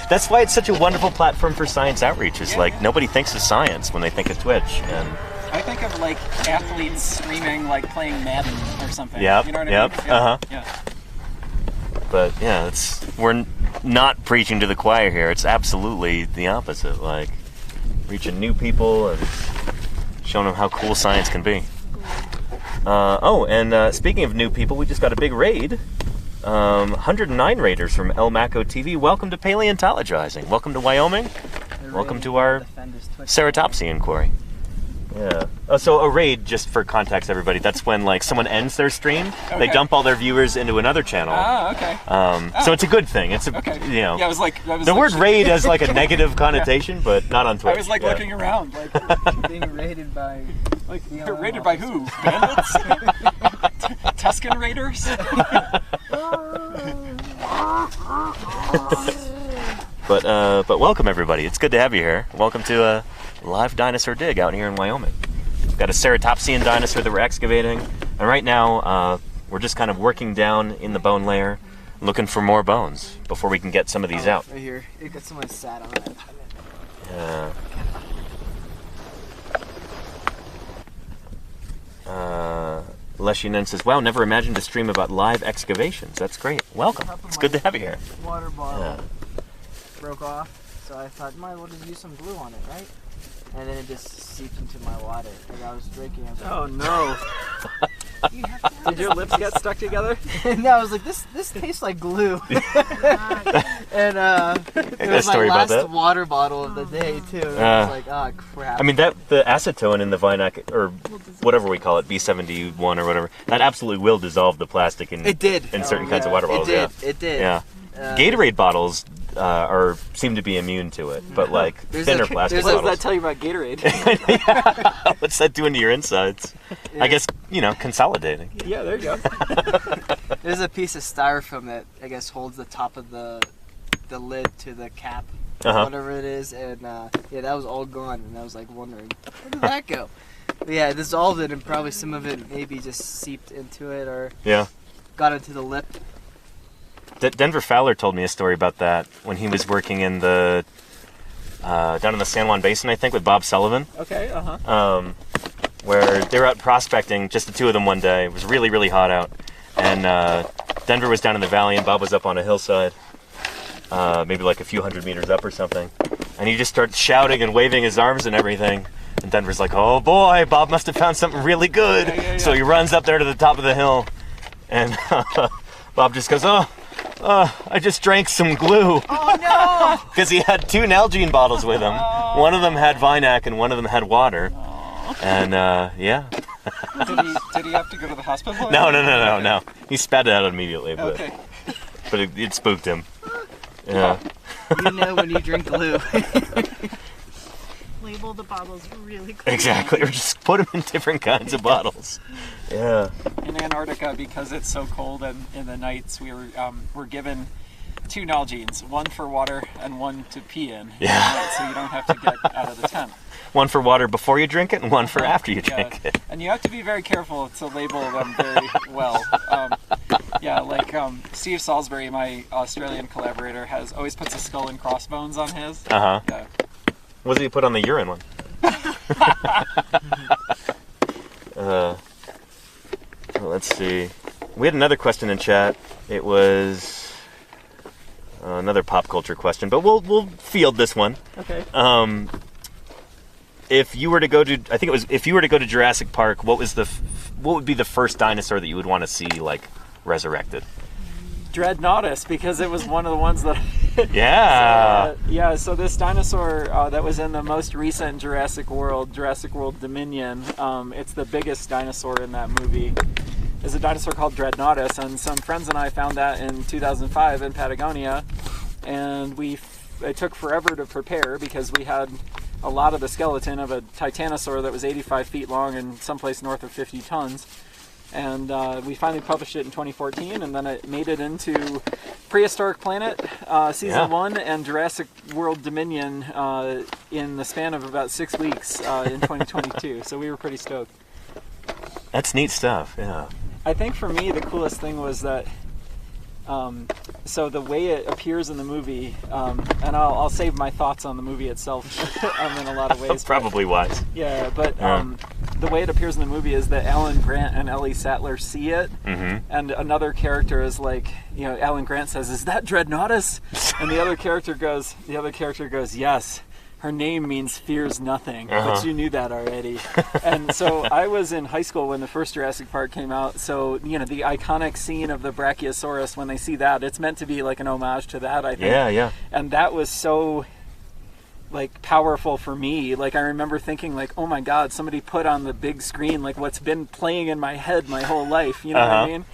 That's why it's such a wonderful platform for science outreach. Is Yeah, like yeah. nobody thinks of science when they think of Twitch, and I think of like athletes streaming like playing Madden or something. Yep, You know what yep, I mean? Yeah. uh-huh. Yeah. but yeah, we're not preaching to the choir here. It's absolutely the opposite. Like reaching new people and showing them how cool science can be. Speaking of new people, we just got a big raid. 109 raiders from El Maco TV. Welcome to Paleontologizing. Welcome to Wyoming. Welcome to our Ceratopsy inquiry. Yeah. So a raid, just for context, everybody, that's when like someone ends their stream, they Okay. dump all their viewers into another channel. Ah, okay. So it's a good thing. It's a Okay. Yeah, I was like, the word raid has like a negative connotation, but not on Twitch. I was like Yeah. looking around, like being raided by you're raided by who? Bandits? Tuscan raiders? But welcome everybody. It's good to have you here. Welcome to a live dinosaur dig out here in Wyoming. We've got a ceratopsian dinosaur that we're excavating, and right now we're just kind of working down in the bone layer, looking for more bones before we can get some of these out. Right here. It got someone sat on it. Yeah. Leshianen says, "Wow, never imagined a stream about live excavations. That's great. Welcome. It's good to have you here." Water bottle Yeah. broke off, so I thought, might as well just use some glue on it, right? And then it just seeped into my water. And I was drinking. I was like, Oh no. Did your lips get stuck together? and I was like, this tastes like glue. And it a was my story about last that? water bottle of the day too. And I was like, oh crap. I mean, the acetone in the Vinac, or whatever we call it, B71 or whatever, that absolutely will dissolve the plastic in it did. in certain kinds of water bottles. It did. Yeah. It did. Yeah. Gatorade bottles seem to be immune to it, but like There's thinner a- plastic there's a- What does bottles. that tell you about Gatorade? What's that doing to your insides? I guess, consolidating. Yeah, there you go. There's a piece of styrofoam that I guess holds the top of the lid to the cap, Uh-huh. whatever it is, and yeah, that was all gone, and I was like wondering, where did that go? But yeah, it dissolved it, and probably some of it maybe just seeped into it or Yeah. got into the lip. Denver Fowler told me a story about that when he was working in the down in the San Juan Basin, I think, with Bob Sullivan. Okay, uh-huh. Where they were out prospecting, just the two of them one day. It was really, really hot out. And Denver was down in the valley and Bob was up on a hillside, maybe like a few hundred meters up or something. And he just starts shouting and waving his arms and everything. And Denver's like, oh boy, Bob must have found something really good. Yeah. So he runs up there to the top of the hill. And Bob just goes, I just drank some glue. Oh no! Because he had two Nalgene bottles with him. One of them had Vinac and one of them had water. And yeah. Did he have to go to the hospital? No. He spat it out immediately, but Okay. but it spooked him. Yeah. You know when you drink glue. Label the bottles really clearly. Exactly. Or just put them in different kinds of bottles. Yeah. In Antarctica, because it's so cold and in the nights, we're given two Nalgenes, one for water and one to pee in. Yeah. So you don't have to get out of the tent. One for water before you drink it, and one for after you drink it. And you have to be very careful to label them very well. Steve Salisbury, my Australian collaborator, always puts a skull and crossbones on his. Uh huh. Yeah. What did he put on the urine one? let's see. We had another question in chat. It was another pop culture question, but we'll field this one. Okay. If you were to go to, I think it was, if you were to go to Jurassic Park, what would be the first dinosaur that you would want to see like resurrected? Dreadnoughtus, because it was one of the ones that. Yeah. So this dinosaur that was in the most recent Jurassic World Dominion. It's the biggest dinosaur in that movie. Is a dinosaur called Dreadnoughtus, and some friends and I found that in 2005 in Patagonia, and it took forever to prepare because we had a lot of the skeleton of a titanosaur that was 85 feet long and someplace north of 50 tons. And we finally published it in 2014, and then it made it into Prehistoric Planet Season 1 and Jurassic World Dominion in the span of about 6 weeks in 2022. So we were pretty stoked. That's neat stuff, yeah. I think for me the coolest thing was that so the way it appears in the movie, and I'll save my thoughts on the movie itself in a lot of ways. Probably wise. Yeah, but the way it appears in the movie is that Alan Grant and Ellie Sattler see it, and another character is like, Alan Grant says, "Is that Dreadnoughtus?" And the other character goes, "Yes. Her name means fears nothing," but you knew that already. And so I was in high school when the first Jurassic Park came out, so the iconic scene of the Brachiosaurus, when they see that, it's meant to be like an homage to that, I think. Yeah. And that was so like powerful for me. Like I remember thinking like, oh my god, somebody put on the big screen like what's been playing in my head my whole life, you know what I mean?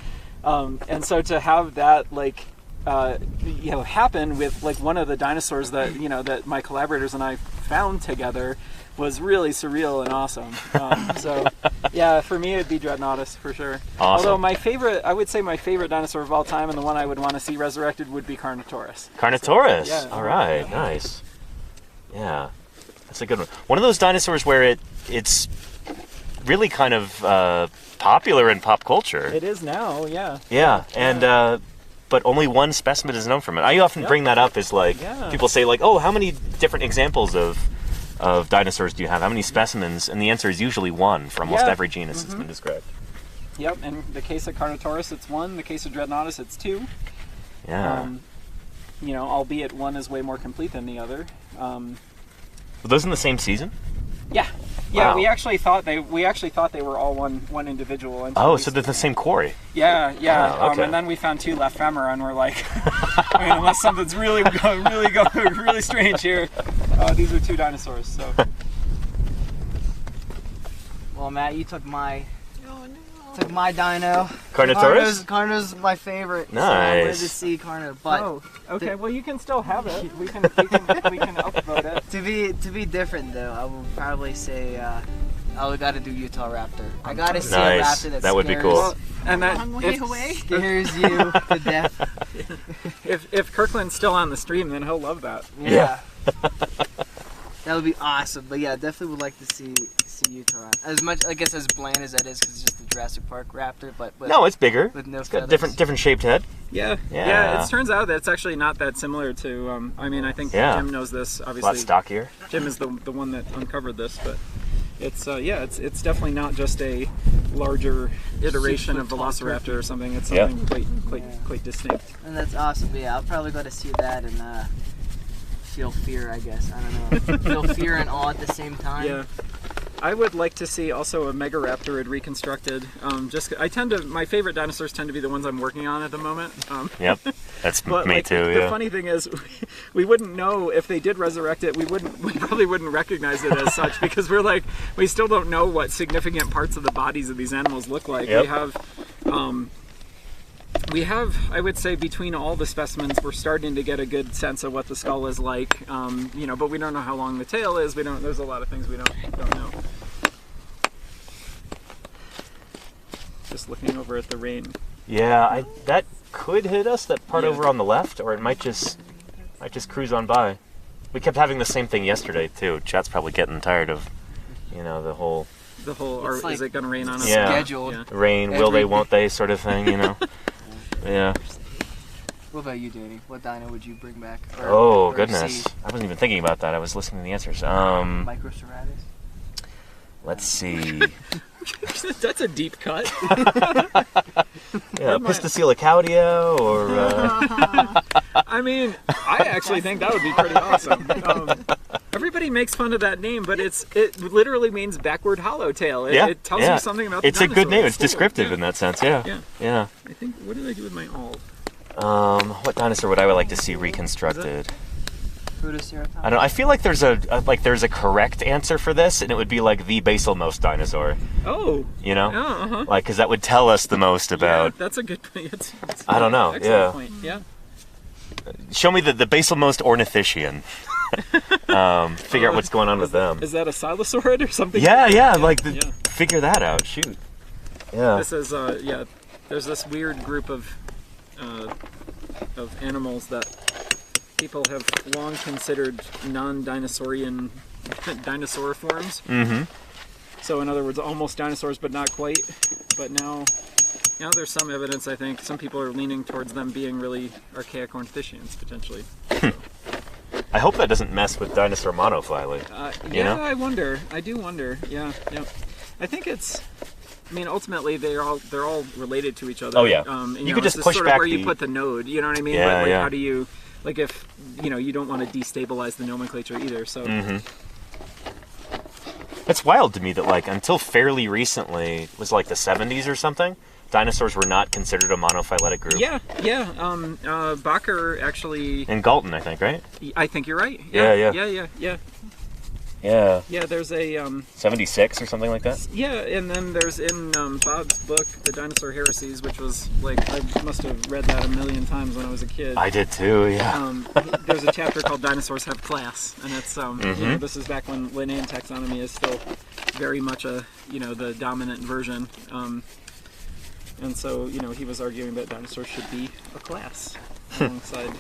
And so to have that like happen with like one of the dinosaurs that that my collaborators and I found together was really surreal and awesome. So yeah, for me it'd be Dreadnoughtus for sure. Awesome. Although I would say my favorite dinosaur of all time and the one I would want to see resurrected would be Carnotaurus. Carnotaurus. So, yeah. All right, nice. Yeah, that's a good one. One of those dinosaurs where it's really kind of popular in pop culture. It is now, yeah. Yeah, and but only one specimen is known from it. I often bring that up as like people say like, oh, how many different examples of dinosaurs do you have? How many specimens? And the answer is usually one for almost every genus that's been described. Yep, in the case of Carnotaurus, it's one. In the case of Dreadnoughtus, it's two. Yeah. Albeit one is way more complete than the other. Were those in the same season? Yeah. Yeah, wow. we actually thought they were all one individual. So they're the same quarry. Yeah. Oh, okay. And then we found two left femora, and we're like, unless something's really strange here, these are two dinosaurs. So. Well, Matt, you took my dino. Carnotaurus? Carno's my favorite. Nice. So I wanted to see Carno, but okay. Well, you can still have it. We can upvote it. To be different though, I will probably say we got to do Utah Raptor. I got to see nice. a raptor that would be cool. Well, and that long way away. Scares you to death. If Kirkland's still on the stream, then he'll love that. Yeah. That would be awesome. But yeah, definitely would like to see Utah. As much, I guess, as bland as that is, because it's just the Jurassic Park raptor. But no, it's bigger. With no it's got a different shaped head. Yeah. It turns out that it's actually not that similar to. I think Jim knows this. Obviously, a lot stockier. Jim is the one that uncovered this, but it's it's definitely not just a larger iteration of Velociraptor or something. It's something quite distinct. And that's awesome. But yeah, I'll probably go to see that and feel fear. I guess I don't know. Feel fear and awe at the same time. Yeah. I would like to see also a Megaraptor reconstructed. My favorite dinosaurs tend to be the ones I'm working on at the moment. Yep, that's me too. The funny thing is, we wouldn't know if they did resurrect it. We probably wouldn't recognize it as such because we still don't know what significant parts of the bodies of these animals look like. Yep. We have, I would say, between all the specimens, we're starting to get a good sense of what the skull is like. But we don't know how long the tail is. There's a lot of things we don't know. Just looking over at the rain. Yeah, that could hit us. That part over on the left, or it might just cruise on by. We kept having the same thing yesterday too. Chat's probably getting tired of, the whole. Is it going to rain on us? Yeah. Scheduled. Yeah. Rain, will they, won't they, sort of thing. Yeah. What about you, Danny? What dino would you bring back? Goodness. I wasn't even thinking about that. I was listening to the answers. Microceratus? Let's see. That's a deep cut. Yeah, Piscicaudia or... I mean, I actually think that would be pretty awesome. Everybody makes fun of that name, but it literally means backward hollow tail. It tells you something about the It's a dinosaur. good name. It's cool. descriptive in that sense, yeah. I think, what did I do with my all? What dinosaur would I like to see reconstructed? I don't know. I feel like there's a correct answer for this, and it would be like the basal-most dinosaur. Oh. You know? Uh-huh. Like, because that would tell us the most about... Yeah, that's a good point. It's I don't know, excellent point. Yeah. Show me the basal-most ornithician. Figure out what's going on with them. Is that a silosaurid or something? Yeah, figure that out. Shoot. Yeah. This is, there's this weird group of animals that people have long considered non-dinosaurian dinosaur forms. Mm-hmm. So in other words, almost dinosaurs, but not quite. But now there's some evidence, I think. Some people are leaning towards them being really archaic ornithicians, potentially. I hope that doesn't mess with dinosaur monophyly. You know? I wonder. I do wonder. Yeah. I think it's... I mean, ultimately, they're all related to each other. Oh, yeah. You could just this push sort back of where you put the node, you know what I mean? Yeah, How do you... Like, if, you don't want to destabilize the nomenclature either, so... Mm-hmm. It's wild to me that, like, until fairly recently, it was like the 70s or something, dinosaurs were not considered a monophyletic group. Yeah. Bacher actually... And Galton, I think, right? I think you're right. Yeah. Yeah, there's a... 76 or something like that? Yeah, and then there's in Bob's book, The Dinosaur Heresies, which was, like, I must have read that a million times when I was a kid. I did too, yeah. There's a chapter called Dinosaurs Have Class, and it's, this is back when Linnaean taxonomy is still very much the dominant version. And so, he was arguing that dinosaurs should be a class alongside...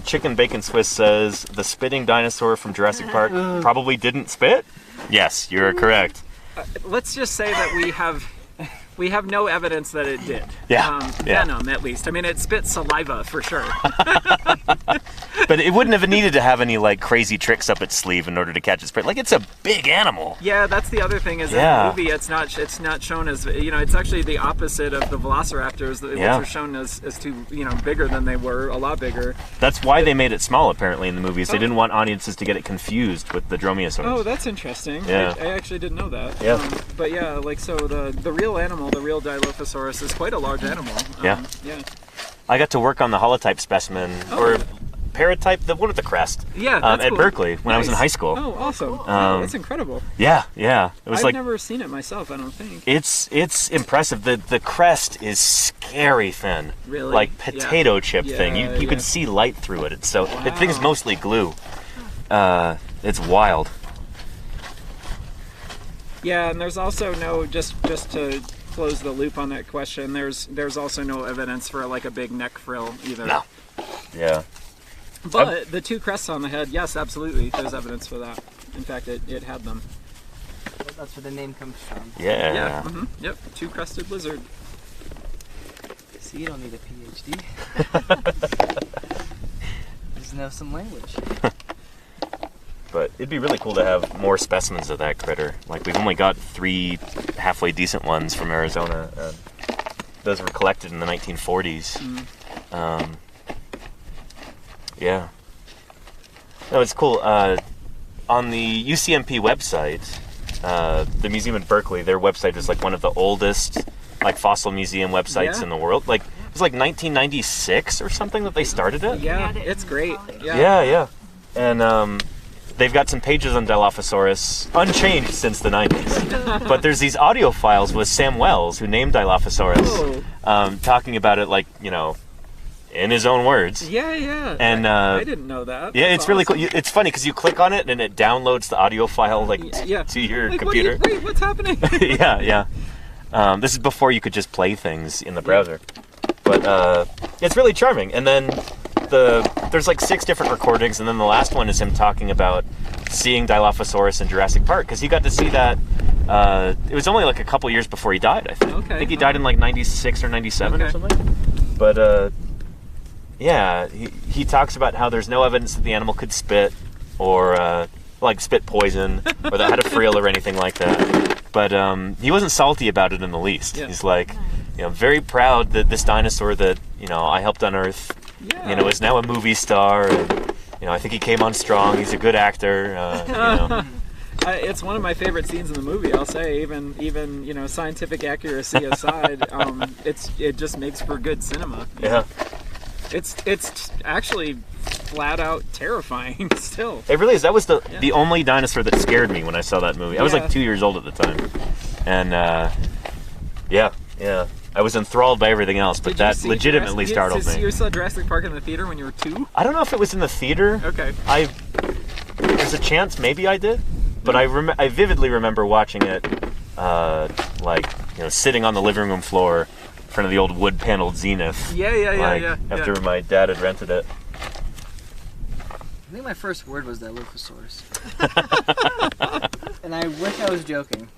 Chicken Bacon Swiss says, the spitting dinosaur from Jurassic Park probably didn't spit? Yes, you're correct. Let's just say that we have no evidence that it did. Venom, at least. I mean, it spit saliva for sure. But it wouldn't have needed to have any like crazy tricks up its sleeve in order to catch its prey. Like, it's a big animal. Yeah, that's the other thing. Is in the movie, it's not shown as it's actually the opposite of the velociraptors, which are shown as too bigger than they were, a lot bigger. That's why they made it small apparently in the movies. They didn't want audiences to get it confused with the dromaeosaurs. Oh, that's interesting. Yeah. I actually didn't know that. Yeah. But yeah, like so the real animal, the real Dilophosaurus, is quite a large animal. Yeah. I got to work on the holotype specimen, or paratype, the one with the crest. Yeah, that's at cool. Berkeley when I was in high school. Oh, awesome! That's incredible. Yeah. It was I've never seen it myself. I don't think. It's impressive. The crest is scary thin, really, like potato chip thing. You can see light through it. It's so the thing's mostly glue. It's wild. Yeah, and there's also no just to close the loop on that question. There's also no evidence for like a big neck frill either. No. Yeah. But the two crests on the head, yes, absolutely. There's evidence for that. In fact, it had them. Well, that's where the name comes from. Yeah. Mm-hmm. Yep. Two-crested lizard. See, you don't need a PhD. Just know some language. But it'd be really cool to have more specimens of that critter. Like, we've only got 3 halfway decent ones from Arizona. Those were collected in the 1940s. Yeah. No, it's cool. On the UCMP website, the museum in Berkeley, their website is like one of the oldest like fossil museum websites in the world. Like, it was like 1996 or something that they started it. Yeah, it's great. Yeah. And they've got some pages on Dilophosaurus, unchanged since the 90s. But there's these audio files with Sam Wells, who named Dilophosaurus, talking about it like, in his own words. Yeah. And I didn't know that. Yeah, That's it's really awesome. cool. It's funny because you click on it and it downloads the audio file to your computer. Wait, what's happening? Yeah. This is before you could just play things in the browser. But it's really charming. And then there's like 6 different recordings, and then the last one is him talking about seeing Dilophosaurus in Jurassic Park, because he got to see that. It was only like a couple years before he died, I think. Okay. I think he died in like 96 or 97 or something. But yeah, he talks about how there's no evidence that the animal could spit or like spit poison or that had a frill or anything like that. But he wasn't salty about it in the least. Yeah. He's like, very proud that this dinosaur that, I helped unearth, is now a movie star. And, I think he came on strong. He's a good actor. It's one of my favorite scenes in the movie. I'll say, even scientific accuracy aside, it just makes for good cinema. Yeah. It's actually flat out terrifying still. It really is. That was the only dinosaur that scared me when I saw that movie. I was like 2 years old at the time, and yeah, I was enthralled by everything else, but that legitimately startled me. You saw Jurassic Park in the theater when you were 2? I don't know if it was in the theater. Okay. There's a chance maybe I did, but I vividly remember watching it, sitting on the living room floor in front of the old wood-paneled Zenith. Yeah. After my dad had rented it. I think my first word was Dilophosaurus. And I wish I was joking.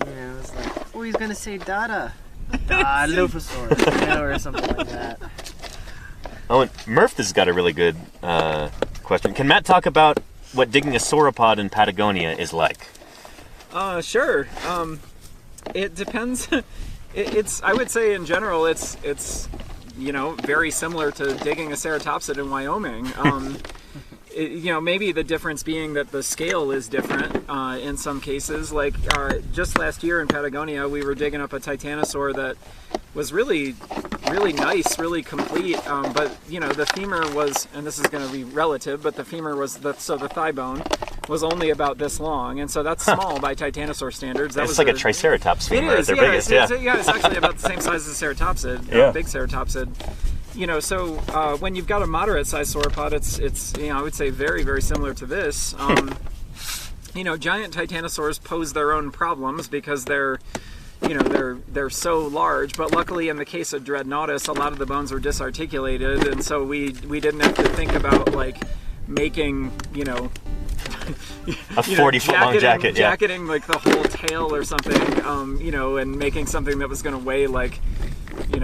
It was like, he's gonna say Dada. Dilophosaurus, or something like that. Oh, and Murph has got a really good question. Can Matt talk about what digging a sauropod in Patagonia is like? Sure. It depends. I would say in general, it's very similar to digging a ceratopsid in Wyoming. Maybe the difference being that the scale is different in some cases. Like just last year in Patagonia, we were digging up a titanosaur that was really nice, really complete. But the femur was, and this is going to be relative, but the femur was the thigh bone was only about this long, and so that's small by titanosaur standards. It's like a triceratops femur. It's their biggest. It's actually about the same size as a ceratopsid. Big ceratopsid. So when you've got a moderate-sized sauropod, it's I would say very, very similar to this. Giant titanosaurs pose their own problems because they're so large, but luckily in the case of Dreadnoughtus, a lot of the bones were disarticulated, and so we didn't have to think about making a 40-foot long jacket, jacketing like the whole tail or something, and making something that was going to weigh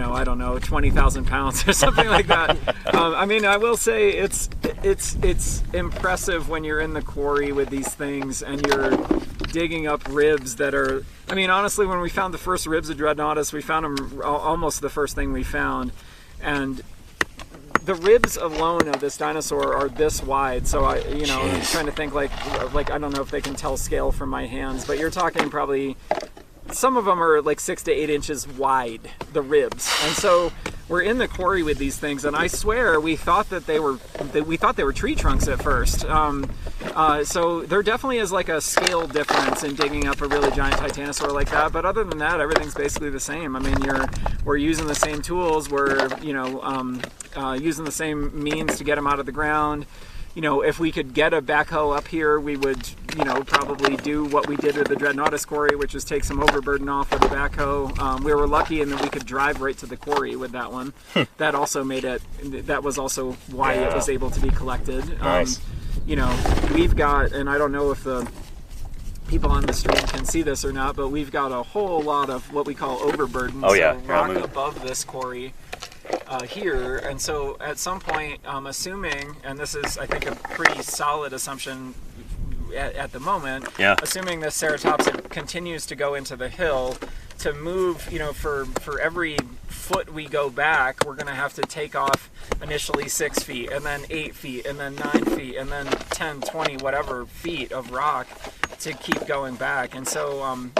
I don't know, 20,000 pounds or something like that. I will say it's impressive when you're in the quarry with these things and you're digging up ribs that are. Honestly, when we found the first ribs of Dreadnoughtus, we found them almost the first thing we found, and the ribs alone of this dinosaur are this wide. So I'm trying to think like I don't know if they can tell scale from my hands, but you're talking probably. Some of them are like 6 to 8 inches wide, the ribs, and so we're in the quarry with these things, and I swear we thought they were tree trunks at first. So there definitely is like a scale difference in digging up a really giant titanosaur like that. But other than that, everything's basically the same. We're using the same tools. We're using the same means to get them out of the ground. If we could get a backhoe up here, we would, probably do what we did with the Dreadnoughtus quarry, which is take some overburden off with the backhoe. We were lucky in that we could drive right to the quarry with that one. That also that was also why it was able to be collected. Nice. We've got, and I don't know if the people on the stream can see this or not, but we've got a whole lot of what we call overburden. Rock above this quarry. Here, and so at some point, assuming, and this is I think a pretty solid assumption at the moment, assuming the ceratopsid continues to go into the hill, to move, for every foot we go back, we're going to have to take off initially 6 feet, and then 8 feet, and then 9 feet, and then 10, 20, whatever feet of rock to keep going back. And so,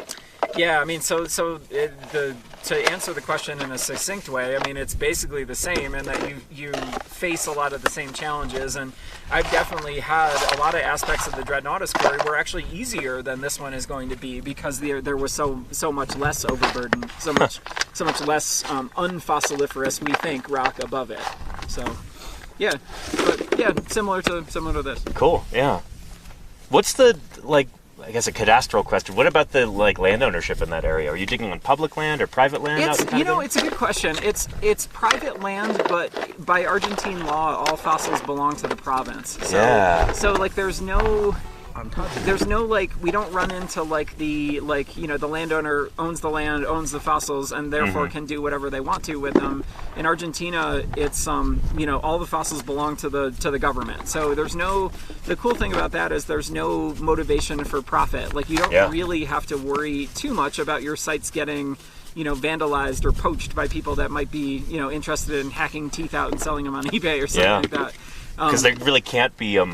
to answer the question in a succinct way, it's basically the same in that you face a lot of the same challenges, and I've definitely had a lot of aspects of the Dreadnoughtus quarry were actually easier than this one is going to be because there was so much less overburden, so much less unfossiliferous, we think, rock above it. So, similar to this. Cool. Yeah. What's the I guess a cadastral question. What about the land ownership in that area? Are you digging on public land or private land? It's a good question. It's private land, but by Argentine law, all fossils belong to the province. So there's no. ontology. There's no like, we don't run into like the landowner owns the land, owns the fossils, and therefore can do whatever they want to with them. In Argentina, it's all the fossils belong to the government. So the cool thing about that is there's no motivation for profit. Like you don't really have to worry too much about your sites getting vandalized or poached by people that might be interested in hacking teeth out and selling them on eBay or something like that. Because there really can't be a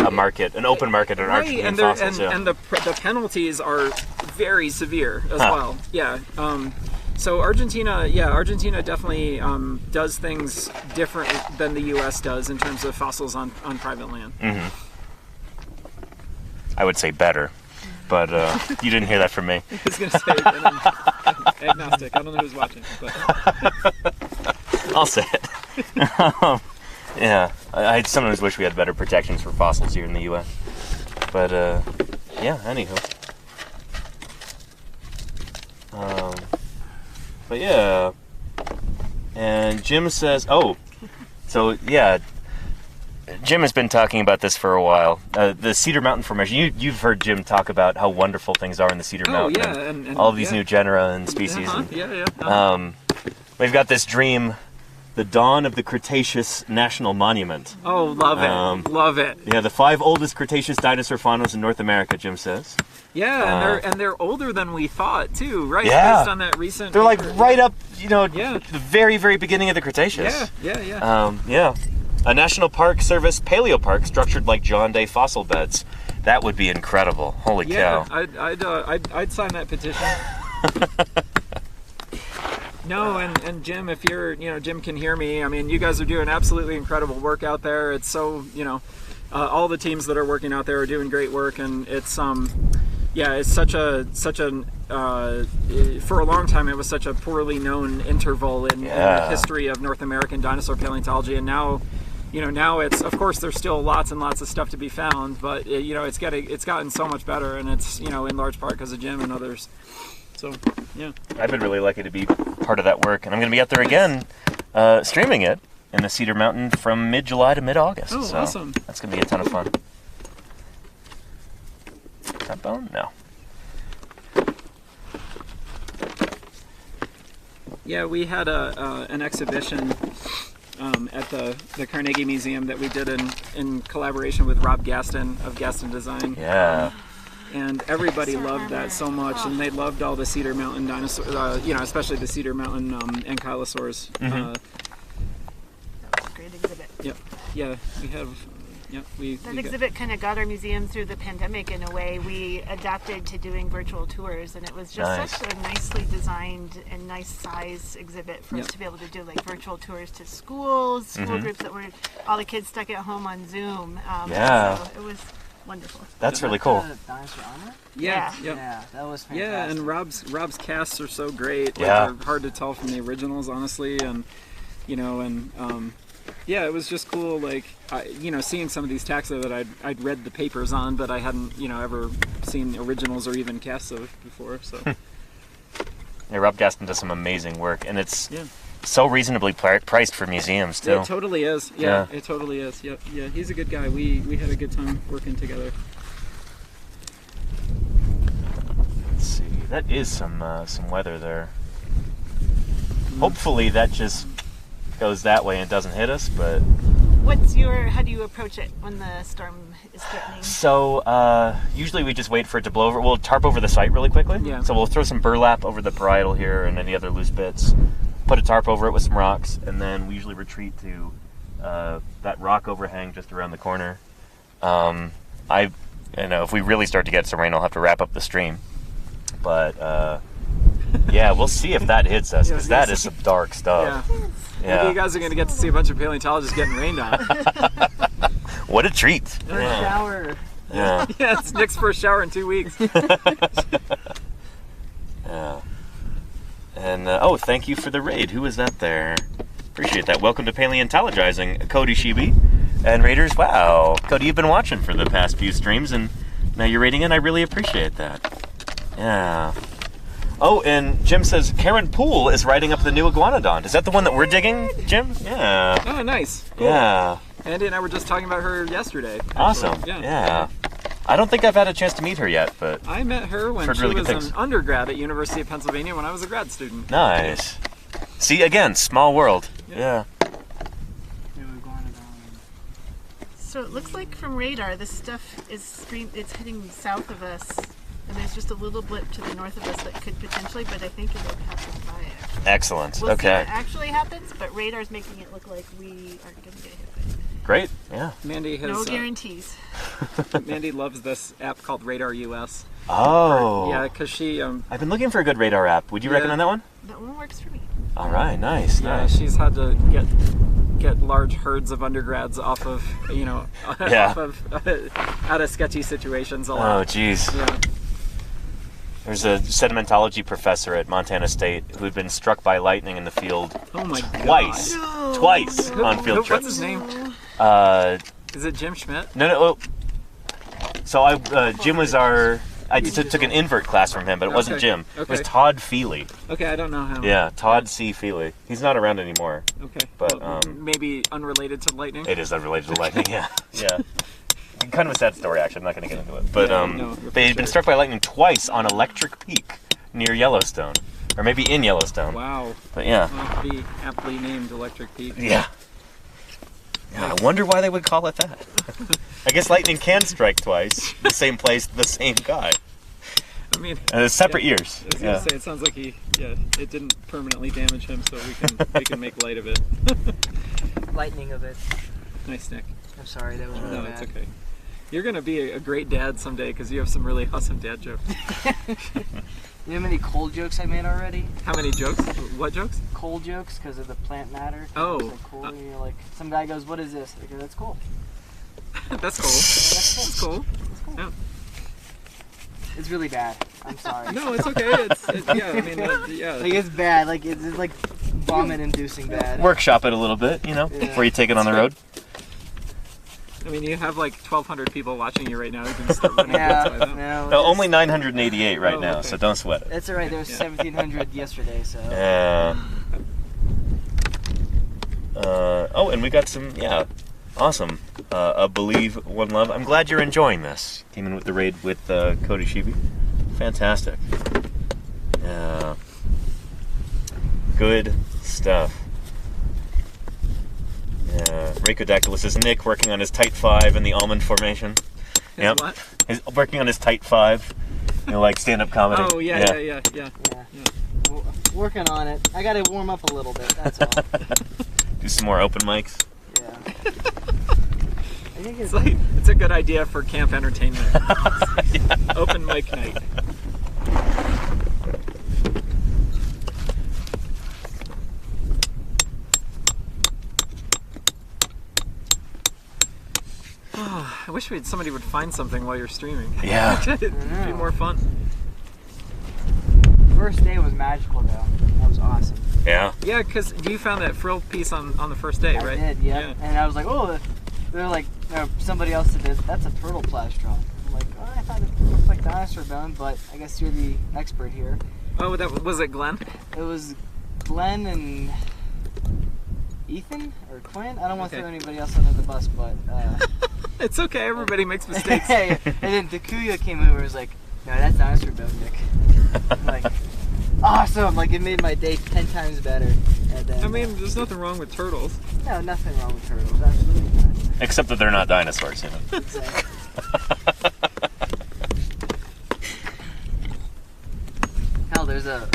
market, an open market in Argentine fossils. And the penalties are very severe as well. Yeah. So Argentina definitely does things different than the U.S. does in terms of fossils on private land. Mm-hmm. I would say better, but you didn't hear that from me. I was going to say, I'm agnostic. I don't know who's watching, but I'll say it. Yeah, I sometimes wish we had better protections for fossils here in the U.S. But, anywho. But yeah. And Jim says, Jim has been talking about this for a while. The Cedar Mountain Formation. You've heard Jim talk about how wonderful things are in the Cedar Mountain. Yeah, and all of these new genera and species. We've got this dream. The dawn of the Cretaceous National Monument. Oh, love it. Love it. Yeah, the 5 oldest Cretaceous dinosaur faunas in North America, Jim says. Yeah, and they're older than we thought, too, right? Yeah. Based on that recent... They're like right up, the very, very beginning of the Cretaceous. Yeah. A National Park Service paleopark structured like John Day fossil beds. That would be incredible. Holy cow. I'd sign that petition. No, and Jim, if Jim can hear me. I mean, you guys are doing absolutely incredible work out there. It's so, all the teams that are working out there are doing great work, and it's it's such a for a long time it was such a poorly known interval in the history of North American dinosaur paleontology, and now it's, of course, there's still lots and lots of stuff to be found, but it's gotten so much better, and it's in large part because of Jim and others. So, yeah. I've been really lucky to be part of that work, and I'm going to be out there again streaming it in the Cedar Mountain from mid-July to mid-August. Oh, so awesome. That's going to be a ton of fun. That bone? No. Yeah, we had an exhibition at the Carnegie Museum that we did in collaboration with Rob Gaston of Gaston Design. Yeah. And everybody loved that so much, and they loved all the Cedar Mountain dinosaurs, especially the Cedar Mountain ankylosaurs. Great exhibit. Yep. Yeah, we have. That exhibit kind of got our museum through the pandemic in a way. We adapted to doing virtual tours, and it was just such a nicely designed and nice size exhibit for us to be able to do like virtual tours to schools, school groups that were all the kids stuck at home on Zoom. So it was wonderful. That's really cool. Dinosaur armor? Yeah, that was fantastic. Yeah, and Rob's casts are so great. Yeah. They're hard to tell from the originals, honestly, and it was just cool, like, seeing some of these taxa that I'd read the papers on, but I hadn't, ever seen originals or even casts of before, so. Yeah, Rob Gaston does some amazing work, and it's so reasonably priced for museums, too. It totally is. Yeah, it totally is. Yep. Yeah, he's a good guy. We had a good time working together. Let's see. That is some weather there. Hopefully that just goes that way and doesn't hit us, but... how do you approach it when the storm is threatening? So, usually we just wait for it to blow over. We'll tarp over the site really quickly. Yeah. So we'll throw some burlap over the parietal here and any other loose bits, put a tarp over it with some rocks, and then we usually retreat to that rock overhang just around the corner. If we really start to get some rain, I'll have to wrap up the stream. But, we'll see if that hits us, because that is some dark stuff. Yeah. Maybe you guys are going to get to see a bunch of paleontologists getting rained on. What a treat. Shower. Yeah. Yeah, it's Nick's first shower in 2 weeks. Yeah. And, thank you for the raid. Who is that there? Appreciate that. Welcome to Paleontologizing, Cody Shibi. And raiders, wow. Cody, you've been watching for the past few streams, and now you're raiding in. I really appreciate that. Yeah. Oh, and Jim says Karen Poole is writing up the new iguanodon. Is that the one that we're digging, Jim? Yeah. Oh, nice. Cool. Yeah. Andy and I were just talking about her yesterday. Actually. Awesome. Yeah. I don't think I've had a chance to meet her yet, but I met her when heard she really was good things. an undergrad at University of Pennsylvania when I was a grad student. nice. See, again, small world. Yeah. So it looks like from radar, this stuff it's heading south of us, and there's just a little blip to the north of us that could potentially, but I think it'll pass us by. Actually. Excellent. We'll see Okay. what actually happens, but radar's making it look like we aren't going to get hit by it. Great. Yeah. Mandy has No guarantees. Mandy loves this app called Radar US. Oh. Yeah, because she I've been looking for a good radar app. Would you Yeah. recommend that one? That one works for me. All right. Nice. yeah Nice. she's had to get large herds of undergrads off of Yeah. off of out of sketchy situations a Oh, lot. geez. Yeah. There's a sedimentology professor at Montana State who had been struck by lightning in the field Oh my god. twice. Twice on field trips. What's his name? Uh, Is it Jim Schmidt? no. Oh. So Jim was our. I took an invert class from him, but it wasn't Okay. Jim. It was Okay. Todd Feely. Okay, I don't know him. Yeah, Todd C. Feely. He's not around anymore. Okay. But, Well, maybe unrelated to lightning. It is unrelated to lightning. Yeah. Yeah. Kind of a sad story, actually. I'm not going to get into it. But Yeah, no, they had been struck by lightning twice on Electric Peak near Yellowstone, or maybe in Yellowstone. Wow. But yeah. The aptly named Electric Peak. Yeah. Yeah, I wonder why they would call it that. I guess lightning can strike twice, the same place, the same guy. I mean, Separate years. I was gonna say it sounds like it didn't permanently damage him, so we can make light of it. Lightning of it. Nice, Nick. I'm sorry, that was really No, bad. it's okay. You're gonna be a great dad someday because you have some really awesome dad jokes. You know how many cold jokes I made already? How many jokes? What jokes? Cold jokes because of the plant matter. Oh. It's like cool. And you're like, some guy goes, "What is this?" I go, "That's cool." That's cool. That's cool. Yeah. It's really bad. I'm sorry. No, it's okay. Yeah. I mean, yeah. Like it's bad. Like it's like vomit-inducing bad. Workshop it a little bit, Yeah. before you take it on the road. I mean, you have like 1,200 people watching you right now. You can start running Yeah. bits by them. No. No, only 988 right Oh, now, okay. so don't sweat it. That's alright. There was 1,700 yesterday, so. And we got some, awesome. Believe, One Love. I'm glad you're enjoying this. Came in with the raid with Cody Shibi. Fantastic. Good stuff. Rhacodactylus is Nick working on his tight 5 in the almond formation. Yep. What? He's working on his tight 5. Like stand-up comedy. Oh yeah. Yeah. Working on it. I gotta warm up a little bit, that's all. Do some more open mics. Yeah. I think It's a good idea for camp entertainment. Open mic night. I wish somebody would find something while you're streaming. Yeah. It'd be more fun. first day was magical though. That was awesome. Yeah. Yeah, because you found that frill piece on the first day, right? I did, yeah. And I was like, oh, they're like, somebody else said this. That's a turtle plastron. I'm like, oh, I thought it looked like dinosaur bone, but I guess you're the expert here. Oh, was it Glenn? It was Glenn and Ethan or Quinn. I don't want to throw anybody else under the bus, but It's okay. Everybody makes mistakes. and then Takuya came over and was like, no, that's dinosaur bone, Nick. I'm like, awesome! Like it made my day 10 times better. And then, I mean, there's nothing wrong with turtles. no, nothing wrong with turtles. Absolutely not. Except that they're not dinosaurs, you know. Exactly. Hell, there's a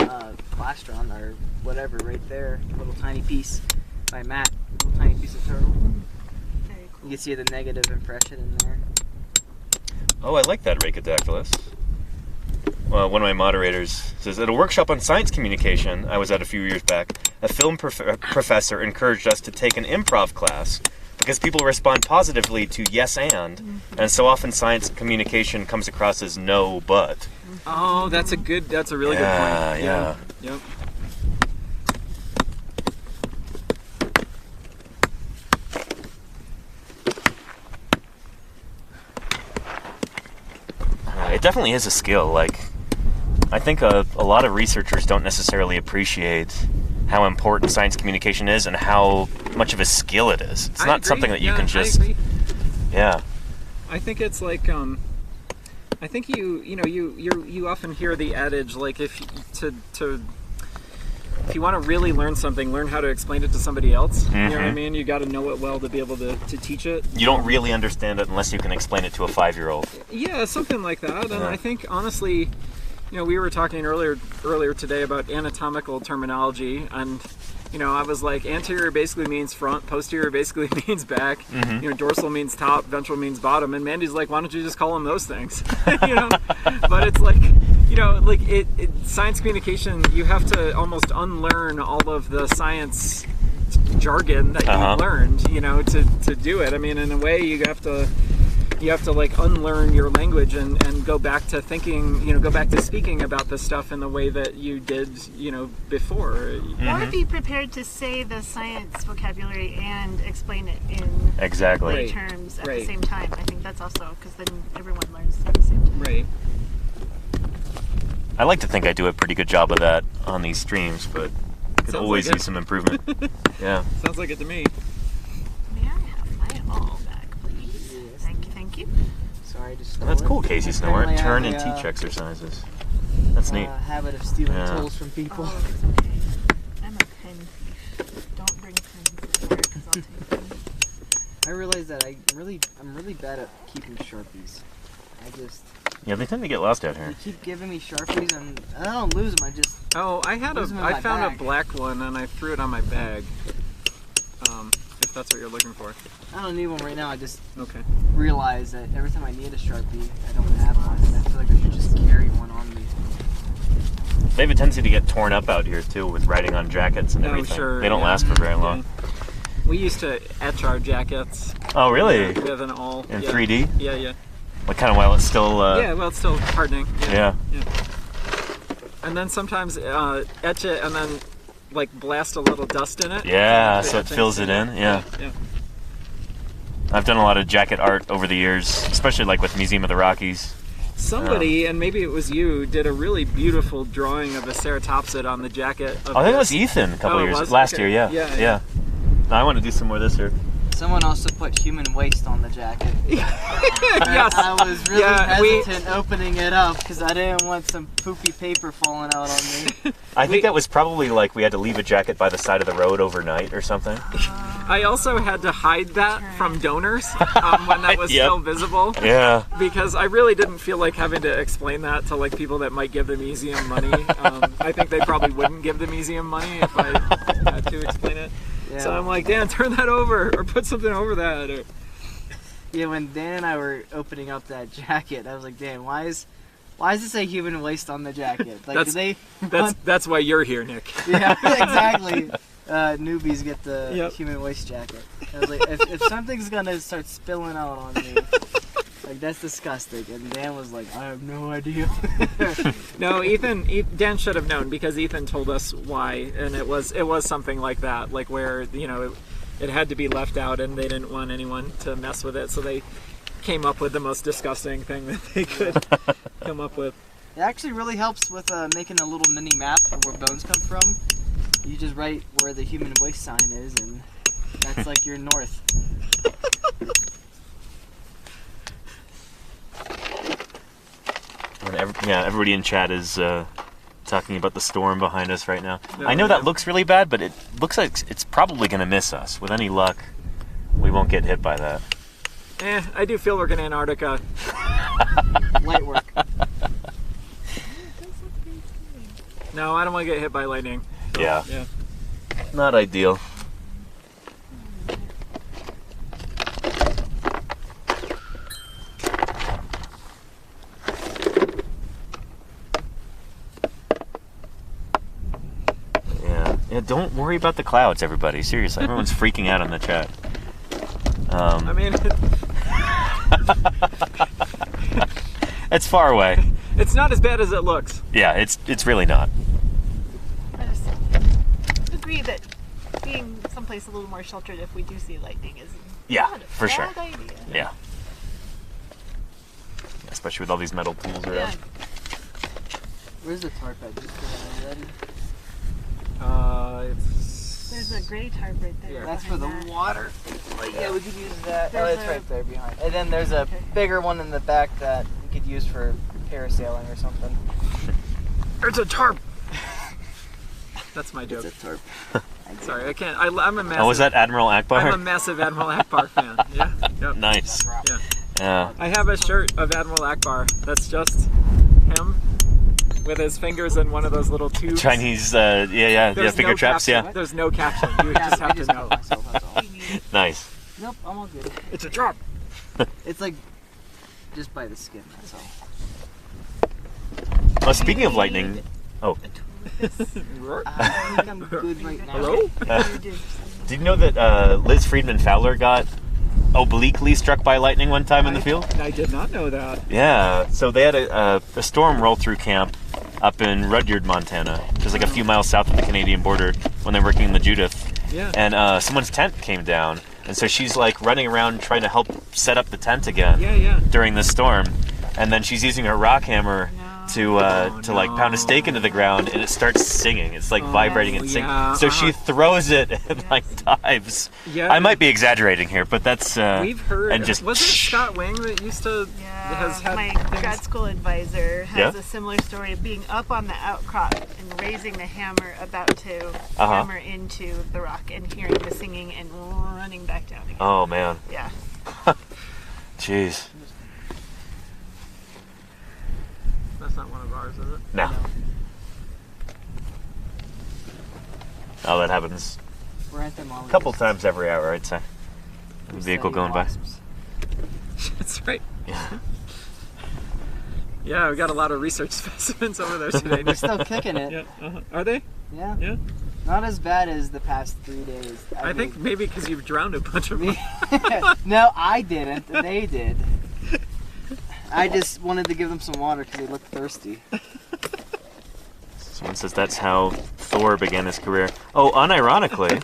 plastron or whatever right there, a little tiny piece by Matt, a little tiny piece of turtle. Very cool. You can see the negative impression in there. Oh, I like that Rhacodactylus. Well, one of my moderators says, at a workshop on science communication I was at a few years back, a film professor encouraged us to take an improv class because people respond positively to yes and so often science communication comes across as no but. Oh, that's a really good point. Yeah. Yep. It definitely is a skill. Like, I think a lot of researchers don't necessarily appreciate how important science communication is and how much of a skill it is. It's I not agree. something that you Yeah, can just... I agree. Yeah. I think it's like I think you often hear the adage, like, if you want to really learn something, learn how to explain it to somebody else. You know what I mean? You got to know it well to be able to teach it. You don't really understand it unless you can explain it to a 5-year-old. Yeah, something like that. And Yeah. I think, honestly, we were talking earlier today about anatomical terminology, and I was like, anterior basically means front, posterior basically means back, dorsal means top, ventral means bottom, and Mandy's like, why don't you just call them those things? But it's like, science communication, you have to almost unlearn all of the science jargon that you learned, to do it. I mean, in a way, you have to like unlearn your language and go back to thinking, go back to speaking about this stuff in the way that you did, before. Or be prepared to say the science vocabulary and explain it in Exactly. terms at the same time. I think that's also, because then everyone learns at the same time. Right. I like to think I do a pretty good job of that on these streams, but could always use some improvement. Yeah. Sounds like it to me. May I have my all back, please? Yes. Thank you. Sorry to stole That's it. cool, Casey Snowart. Apparently I Turn have and a, teach exercises. That's neat. Habit of stealing Yeah. tools from people. Oh, it's okay. I'm a pen thief. Don't bring pens anywhere, because I'll take them. I realize that I'm really bad at keeping Sharpies. Yeah, they tend to get lost out They here. keep giving me Sharpies and I don't lose them. Oh, I Lose 'em in I my found bag. a black one and I threw it on my bag. If that's what you're looking for. I don't need one right now. I just Okay. realize that every time I need a Sharpie, I don't have one, and I feel like I should just carry one on me. They have a tendency to get torn up out here too with writing on jackets and Oh, everything. sure, They don't yeah. last for very long. We used to etch our jackets Oh, really? with an awl. In yeah. 3D? Yeah, yeah. Like kind of while it's still. Yeah, well, it's still hardening. Yeah. And then sometimes etch it and then like blast a little dust in it. Yeah, The so it etching fills it thing. in. Yeah. Yeah. I've done a lot of jacket art over the years, especially like with Museum of the Rockies. Somebody, and maybe it was you, did a really beautiful drawing of a ceratopsid on the jacket. Of I think it was this. Ethan a couple Oh, it years was? last Okay. year. Yeah, Yeah. yeah. I want to do some more this year. Someone also put human waste on the jacket. Yes. I was really Yeah, hesitant opening it up because I didn't want some poopy paper falling out on me. I think that was probably like we had to leave a jacket by the side of the road overnight or something. I also had to hide that from donors when that was Yep. still visible. Yeah. Because I really didn't feel like having to explain that to like people that might give the museum money. I think they probably wouldn't give the museum money if I had to explain it. Yeah. So I'm like, Dan, turn that over or put something over that. Or... Yeah, when Dan and I were opening up that jacket, I was like, Dan, why is it say human waste on the jacket? Like, That's- do they? That's why you're here, Nick. Yeah, exactly. Newbies get the Yep. human waste jacket. I was like, if something's gonna start spilling out on me, like that's disgusting. And Dan was like, I have no idea. No, Dan should have known because Ethan told us why, and it was something like that, like where it had to be left out, and they didn't want anyone to mess with it, so they came up with the most disgusting thing that they could come up with. It actually really helps with making a little mini map of where bones come from. You just write where the human waste sign is, and that's like your north. And everybody in chat is talking about the storm behind us right now. No, I know that no. looks really bad, but it looks like it's probably going to miss us. With any luck, we won't get hit by that. I do feel we're going to Antarctica. Light work. No, I don't want to get hit by lightning. Yeah. Yeah. Not ideal. Yeah, don't worry about the clouds, everybody. Seriously, everyone's freaking out on the chat. I mean, It's far away. it's not as bad as it looks. Yeah, it's really not. I just agree that being someplace a little more sheltered if we do see lightning is Yeah, not a for sure. bad idea. Yeah. Especially with all these metal pools Yeah. around. Where's the tarp at? Just ready. There's a gray tarp right there. That's for behind the that. water. Yeah, we could use that. There's It's a- right there behind. And then there's a bigger one in the back that could use for parasailing or something. It's a tarp. That's my joke. It's a tarp. Sorry, I can't. I'm a massive. Oh, was that Admiral Akbar? I'm a massive Admiral Akbar fan. Yeah. Yep. Nice. Yeah. Yeah. I have a shirt of Admiral Akbar that's just him with his fingers in one of those little tubes. Chinese, There's finger no traps, caption. yeah. There's no caption. You just have to know. Myself, that's all. Nice. Nope, I'm all good. It's a drop. It's like just by the skin, that's all. Oh, speaking of lightning, Uh, I think I'm good right now. Hello? did you know that Liz Friedman Fowler got obliquely struck by lightning one time in the field? I did not know that. Yeah, so they had a storm roll through camp up in Rudyard, Montana, which is like a few miles south of the Canadian border when they're working in the Judith. Yeah. And someone's tent came down, and so she's like running around trying to help set up the tent again Yeah. during the storm. And then she's using her rock hammer to like pound a stake into the ground, and it starts singing. It's like vibrating and singing. yeah, So she throws it and like dives. Yeah. I might be exaggerating here, but that's We've heard. and just wasn't it Scott Wing that used to has had my things? grad school advisor has Yeah? a similar story of being up on the outcrop and raising the hammer about to Uh-huh. hammer into the rock and hearing the singing and running back down again. Oh man, Yeah. jeez. That's not one of ours, is it? No. Oh, that happens We're at them all. a couple times every hour, I'd say. A vehicle going by. That's right. Yeah. Yeah, we got a lot of research specimens over there today. We're still kicking it. Yeah. Are they? Yeah. Yeah. Not as bad as the past 3 days. I think maybe because you've drowned a bunch of them. No, I didn't. They did. I just wanted to give them some water because they looked thirsty. Someone says that's how Thor began his career. Oh, unironically,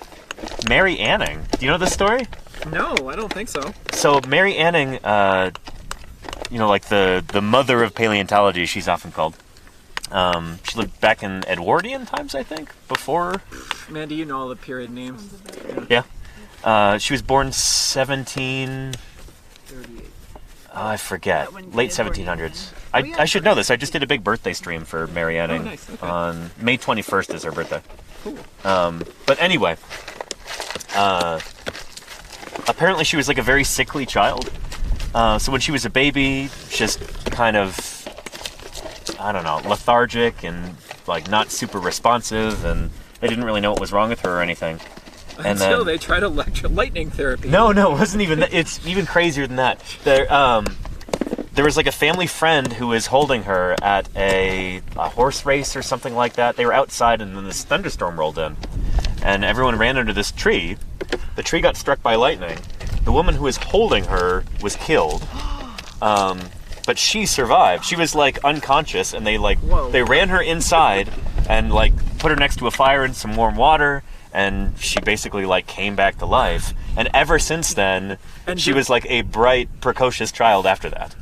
Mary Anning. Do you know this story? No, I don't think so. So Mary Anning, like the mother of paleontology, she's often called. She lived back in Edwardian times, I think, before. Man, do you know all the period names? Yeah. She was born 17. 38. I forget. That wouldn't be Late Edwardian 1700s. then. I should know this. I just did a big birthday stream for Mary Anning. Oh, nice. Okay. On May 21st is her birthday. Cool. But anyway, apparently she was like a very sickly child. So when she was a baby, just kind of, I don't know, lethargic and like not super responsive, and they didn't really know what was wrong with her or anything. And Until then, they tried lightning therapy. no, it wasn't even that. It's even crazier than that. There was like a family friend who was holding her at a horse race or something like that. They were outside, and then this thunderstorm rolled in, and everyone ran under this tree. The tree got struck by lightning. The woman who was holding her was killed, but she survived. She was like unconscious, and they Whoa. they ran her inside and like put her next to a fire and some warm water. And she basically like came back to life, and ever since then, And she was like a bright, precocious child. After that,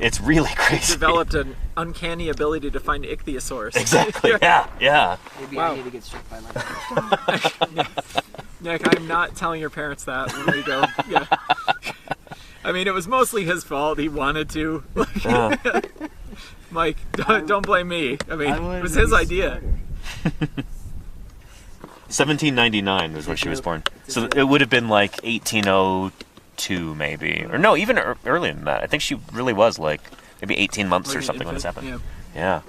it's really crazy. Developed an uncanny ability to find ichthyosaurs. Exactly. Yeah. Maybe Wow. I need to get struck by lightning. Nick, I'm not telling your parents that when we go. Yeah. I mean, it was mostly his fault. He wanted to. Mike, don't blame me. I mean, it was his idea. 1799 was when she was born, so it would have been like 1802 maybe, or no, even earlier than that. I think she really was like maybe 18 months or something when this happened. Yeah. Yeah.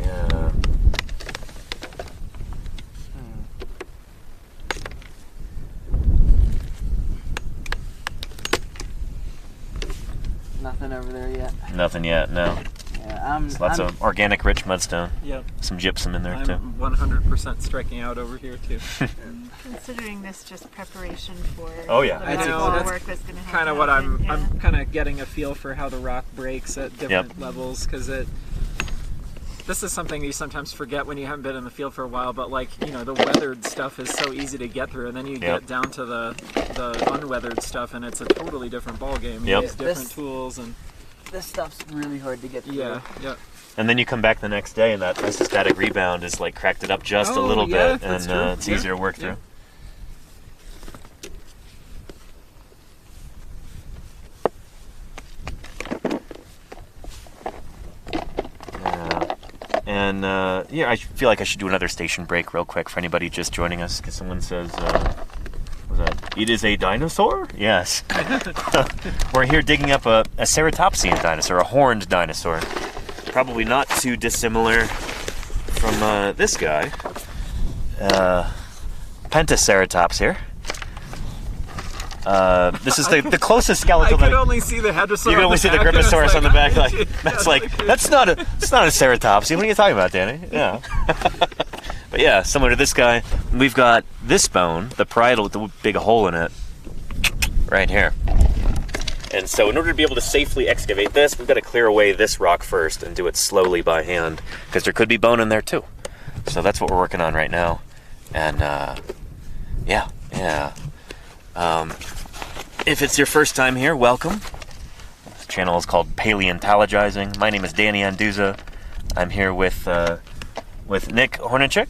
Yeah. Nothing over there yet. Nothing yet. No. Yeah, Lots of organic, rich mudstone. Yeah. Some gypsum in there too. I'm 100% striking out over here too. Considering this just preparation for Oh, yeah. the I know, medical that's work that's going to happen. Kind of what I'm kind of getting a feel for how the rock breaks at different Yep. levels, because this is something you sometimes forget when you haven't been in the field for a while, but like, the weathered stuff is so easy to get through, and then you get down to the unweathered stuff, and it's a totally different ballgame. You Yep. use different tools, and This stuff's really hard to get through. yeah. And then you come back the next day, and that isostatic rebound is like cracked it up just a Oh, little yeah, bit, that's and true. it's easier to work through. And yeah, I feel like I should do another station break real quick for anybody just joining us, because someone says, what's that? It is a dinosaur? Yes. We're here digging up a ceratopsian dinosaur, a horned dinosaur. Probably not too dissimilar from this guy. Pentaceratops here. This is the closest skeletal. I could only see the hadrosaur. You can only see the Gryposaurus on the back. Like, that's not a ceratopsian. What are you talking about, Danny? Yeah. But yeah, similar to this guy, we've got this bone, the parietal with the big hole in it, right here. And so in order to be able to safely excavate this, we've got to clear away this rock first and do it slowly by hand, because there could be bone in there too. So that's what we're working on right now. And yeah. If it's your first time here, welcome. This channel is called Paleontologizing. My name is Danny Anduza. I'm here with Nick Hornichik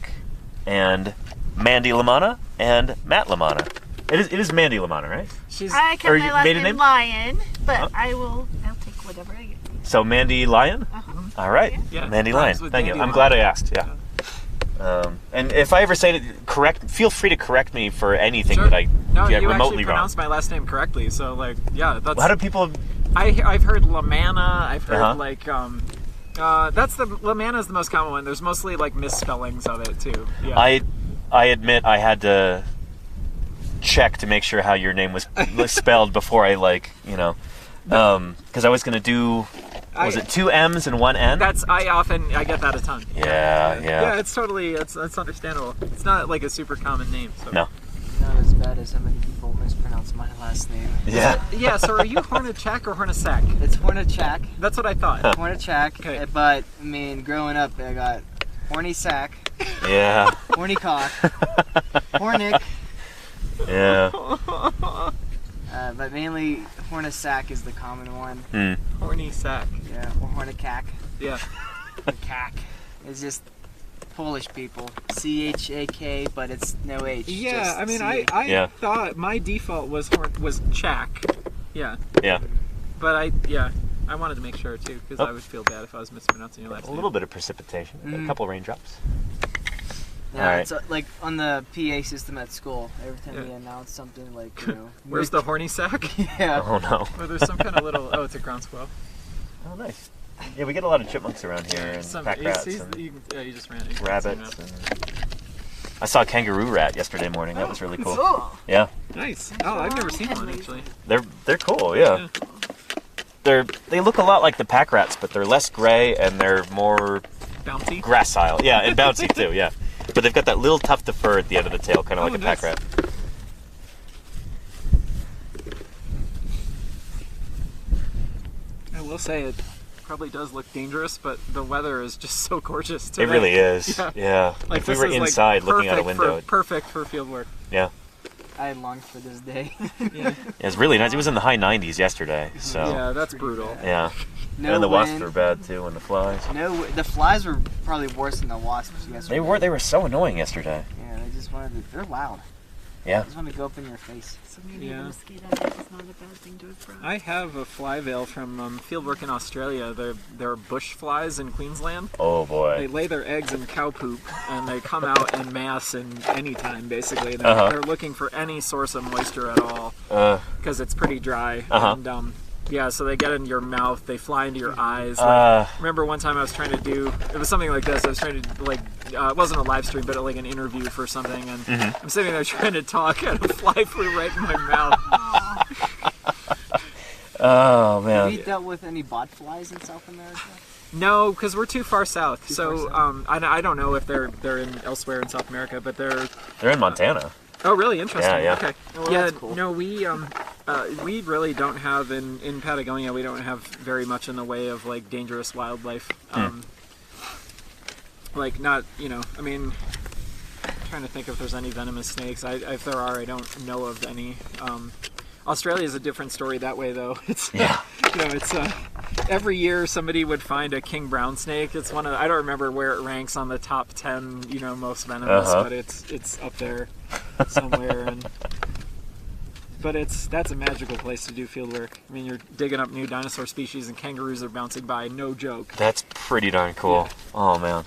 and Mandi Lamanna and Matt Lamanna. It is Mandi Lamanna, right? I kept my last name Lyon, but I'll take whatever I get. So Mandi Lyon? Uh-huh. All right. Yeah. Mandi Lyon. Thank you. I'm glad I asked. Yeah. And if I ever say it feel free to correct me for anything that I get you remotely actually wrong. pronounced my last name correctly, so like, yeah, that's. How do people? I've heard Lamanna. I've heard like that's the Lamanna is the most common one. There's mostly like misspellings of it too. Yeah. I admit I had to check to make sure how your name was spelled before I because I was gonna do. Was it 2 M's and 1 N? I get that a ton. Yeah. Yeah, it's totally, it's understandable. It's not like a super common name. So. No. Not as bad as how many people mispronounce my last name. Yeah. Yeah, so are you Hornacek or Hornacek? It's Hornachak. That's what I thought. Hornachak. Okay. But, I mean, growing up, I got horny sack, Yeah. horny cock, hornick, Yeah. but mainly Hornasack is the common one. Horny sack. Yeah, or Hornacack. Yeah. Cack. It's just Polish people. C-H-A-K, but it's no H. Yeah, just I mean, C-H. I thought my default was Chak. Yeah. Yeah. But I wanted to make sure too, because I would feel bad if I was mispronouncing your last name. A little bit of precipitation. A couple raindrops. Yeah, All right. it's like on the PA system at school. Every time we announce something, like, Where's the horny sack? Yeah. Oh no. Or there's some kind of little. Oh, it's a ground squirrel. Oh nice. Yeah, we get a lot of chipmunks around here and pack rats and you just ran. rabbits. I saw a kangaroo rat yesterday morning. That was really cool. Yeah. Nice. Oh, I've never seen one actually. They're cool. Yeah. They look a lot like the pack rats, but they're less gray and they're more Bouncy. gracile. Yeah, and bouncy too. Yeah. But they've got that little tuft of fur at the end of the tail, kind of like a pack rat. I will say it probably does look dangerous, but the weather is just so gorgeous today. It really is. Yeah. Like if we were inside looking out a window. Perfect for field work. Yeah. I longed for this day. Yeah. It was really nice. It was in the high 90s yesterday. So. Yeah, that's brutal. Yeah. No and the wasps wind. were bad too, and the flies. No, the flies were probably worse than the wasps yesterday. They were so annoying yesterday. Yeah, they just wanted to. They're loud. Yeah. They just want to go up in your face. So maybe Yeah. a mosquito net is not a bad thing to have brought. I have a fly veil from fieldwork in Australia. They're bush flies in Queensland. Oh They boy. lay their eggs in cow poop, and they come out en masse in any time, basically. They're looking for any source of moisture at all, because it's pretty dry. And yeah, so they get in your mouth, they fly into your eyes. Like, remember one time I was trying to do, it was something like this, I was trying to, like, it wasn't a live stream, but like an interview for something, and I'm sitting there trying to talk, and a fly flew right in my mouth. Oh man. Have you dealt with any bot flies in South America? No, because we're too far south. I don't know if they're in elsewhere in South America, but they're in Montana. Oh, really? Interesting. Yeah. Okay. well, yeah. that's cool. No, we really don't have in Patagonia. We don't have very much in the way of like dangerous wildlife. Like not, I mean, I'm trying to think if there's any venomous snakes. If there are, I don't know of any. Australia is a different story that way, though. It's it's every year somebody would find a king brown snake. It's one of I don't remember where it ranks on the top 10, most venomous, but it's up there somewhere. But that's a magical place to do field work. I mean, you're digging up new dinosaur species, and kangaroos are bouncing by. No joke. That's pretty darn cool. Yeah. Oh man.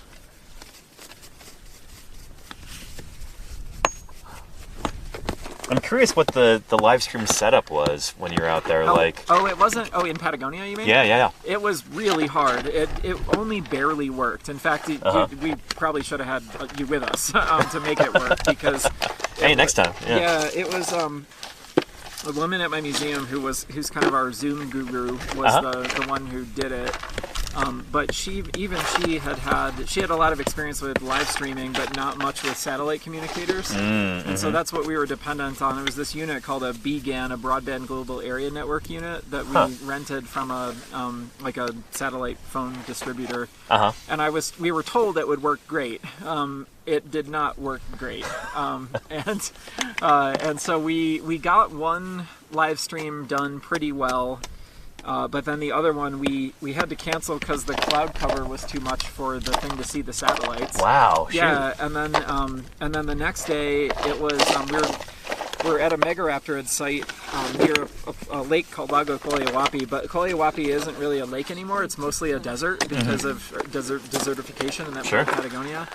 I'm curious what the live stream setup was when you were out there. It wasn't. Oh, in Patagonia, you mean? Yeah. It was really hard. It only barely worked. In fact, we probably should have had you with us to make it work because. Hey, next time. Yeah, it was. A woman at my museum who's kind of our Zoom guru was the one who did it. But she had a lot of experience with live streaming, but not much with satellite communicators. And so that's what we were dependent on. It was this unit called a BGAN, a Broadband Global Area Network unit that we rented from a satellite phone distributor. And we were told it would work great. It did not work great, and so we got one live stream done pretty well. But then the other one we had to cancel because the cloud cover was too much for the thing to see the satellites. Wow. Yeah, and then the next day it was we're at a Megaraptorid site near a lake called Lago Coleowapi, but Coleowapi isn't really a lake anymore. It's mostly a desert because of desertification in that part of Patagonia.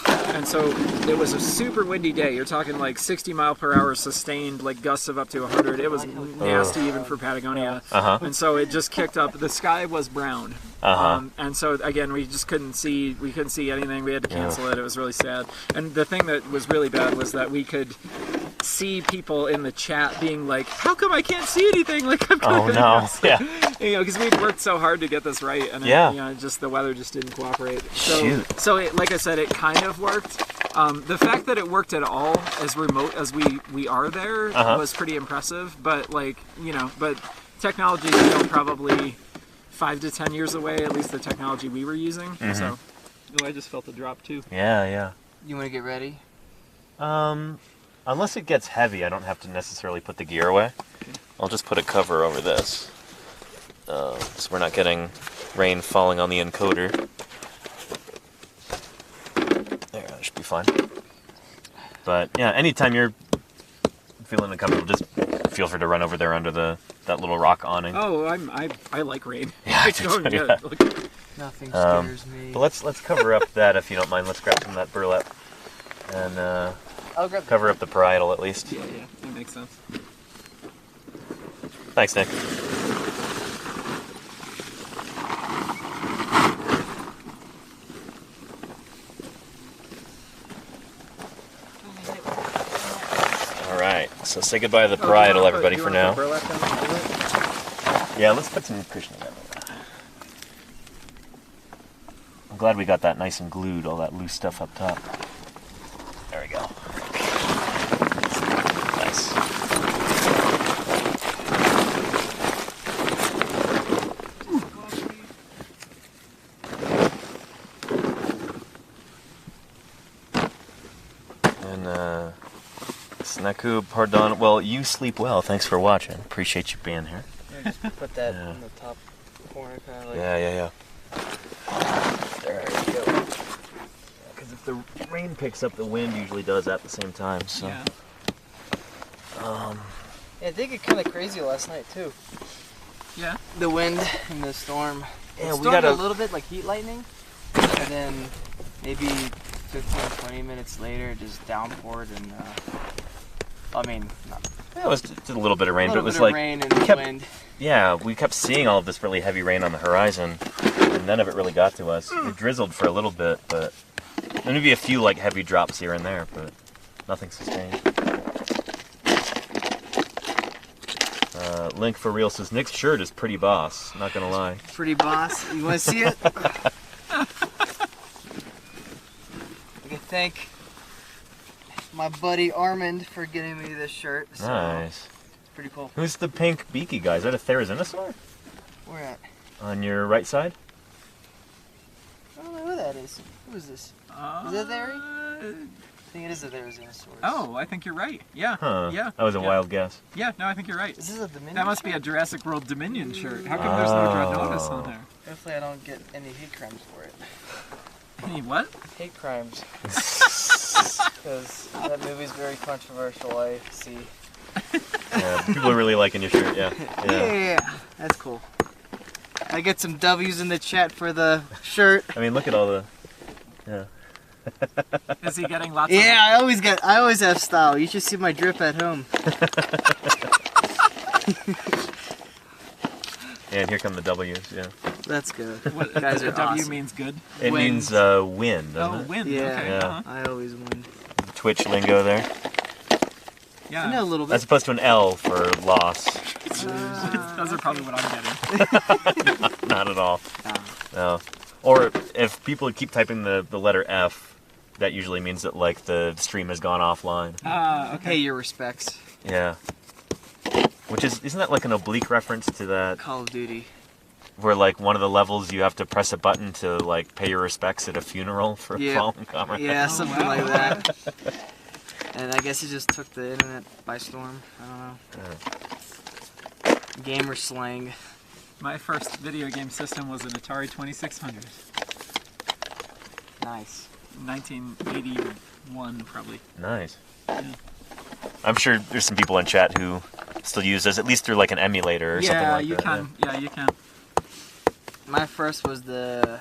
And so it was a super windy day. You're talking like 60 mile per hour sustained, like gusts of up to 100. It was nasty even for Patagonia. And so it just kicked up. The sky was brown. And so again, we couldn't see anything. We had to cancel it. It was really sad. And the thing that was really bad was that we could see people in the chat being like, "How come I can't see anything?" Like, I'm because we'd worked so hard to get this right, and just the weather just didn't cooperate. So like I said, it kind of worked. The fact that it worked at all, as remote as we are there, was pretty impressive. But but technology is still probably 5 to 10 years away. At least the technology we were using. So, I just felt the drop too. Yeah. You want to get ready? Unless it gets heavy, I don't have to necessarily put the gear away. I'll just put a cover over this, so we're not getting rain falling on the encoder. There, that should be fine. But yeah, anytime you're feeling uncomfortable, just feel free to run over there under that little rock awning. Oh, I like rain. Yeah, it's going good. Nothing scares me. But let's cover up that if you don't mind. Let's grab some of that burlap and I'll grab cover up the parietal at least. Yeah, that makes sense. Thanks, Nick. All right, so say goodbye to the parietal, everybody, for now. Yeah, let's put some cushioning on it. I'm glad we got that nice and glued, all that loose stuff up top. There we go. Nice. And, Snaku, pardon. Well, you sleep well. Thanks for watching. Appreciate you being here. Yeah, just put that in the top corner, kind of like. Yeah. There you go. Because if the rain picks up, the wind usually does at the same time. So. Yeah. It did get kind of crazy last night too. Yeah. The wind and the storm. Yeah, it we got a little bit like heat lightning, and then maybe 15-20 minutes later, it just downpoured and. Yeah, it was just a little bit of rain, but it was like rain and wind. Yeah, we kept seeing all of this really heavy rain on the horizon, and none of it really got to us. It drizzled for a little bit, but maybe a few like heavy drops here and there, but nothing sustained. Link for real says Nick's shirt is pretty boss. Not gonna lie. Pretty boss. You want to see it? I can thank my buddy Armand for getting me this shirt. So nice. It's pretty cool. Who's the pink beaky guy? Is that a Therizinosaur? Where at? On your right side? I don't know who that is. Who is this? Is that Larry? I think it is a Therizinosaur. Oh, I think you're right. Yeah. Huh. Yeah. That was a wild guess. Yeah, no, I think you're right. Is this a Dominion That must be a Jurassic World Dominion shirt. How come there's no Dreadnoughtus on there? Hopefully I don't get any hate crimes for it. Any what? Hate crimes. Because that movie's very controversial, I see. Yeah, people are really liking your shirt, yeah. Yeah, that's cool. I get some W's in the chat for the shirt. I mean, look at all the... Yeah. Is he getting lots of... Yeah, I always have style. You should see my drip at home. And here come the W's, yeah. That's good. What, Guys the are W awesome. means good? It Wind. means win, doesn't Oh, it? win. Yeah. Okay. Yeah. I always win. Twitch lingo there. Yeah. I know a little As bit. opposed to an L for loss. Those are probably what I'm getting. Not at all. Ah. No. Or if people keep typing the letter F, that usually means that like the stream has gone offline. Okay. Pay your respects. Yeah. Which isn't that like an oblique reference to that Call of Duty. where like one of the levels you have to press a button to like pay your respects at a funeral for a Yeah. fallen comrade? Yeah, Oh, something wow. like that. And I guess it just took the internet by storm. I don't know. Gamer slang. My first video game system was an Atari 2600. Nice. 1981, probably. Nice. I'm sure there's some people in chat who still use those, at least through like an emulator or something Yeah, like you that. can. Yeah, you can. My first was the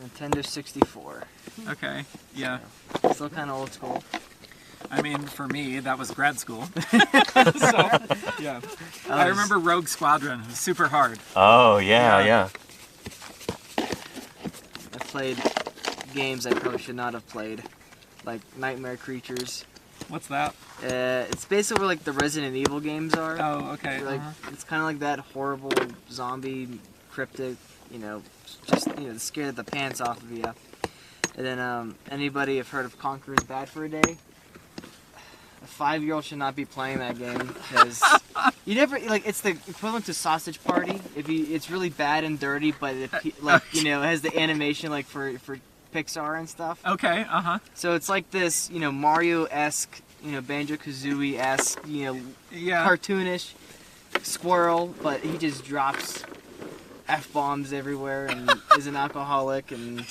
Nintendo 64. Okay. Yeah. Still kind of old school. I mean, for me, that was grad school. So, yeah. I remember Rogue Squadron. It was super hard. Oh, yeah, Yeah. yeah. I played games I probably should not have played, like Nightmare Creatures. What's that? It's basically where like the Resident Evil games are. Oh, okay. Like uh-huh. it's kind of like that horrible zombie, cryptic, just scare the pants off of you. And then anybody have heard of Conqueror's Bad for a Day? A 5-year-old should not be playing that game because you never like. It's the equivalent to Sausage Party. It's really bad and dirty, but it has the animation like for Pixar and stuff. Okay, uh-huh. So it's like this, Mario-esque, Banjo-Kazooie-esque, Yeah. cartoonish squirrel, but he just drops F-bombs everywhere and is an alcoholic, and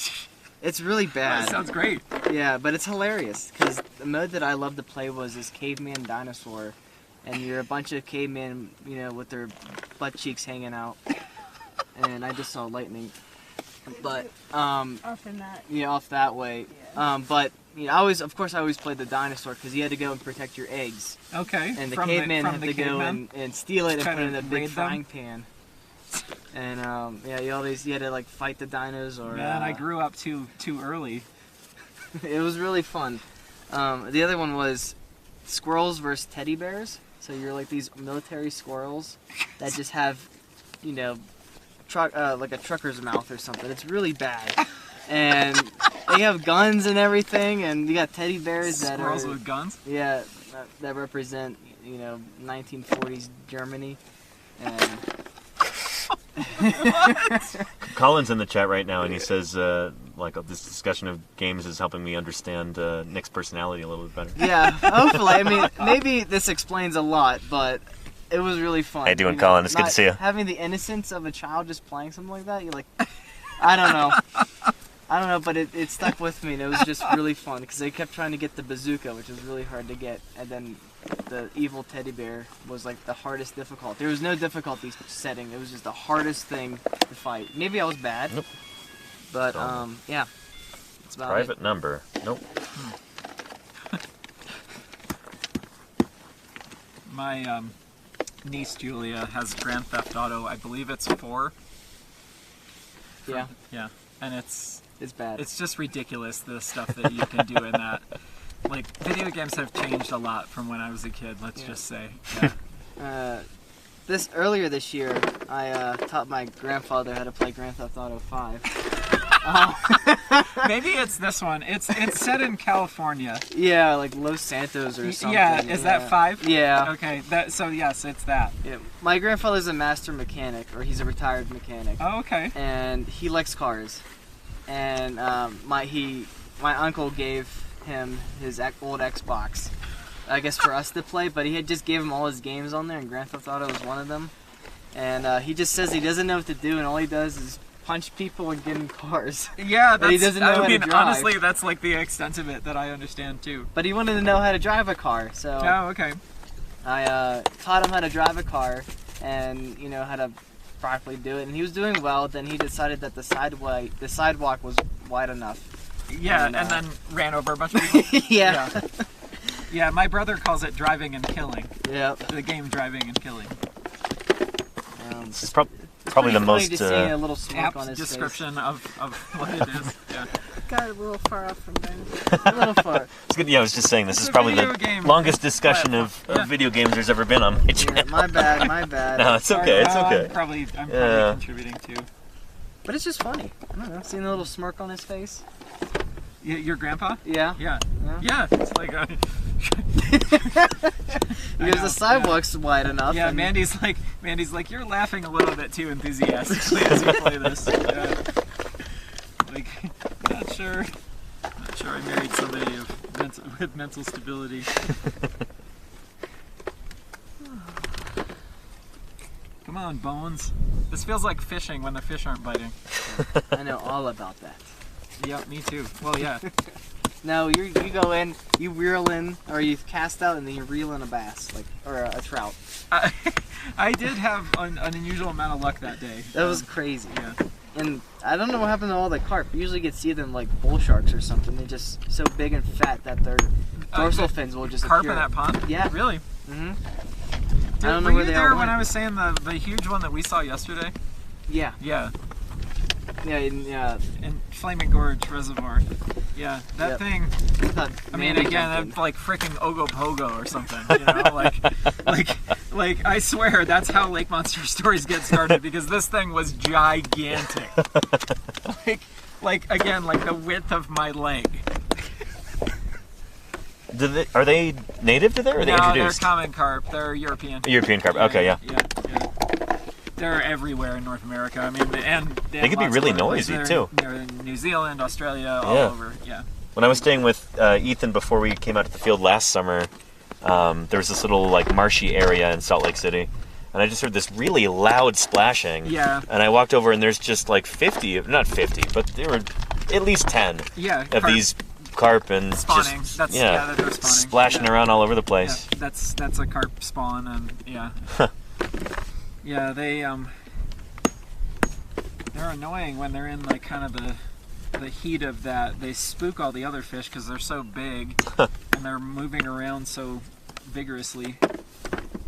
it's really That bad. sounds great. Yeah, but it's hilarious, because the mode that I loved to play was this caveman dinosaur, and you're a bunch of cavemen, with their butt cheeks hanging out, and I just saw lightning. But, Off in that. off that way. But, I always played the dinosaur, because you had to go and protect your eggs. Okay. And the from caveman from had the to go caveman? and steal it and Try put it in to a big raid them? frying pan. And you had to like fight the dinos or. Man, I grew up too early. It was really fun. The other one was squirrels versus teddy bears. So you're like these military squirrels that just have, like a trucker's mouth or something. It's really bad. And they have guns and everything, and you got teddy bears that are. Squirrels with guns? Yeah, that represent 1940s Germany, and Colin's in the chat right now, and he says, this discussion of games is helping me understand Nick's personality a little bit better. yeah, hopefully. I mean, maybe this explains a lot, but it was really fun. How you doing, Colin? It's good to not see you. Having the innocence of a child just playing something like that, you're like, I don't know, but it stuck with me, and it was just really fun, because they kept trying to get the bazooka, which was really hard to get, and then the evil teddy bear was like the hardest difficult. There was no difficulty setting, it was just the hardest thing to fight. Maybe I was bad, Nope. but yeah, that's about Private number. Nope. My niece Julia has Grand Theft Auto. I believe it's 4. it. Yeah, Yeah, and it's bad. it's just ridiculous the stuff that you can do in that. Like, video games have changed a lot from when I was a kid. Let's Yeah. just say. Yeah. Earlier this year, I taught my grandfather how to play Grand Theft Auto 5. Maybe it's this one. It's set in California. Yeah, like Los Santos or something. Yeah, is that 5? Yeah. Okay, so yes, it's that. Yeah. My grandfather's a master mechanic, or he's a retired mechanic, Oh, okay. and he likes cars. And my uncle gave him his old Xbox, I guess for us to play, but he had just gave him all his games on there, and Grand Theft Auto was one of them. And he just says he doesn't know what to do, and all he does is punch people and get in cars. Yeah, But he doesn't know how to drive. honestly, that's like the extent of it that I understand too. But he wanted to know how to drive a car, so Oh, okay. I taught him how to drive a car and how to properly do it, and he was doing well. Then he decided that the sidewalk was wide enough, Yeah, and then ran over a bunch of people. Yeah. Yeah, my brother calls it driving and killing. Yep. The game driving and killing. It's probably the most Just seeing a little smirk Apt on his description of what it is. Yeah. Got a little far off from there. face. A little far. It's good. Yeah, I was just saying this It's is a probably video the game. longest discussion of Yeah. video games there's ever been on my channel. Yeah, my bad, my bad. No, it's okay. It's Well, okay. I'm probably Yeah. contributing too. But it's just funny. I don't know. Seeing the little smirk on his face. Your grandpa? Yeah. Yeah. Yeah. Yeah. It's like. Because the sidewalk's wide enough. Yeah, and Mandy's like, you're laughing a little bit too enthusiastically as you play this. Yeah. Like, not sure I married somebody with mental stability. Come on, Bones. This feels like fishing when the fish aren't biting. I know all about that. Yeah, me too. Well, yeah. No, you go in, you reel in, or you cast out, and then you reel in a bass, or a trout. I did have an unusual amount of luck that day. That was crazy. Yeah. And I don't know what happened to all the carp. You usually get to see them like bull sharks or something. They're just so big and fat that their dorsal fins will just Carp appear. in that pond? Yeah. Really? Mm-hmm. Dude, I don't know were where you they there all when went. I was saying the huge one that we saw yesterday? Yeah. Yeah. Yeah. In Flaming Gorge Reservoir. Yeah, that Yep. thing. I mean, Mandy again, jumped that's like freaking Ogopogo or something. You know, like I swear that's how Lake Monster stories get started because this thing was gigantic. like again, like the width of my leg. Are they native to there, or are they No, introduced? they're common carp. They're European. European carp. Okay, yeah. Yeah. They're everywhere in North America. I mean, and They can be really noisy, too. They're in New Zealand, Australia, all Yeah. over. Yeah. When I was staying with Ethan before we came out to the field last summer, there was this little like marshy area in Salt Lake City, and I just heard this really loud splashing. Yeah. And I walked over, and there's just like 50, not 50, but there were at least 10 Yeah. of carp these carp and spawning. just They're spawning. splashing Yeah. around all over the Yeah, place. that's a carp spawn, and yeah. Yeah, they're annoying when they're in like kind of the heat of that. They spook all the other fish because they're so big and they're moving around so vigorously.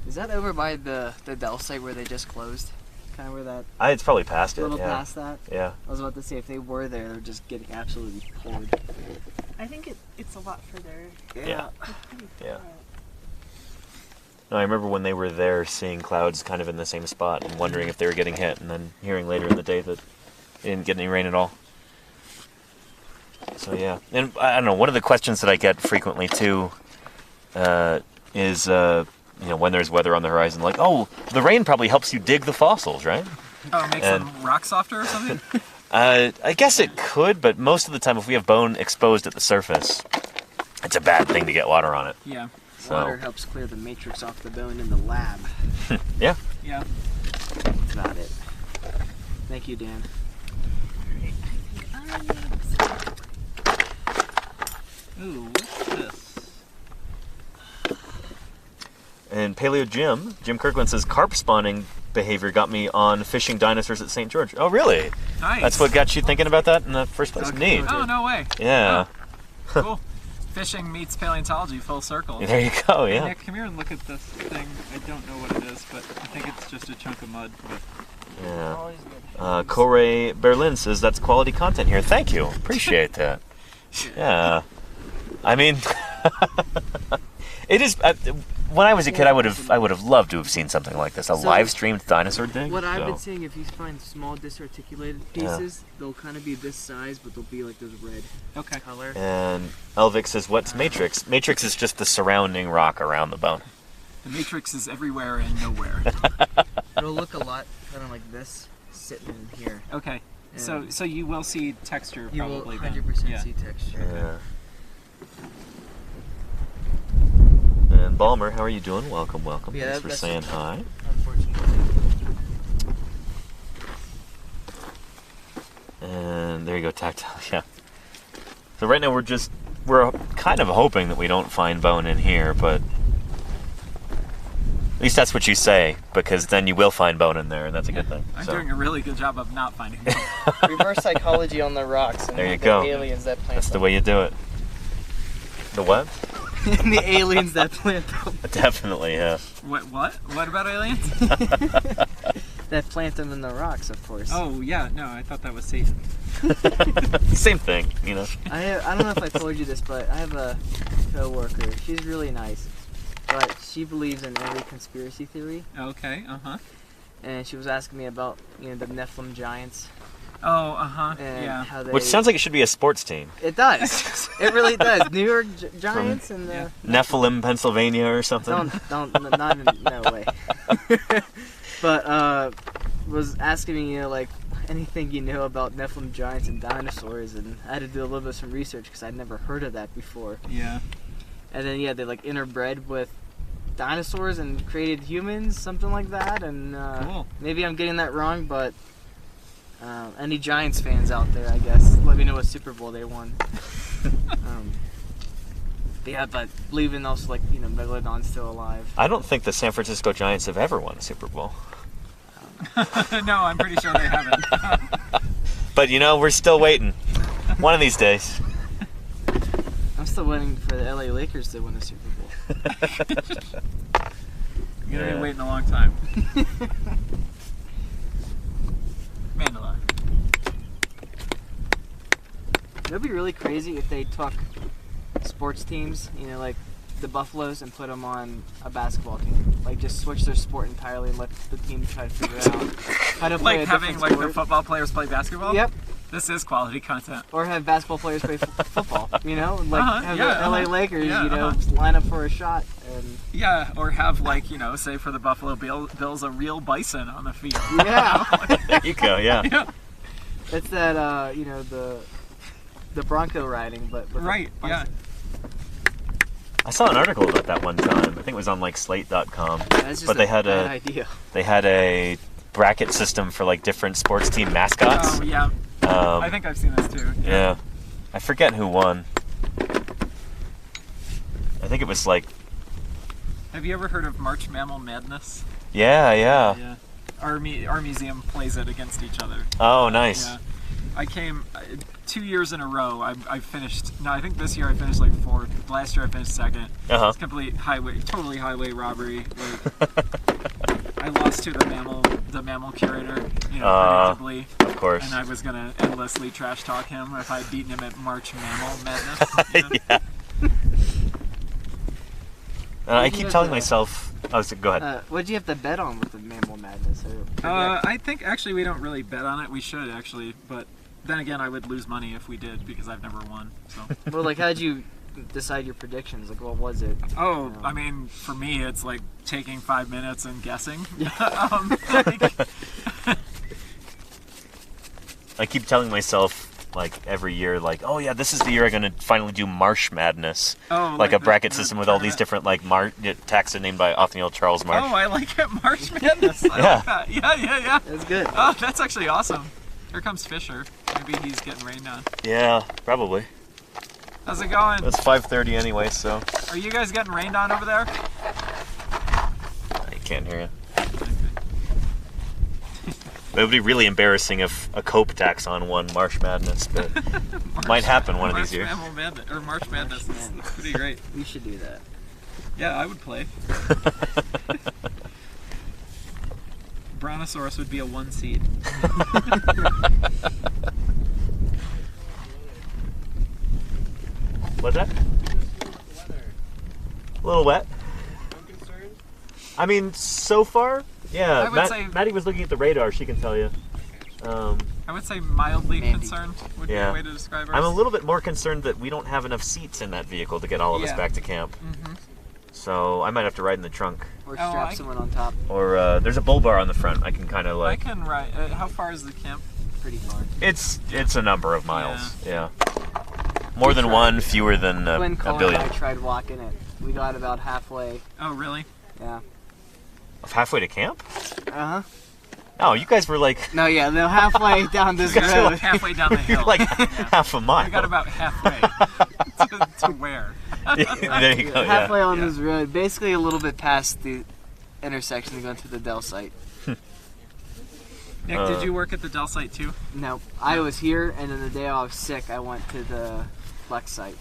Is that over by the Dell site where they just closed? Kind of where that It's probably past a it. little Yeah. past that? Yeah. I was about to say if they were there, they're just getting absolutely poured. I think it's a lot further. Yeah. Pretty Yeah. far. No, I remember when they were there seeing clouds kind of in the same spot and wondering if they were getting hit, and then hearing later in the day that they didn't get any rain at all. So yeah, and I don't know. One of the questions that I get frequently too is when there's weather on the horizon, like, oh, the rain probably helps you dig the fossils, right? Oh, it makes them rock softer or something? I guess it could, but most of the time, if we have bone exposed at the surface, it's a bad thing to get water on it. Yeah. So Water helps clear the matrix off the bone in the lab. yeah. Yeah. That's about it. Thank you, Dan. Ooh, what's this? And Paleo Jim Kirkland says carp spawning behavior got me on fishing dinosaurs at St. George. Oh, really? Nice. That's what got you thinking about that in the first place? Neat. Oh, no way. Yeah. Cool. Fishing meets paleontology full circle. There you go, Hey, yeah. Nick, come here and look at this thing. I don't know what it is, but I think it's just a chunk of mud. But Yeah. Always good. Corey Berlin says that's quality content here. Thank you. Appreciate that. Yeah. I mean, it is. When I was a kid, I would have loved to have seen something like this, a So, live streamed dinosaur dig. What I've So, been seeing, if you find small disarticulated pieces, they'll kind of be this size, but they'll be like this red okay. color. And Elvic says, "What's matrix? Matrix is just the surrounding rock around the bone." The matrix is everywhere and nowhere. It'll look a lot kind of like this, sitting in here. Okay. So And you will see texture you will probably 100% then. Yeah. see texture. Yeah. And Balmer, how are you doing? Welcome. Yeah, Thanks for that's- saying hi. Unfortunately. And there you go, tactile. Yeah. So right now we're kind of hoping that we don't find bone in here, but At least that's what you say, because then you will find bone in there, and that's a good thing. I'm So. doing a really good job of not finding bone. Reverse psychology on the rocks. And There you the go. aliens that plant That's the them. way you do it. The what? And the aliens that plant them. Definitely, yeah. What? What about aliens? That plant them in the rocks, of course. Oh, yeah, no, I thought that was Satan. Same thing, you know. I don't know if I told you this, but I have a coworker. She's really nice, but she believes in every conspiracy theory. Okay, uh-huh. And she was asking me about, the Nephilim giants Oh, uh-huh, and yeah. how they. Which sounds like it should be a sports team. It does. It really does. New York Giants and yeah. Nephilim, Pennsylvania or something. not in no way. But was asking me, like anything you know about Nephilim giants and dinosaurs, and I had to do a little bit of some research because I'd never heard of that before. Yeah. And then they like interbred with dinosaurs and created humans, something like that. And Cool. maybe I'm getting that wrong, but any Giants fans out there, I guess, let me know what Super Bowl they won. But believing also like Megalodon's still alive. I don't think the San Francisco Giants have ever won a Super Bowl. No, I'm pretty sure they haven't. But we're still waiting. One of these days. I'm still waiting for the LA Lakers to win the Super Bowl. You're gonna Yeah. be waiting a long time. Mandela. It would be really crazy if they took sports teams, like the Buffaloes, and put them on a basketball team. Like, just switch their sport entirely and let the team try to figure out how to play Like a having different like sport. the football players play basketball? Yep. This is quality content. Or have basketball players play football, Like have yeah, the LA Lakers, yeah, line up for a shot. And Yeah, or have say for the Buffalo Bills a real bison on the field. yeah, There you go, yeah. Yeah. it's that, the Bronco riding, but with a Right, yeah. bison. I saw an article about that one time. I think it was on slate.com. That's just But a they had bad idea. They had a bracket system for different sports team mascots. Oh, yeah. I think I've seen this too. Yeah. I forget who won. I think it was Have you ever heard of March Mammal Madness? yeah. Yeah. Our museum plays it against each other. Oh, nice. Yeah. I came 2 years in a row. I finished. No, I think this year I finished fourth. Last year I finished second. Uh-huh. It's totally highway robbery. I lost to the mammal curator, predictably. Of course. And I was gonna endlessly trash talk him if I'd beaten him at March Mammal Madness. Yeah. I What'd you keep have telling to- myself. Oh, so go ahead. What'd you have to bet on with the Mammal Madness? I think actually we don't really bet on it. We should actually, but then again, I would lose money if we did because I've never won. So. Well, how'd you decide your predictions? What was it? Oh, I mean, for me, it's taking 5 minutes and guessing. I keep telling myself every year, oh yeah, this is the year I'm gonna finally do Marsh Madness. Oh, A bracket the system with all these different taxa named by Othniel Charles Marsh. Oh, I like it, March Madness. I Yeah. like that. Yeah. That's good. Oh, that's actually awesome. Here comes Fisher. Maybe he's getting rained on. Yeah, probably. How's it going? It's 5:30 anyway, so Are you guys getting rained on over there? I can't hear you. It would be really embarrassing if a Cope taxon won Marsh Madness, but might happen one of these years. March Madness. That's pretty great. We should do that. Yeah, I would play. Brontosaurus would be a 1 seed. What's that? A little wet. I mean, so far, yeah. I would say- Maddie was looking at the radar. She can tell you. I would say mildly Mandy. concerned would be Yeah. a way to describe I'm a ours. little bit more concerned that we don't have enough seats in that vehicle to get all of us Yeah. back to camp. Mm-hmm. So I might have to ride in the trunk. Or Oh, strap I- someone on top. Or there's a bull bar on the front. I can kind of I can ride. How far is the camp? Pretty far. It's a number of miles. Yeah. More than one, fewer than When a Cole billion. and I tried walking it, we got about halfway. Oh, really? Yeah. Halfway to camp? Uh huh. Oh, you guys were No, halfway down this guys are road. Halfway down the you're hill. half a mile. We got about halfway to where? There you go. Halfway Yeah. on Yeah. this road, basically a little bit past the intersection going to the Dell site. Nick, did you work at the Dell site too? No, I was here, and then the day I was sick, I went to the Lex site.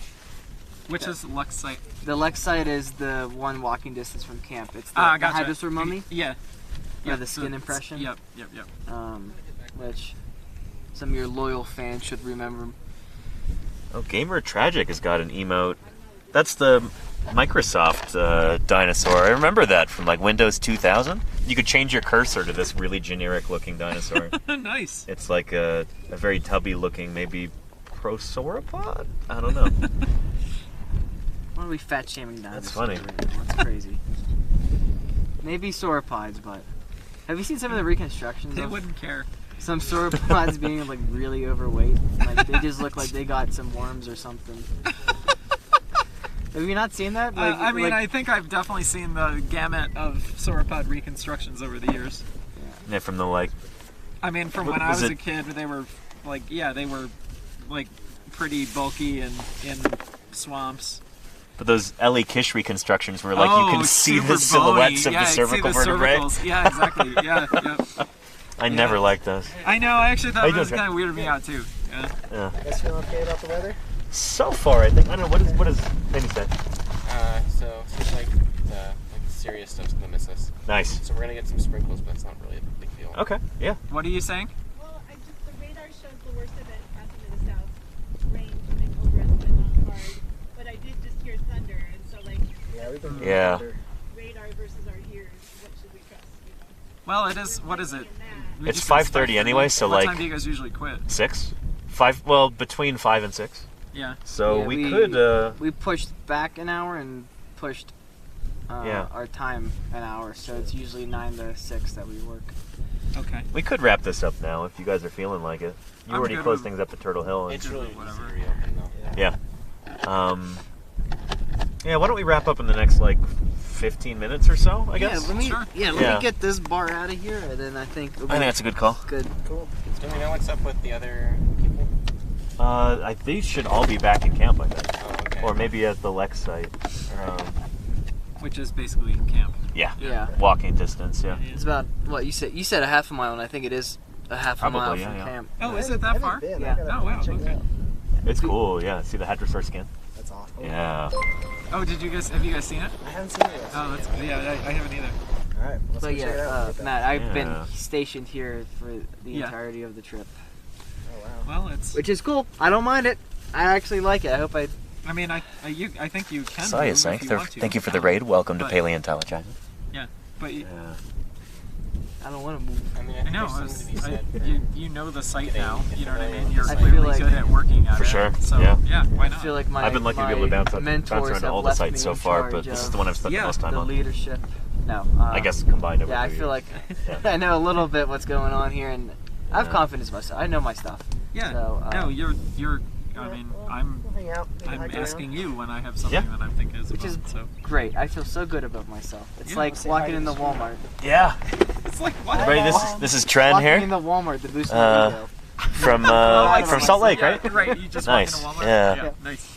Which is Lux site? The Lex site is the one walking distance from camp. It's the, Gotcha. the Hadrosaur mummy. Yeah. Or the skin impression. Yep. Which some of your loyal fans should remember. Oh, Gamer Tragic has got an emote. That's the Microsoft dinosaur. I remember that from like Windows 2000. You could change your cursor to this really generic looking dinosaur. Nice. It's like a very tubby looking, maybe prosauropod? I don't know. Why are we fat shaming dinosaurs? That's funny. Right now? That's crazy. Maybe sauropods, but have you seen some of the reconstructions? They of wouldn't care. some sauropods being like really overweight? Like they just look like they got some worms or something. Have you not seen that? Like, I mean, I think I've definitely seen the gamut of sauropod reconstructions over the years. Yeah, from the like. I mean, from What when I was was it? a kid, they were like, they were like pretty bulky and in swamps. But those Ellie Kish reconstructions were like you can see super the silhouettes bony. of the cervical vertebrae. Yeah, exactly. Yeah. I never liked those. I know. I actually How thought you it was doing, kind of weirded me out too. Yeah. Yeah. You guys feeling okay about the weather? So far, I think. I don't know. What does Danny say? So seems like the serious stuff's gonna miss us. Nice. So we're gonna get some sprinkles, but it's not really a big deal. Okay. Yeah. What are you saying? Well, the radar shows the worst of it passing to the south, range and overestimate not hard. But I did just hear thunder, and so like Yeah, we've been Yeah. radar versus our ears, what should we trust? Well, it is. What is it? We It's just said 5:30 anyway, so what like time do you guys usually quit? 6, 5. Well, between 5 and 6. Yeah. So Yeah, we could. we pushed back an hour and pushed Yeah. our time an hour, so it's usually 9 to 6 that we work. Okay. We could wrap this up now if you guys are feeling like it. You I'm already good closed with- things up at Turtle Hill. It's And, really Whatever. easy to reopen though. yeah. Yeah. Why don't we wrap up in the next like 15 minutes or so? I guess. Yeah, let me Sure. Yeah. me get this bar out of here, and then I think it'll I be think that's a good call. good. cool. Do we know what's up with the other people? They should all be back in camp, I think, Oh, okay. or maybe at the Lex site. Which is basically camp. Yeah. Yeah. Walking distance. Yeah. It's about what you said. You said a half a mile, and I think it is a half a mile Probably, from yeah. camp. Oh, is it that far? Been. Yeah. I gotta Oh, wow, check it okay. out. It's cool. Yeah. See the Hadrosaur skin. That's awesome. Yeah. Oh, have you guys seen it? I haven't seen it yet. Oh, that's I haven't either. All right, let's But go check it yeah, out. Get that. Matt, I've Yeah. been stationed here for the Yeah. entirety of the trip, Oh wow. Well, it's. which is cool. I don't mind it. I actually like it. I hope I. I mean, I think you can. Saya, move if you want to. thank you for the raid. Welcome to But- Paleontologizing. But you, I don't want to move. I mean, I I think know there's something to be said. you know the site Getting now. You know what I mean. familiar You're with I the clearly feel like- good at working at For it. sure, So yeah. why I not? feel like my I've been lucky to be able to bounce around mentors to have all the left sites me so in far, but charge this is of the one I've spent Yeah, the most time the on. leadership. No, I guess combined over Yeah, I 3 feel years. like Yeah. I know a little bit what's going on here, and I have Yeah. confidence in myself. I know my stuff. Yeah. So, No, you're. I mean, I'm We'll hang out. we can hike asking around. you when I have something Yeah. that I think is Which fun. is- So Great. I feel so good about myself. It's Yeah, like say hi walking to in the the street. Walmart. Yeah. it's like what? Everybody, this is Tren Walking in here the Walmart to boost Uh, my ego. from Salt Lake, Yeah, right? Right. You just Nice, walk into Walmart. yeah. Nice.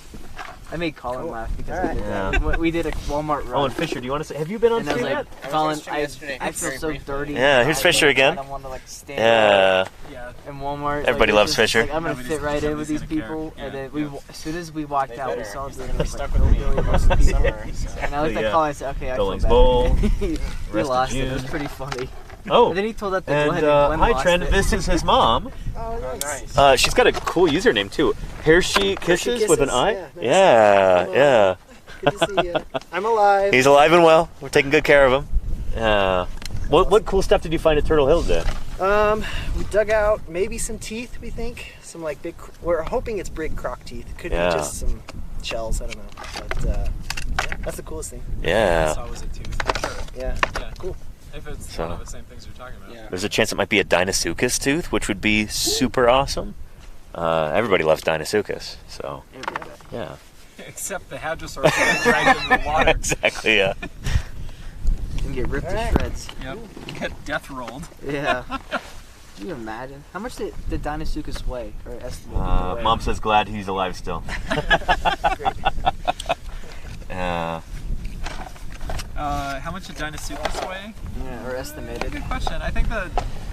I made Colin Cool. laugh because Alright. I did that. We did a Walmart run. Oh, and Fisher, do you want to say? Have you been on and I was stream like, yet? I was Colin, on stream yesterday, I feel very so briefly. dirty. Yeah, here's Fisher again. I don't want to like stand Yeah. Yeah. in Walmart. Everybody it's loves just, Fisher. Like, I'm gonna Nobody's- fit right in with these nobody's gonna people, care. and Yeah, then yeah. as soon as we walked They out, we better, saw 'cause the they're gonna be like, stuck with me really most of the people. summer. So. And I looked Yeah. at Colin and said, "Okay, I feel Billings bad." Bowl, he Rest lost of it. It was June. pretty funny. Oh, And then he told that to and Glenn, and Glenn hi lost Trent, it. this is his mom. Oh, Oh, nice. nice. She's got a cool username too. Hershey Kisses with an Kisses? I. Yeah, nice. Yeah, Hello. yeah. Good to see you. I'm alive. He's alive and well. We're taking good care of him. What cool stuff did you find at Turtle Hill today? We dug out maybe some teeth. We think some like big. We're hoping it's big croc teeth. Could Yeah. be just some shells. I don't know. But yeah, that's the coolest thing. Yeah. Saw was a tooth. Sure. Yeah. Yeah. Cool. If it's So- one of the same things you're talking about. Yeah. There's a chance it might be a Deinosuchus tooth, which would be super awesome. Everybody loves Deinosuchus, so yeah. Except the hadrosaurs that got dragged into the water. Exactly. Yeah. And get ripped to Alright. shreds. Yep. Get death rolled. Yeah. Can you imagine? How much did Deinosuchus weigh, or estimate? did it weigh? Mom says glad he's alive still. How much a Deinosuchus weigh? Yeah, or estimated. Good question. I think that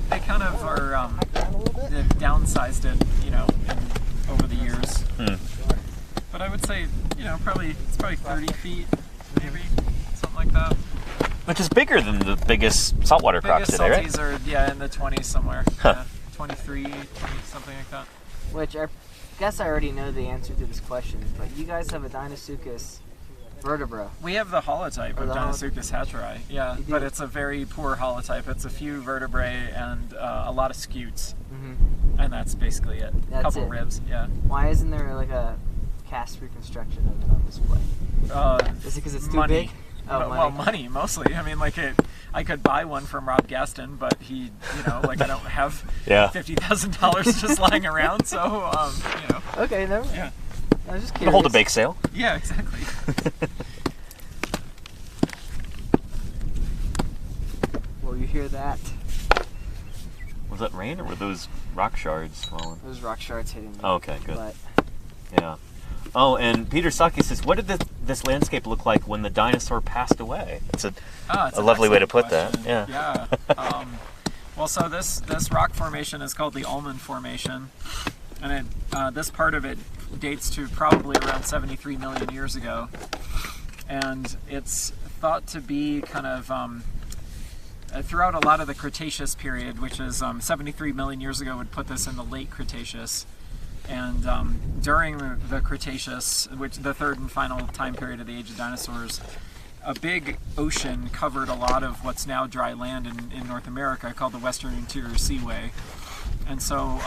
they kind of are they've downsized it, over the years. But I would say, it's probably 30 feet, maybe something like that. Which is bigger than the biggest saltwater crocs today, right? Biggest salties are in the 20s somewhere. Huh. 23, 20, something like that. Which I guess I already know the answer to this question, but you guys have a Deinosuchus vertebra. We have the holotype of the Deinosuchus hatcheri, yeah, but it's a very poor holotype. It's a few vertebrae and a lot of scutes, and that's basically it. A couple it. ribs, yeah. Why isn't there like a cast reconstruction of it on display? Is it because it's too money. big? Oh, money. Well, money mostly. I mean, I could buy one from Rob Gaston, but he, I don't have $50,000 just lying around, so, Okay, never mind. Yeah. I was just You curious. hold a bake sale. Yeah, exactly. Well, you hear that? Was that rain or were those rock shards falling? Those rock shards hitting me. Oh, okay, good. But Yeah. Oh, and Peter Saki says, what did this landscape look like when the dinosaur passed away? It's a lovely way to put question. that. Yeah. Yeah. Well, so this rock formation is called the Ullman Formation, and this part of it dates to probably around 73 million years ago, and it's thought to be kind of throughout a lot of the Cretaceous period, which is 73 million years ago, would put this in the Late Cretaceous. And during the Cretaceous, which the third and final time period of the Age of Dinosaurs, a big ocean covered a lot of what's now dry land in North America, called the Western Interior Seaway. And so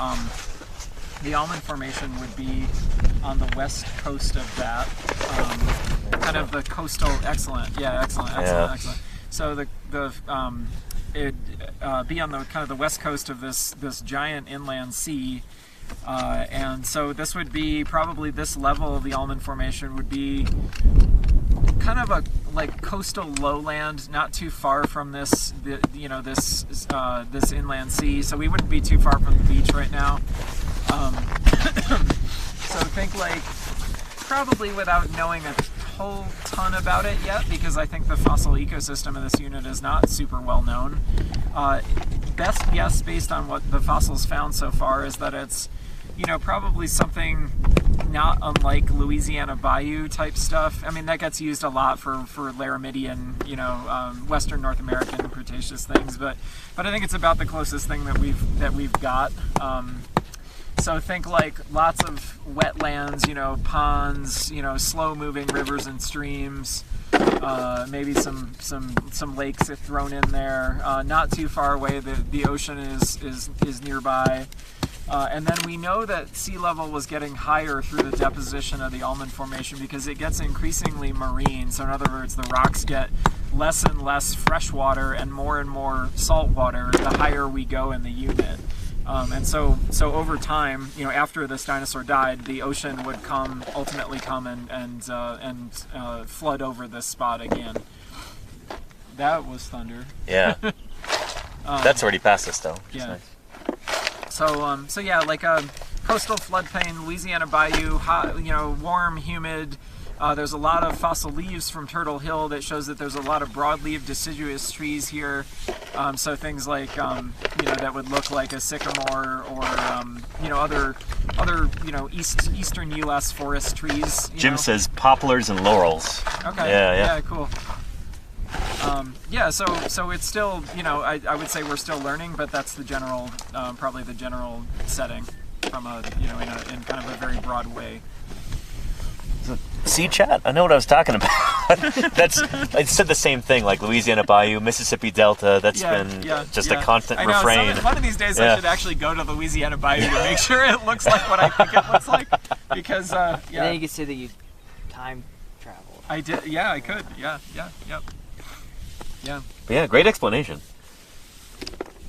the Ullman Formation would be on the west coast of that, kind of the coastal. Excellent. So it'd be on the kind of the west coast of this giant inland sea. And so this would be probably this level of the Ullman Formation would be kind of a coastal lowland, not too far from this inland sea. So we wouldn't be too far from the beach right now. So think probably without knowing a whole ton about it yet, because I think the fossil ecosystem of this unit is not super well known. Best guess based on what the fossils found so far is that it's probably something not unlike Louisiana Bayou type stuff. I mean, that gets used a lot for Laramidian, Western North American Cretaceous things, but I think it's about the closest thing that we've got. So think lots of wetlands, ponds, slow-moving rivers and streams, maybe some lakes thrown in there. Not too far away, the ocean is nearby. And then we know that sea level was getting higher through the deposition of the Ullman Formation because it gets increasingly marine. So in other words, the rocks get less and less fresh water and more salt water the higher we go in the unit. And so over time, after this dinosaur died, the ocean would ultimately come and flood over this spot again. That was thunder. Yeah. That's already past us, though. Yeah. Nice. So yeah, like a coastal floodplain, Louisiana Bayou, hot, warm, humid. There's a lot of fossil leaves from Turtle Hill that shows that there's a lot of broadleaf deciduous trees here. So things like, that would look like a sycamore or, other eastern U.S. forest trees. Jim says poplars and laurels. Okay. Yeah. Cool. So it's still, I would say we're still learning, but that's the general, probably the general setting from in kind of a very broad way. See, chat, I know what I was talking about. I said the same thing, like Louisiana Bayou, Mississippi Delta. That's been just a constant refrain. One of these days I should actually go to Louisiana Bayou to make sure it looks like what I think it looks like. Because, And then you could say that you time traveled. I did, yeah, I could. Yep. Yeah. Yeah, great explanation.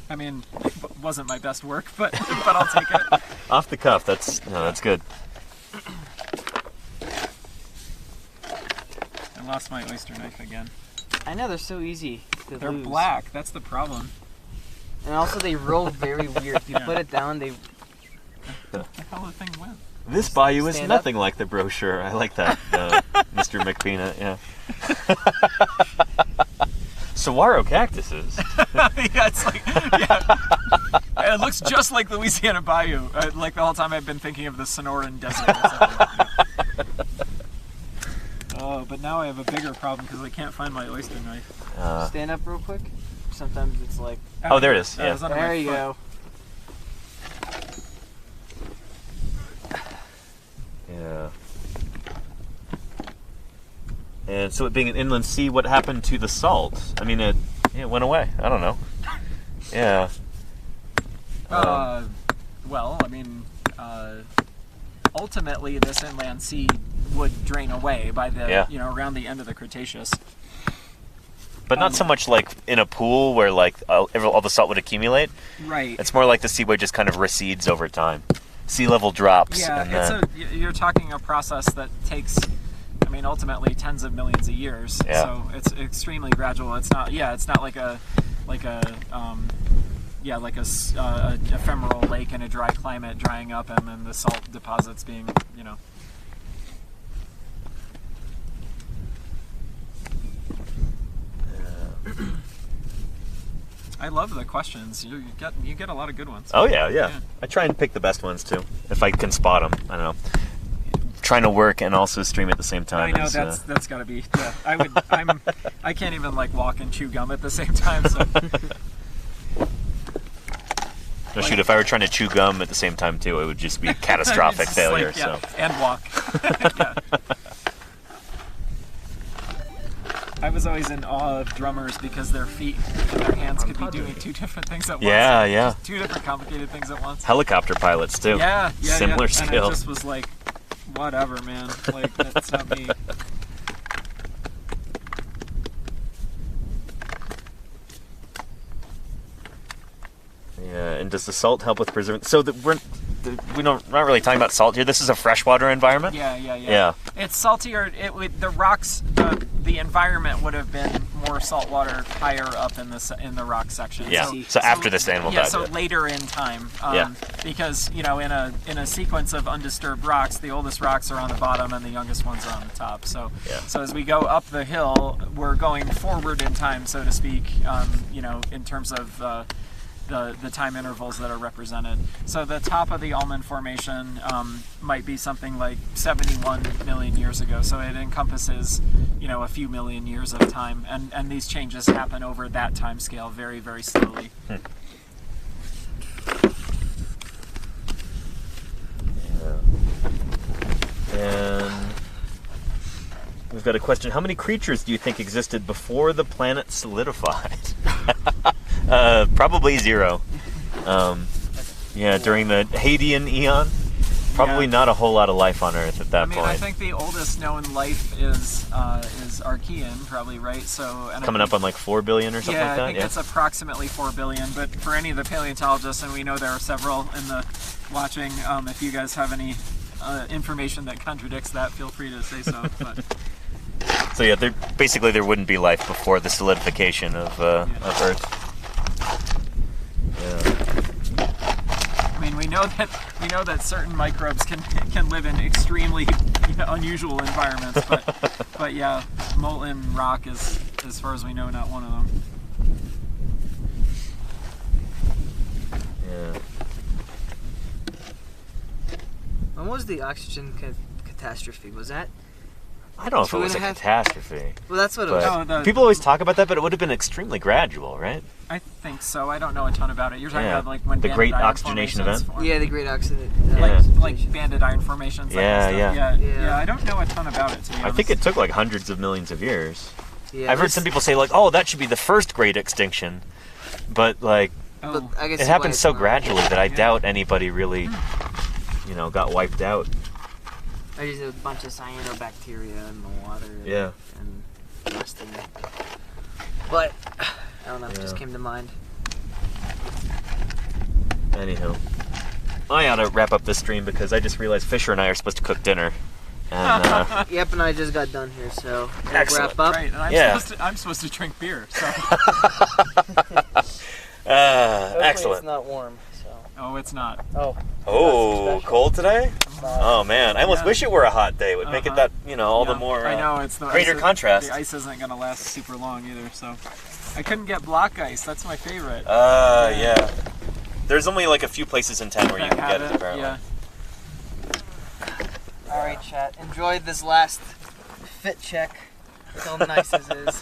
I mean, it wasn't my best work, but I'll take it. Off the cuff, that's good. I lost my oyster knife again. I know, they're so easy to They're lose. black, that's the problem. And also they roll very weird. If you put it down, they... Where the hell the thing went? This bayou is Stand nothing like the brochure. I like that, Mr. McPeanut, yeah. saguaro cactuses. Yeah, it's like, yeah. It looks just like Louisiana Bayou. Like the whole time I've been thinking of the Sonoran Desert. Or something. Oh, but now I have a bigger problem because I can't find my oyster knife. Stand up real quick. Sometimes it's like. Oh, there it is. It Yeah. was under There my you foot. go. Yeah. And so it being an inland sea, what happened to the salt? I mean, it went away. I don't know. Yeah. Well, I mean, ultimately this inland sea would drain away by the, around the end of the Cretaceous. But not so much like in a pool where like all the salt would accumulate. Right. It's more like the seaway just kind of recedes over time. Sea level drops. Yeah, and you're talking a process that takes, I mean, ultimately tens of millions of years. Yeah. So it's extremely gradual. It's not like a ephemeral lake in a dry climate drying up and then the salt deposits being, I love the questions. You get a lot of good ones. Oh yeah. I try and pick the best ones too, if I can spot them. I don't know. Trying to work and also stream at the same time. I know that's got to be. Yeah, I can't even like walk and chew gum at the same time. So. No, shoot, if I were trying to chew gum at the same time too, it would just be a catastrophic Just failure. like, yeah, So. and walk. Yeah. I was always in awe of drummers because their feet and their hands could be doing two different things at once. Yeah. Just two different complicated things at once. Helicopter pilots too. Yeah. Similar And skill. I just was like, whatever, man. Like, that's not me. Yeah, and does the salt help with preserving? So we're not really talking about salt here. This is a freshwater environment. Yeah. It's saltier. The rocks, the environment would have been more saltwater higher up in the rock section. Yeah. So after this animal died. So later in time. Because in a sequence of undisturbed rocks, the oldest rocks are on the bottom and the youngest ones are on the top. So as we go up the hill, we're going forward in time, so to speak. In terms of the time intervals that are represented. So the top of the Almond Formation might be something like 71 million years ago. So it encompasses, a few million years of time, and these changes happen over that time scale very, very slowly. And we've got a question. How many creatures do you think existed before the planet solidified? Probably zero. During the Hadean Eon, probably not a whole lot of life on Earth at that point. I think the oldest known life is Archean, probably, right? So coming up on like 4 billion or something like that. I think it's approximately 4 billion. But for any of the paleontologists, and we know there are several in the watching, if you guys have any information that contradicts that, feel free to say so. But. So there wouldn't be life before the solidification of Earth. I mean, we know that certain microbes can live in extremely unusual environments, but yeah, molten rock is, as far as we know, not one of them. Yeah. When was the oxygen catastrophe? Was that? I don't know if it was a catastrophe. Well, that's what it was. People always talk about that, but it would have been extremely gradual, right? I think so. I don't know a ton about it. You're talking about like when the banded Great iron Oxygenation formations Event? formed. Yeah, the Great Oxygen. Like banded iron formations. Yeah. I don't know a ton about it, to be honest. I think it took like hundreds of millions of years. Yeah, I've heard some people say like, "Oh, that should be the first great extinction," but like, but I guess it happened so gradually that I doubt anybody really, got wiped out. There's a bunch of cyanobacteria in the water. Yeah. And rusting. But I don't know. It just came to mind. Anyhow, I ought to wrap up this stream because I just realized Fisher and I are supposed to cook dinner. And, Yep, and I just got done here, so we'll Excellent. wrap up. Right, and I'm supposed to drink beer. So. Hopefully excellent. It's not warm. So. Oh, it's not. Oh. Oh, cold today? Oh man, I almost Yeah. wish it were a hot day. It would make it that, all the Yeah, more I know it's the greater ice, contrast. The ice isn't gonna last super long either, so I couldn't get block ice. That's my favorite. Yeah. There's only like a few places in town where you That can have get it, apparently. Yeah. All right, chat. Enjoy this last fit check. Look how nice this is.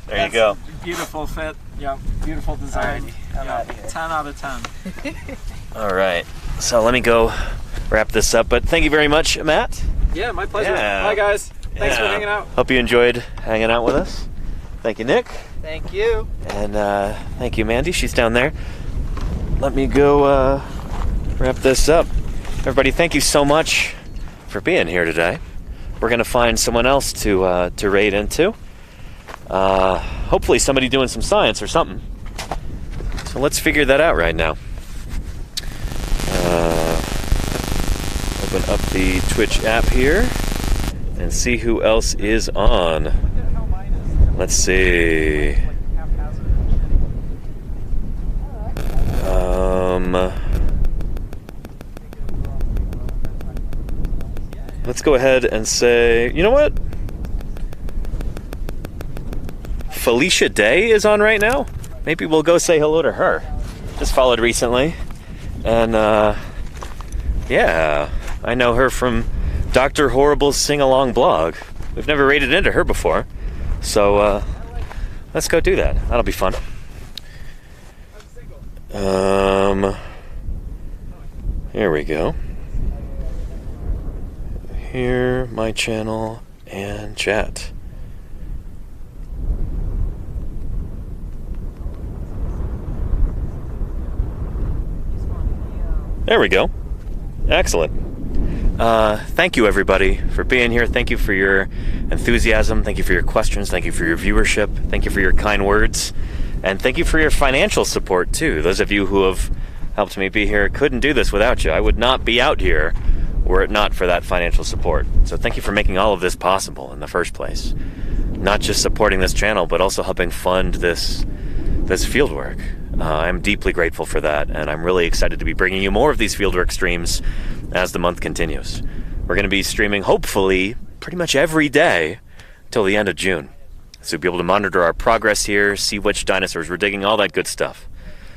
There you go. Beautiful fit. Yeah. Beautiful design. Alrighty, I'm Yeah. outta here. 10 out of 10. All right. So let me go wrap this up. But thank you very much, Matt. Yeah, my pleasure. Yeah. Bye, guys. Thanks for Yeah. hanging out. Hope you enjoyed hanging out with us. Thank you, Nick. Thank you. And thank you, Mandy. She's down there. Let me go wrap this up. Everybody, thank you so much for being here today. We're going to find someone else to raid into. Hopefully somebody doing some science or something. So let's figure that out right now. Open up the Twitch app here and see who else is on. Let's see. Let's go ahead and say, you know what? Felicia Day is on right now. Maybe we'll go say hello to her. Just followed recently. And yeah, I know her from Dr. Horrible's sing-along blog. We've never raided into her before. So let's go do that. That'll be fun. Here we go. Here, my channel, and chat. There we go. Excellent. Thank you, everybody, for being here. Thank you for your enthusiasm. Thank you for your questions. Thank you for your viewership. Thank you for your kind words. And thank you for your financial support, too. Those of you who have helped me be here, couldn't do this without you. I would not be out here were it not for that financial support. So thank you for making all of this possible in the first place. Not just supporting this channel, but also helping fund this fieldwork. I'm deeply grateful for that, and I'm really excited to be bringing you more of these fieldwork streams as the month continues. We're going to be streaming, hopefully, pretty much every day till the end of June. So you'll be able to monitor our progress here, see which dinosaurs we're digging, all that good stuff.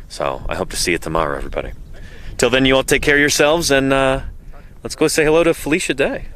So I hope to see you tomorrow, everybody. Till then, you all take care of yourselves, and let's go say hello to Felicia Day.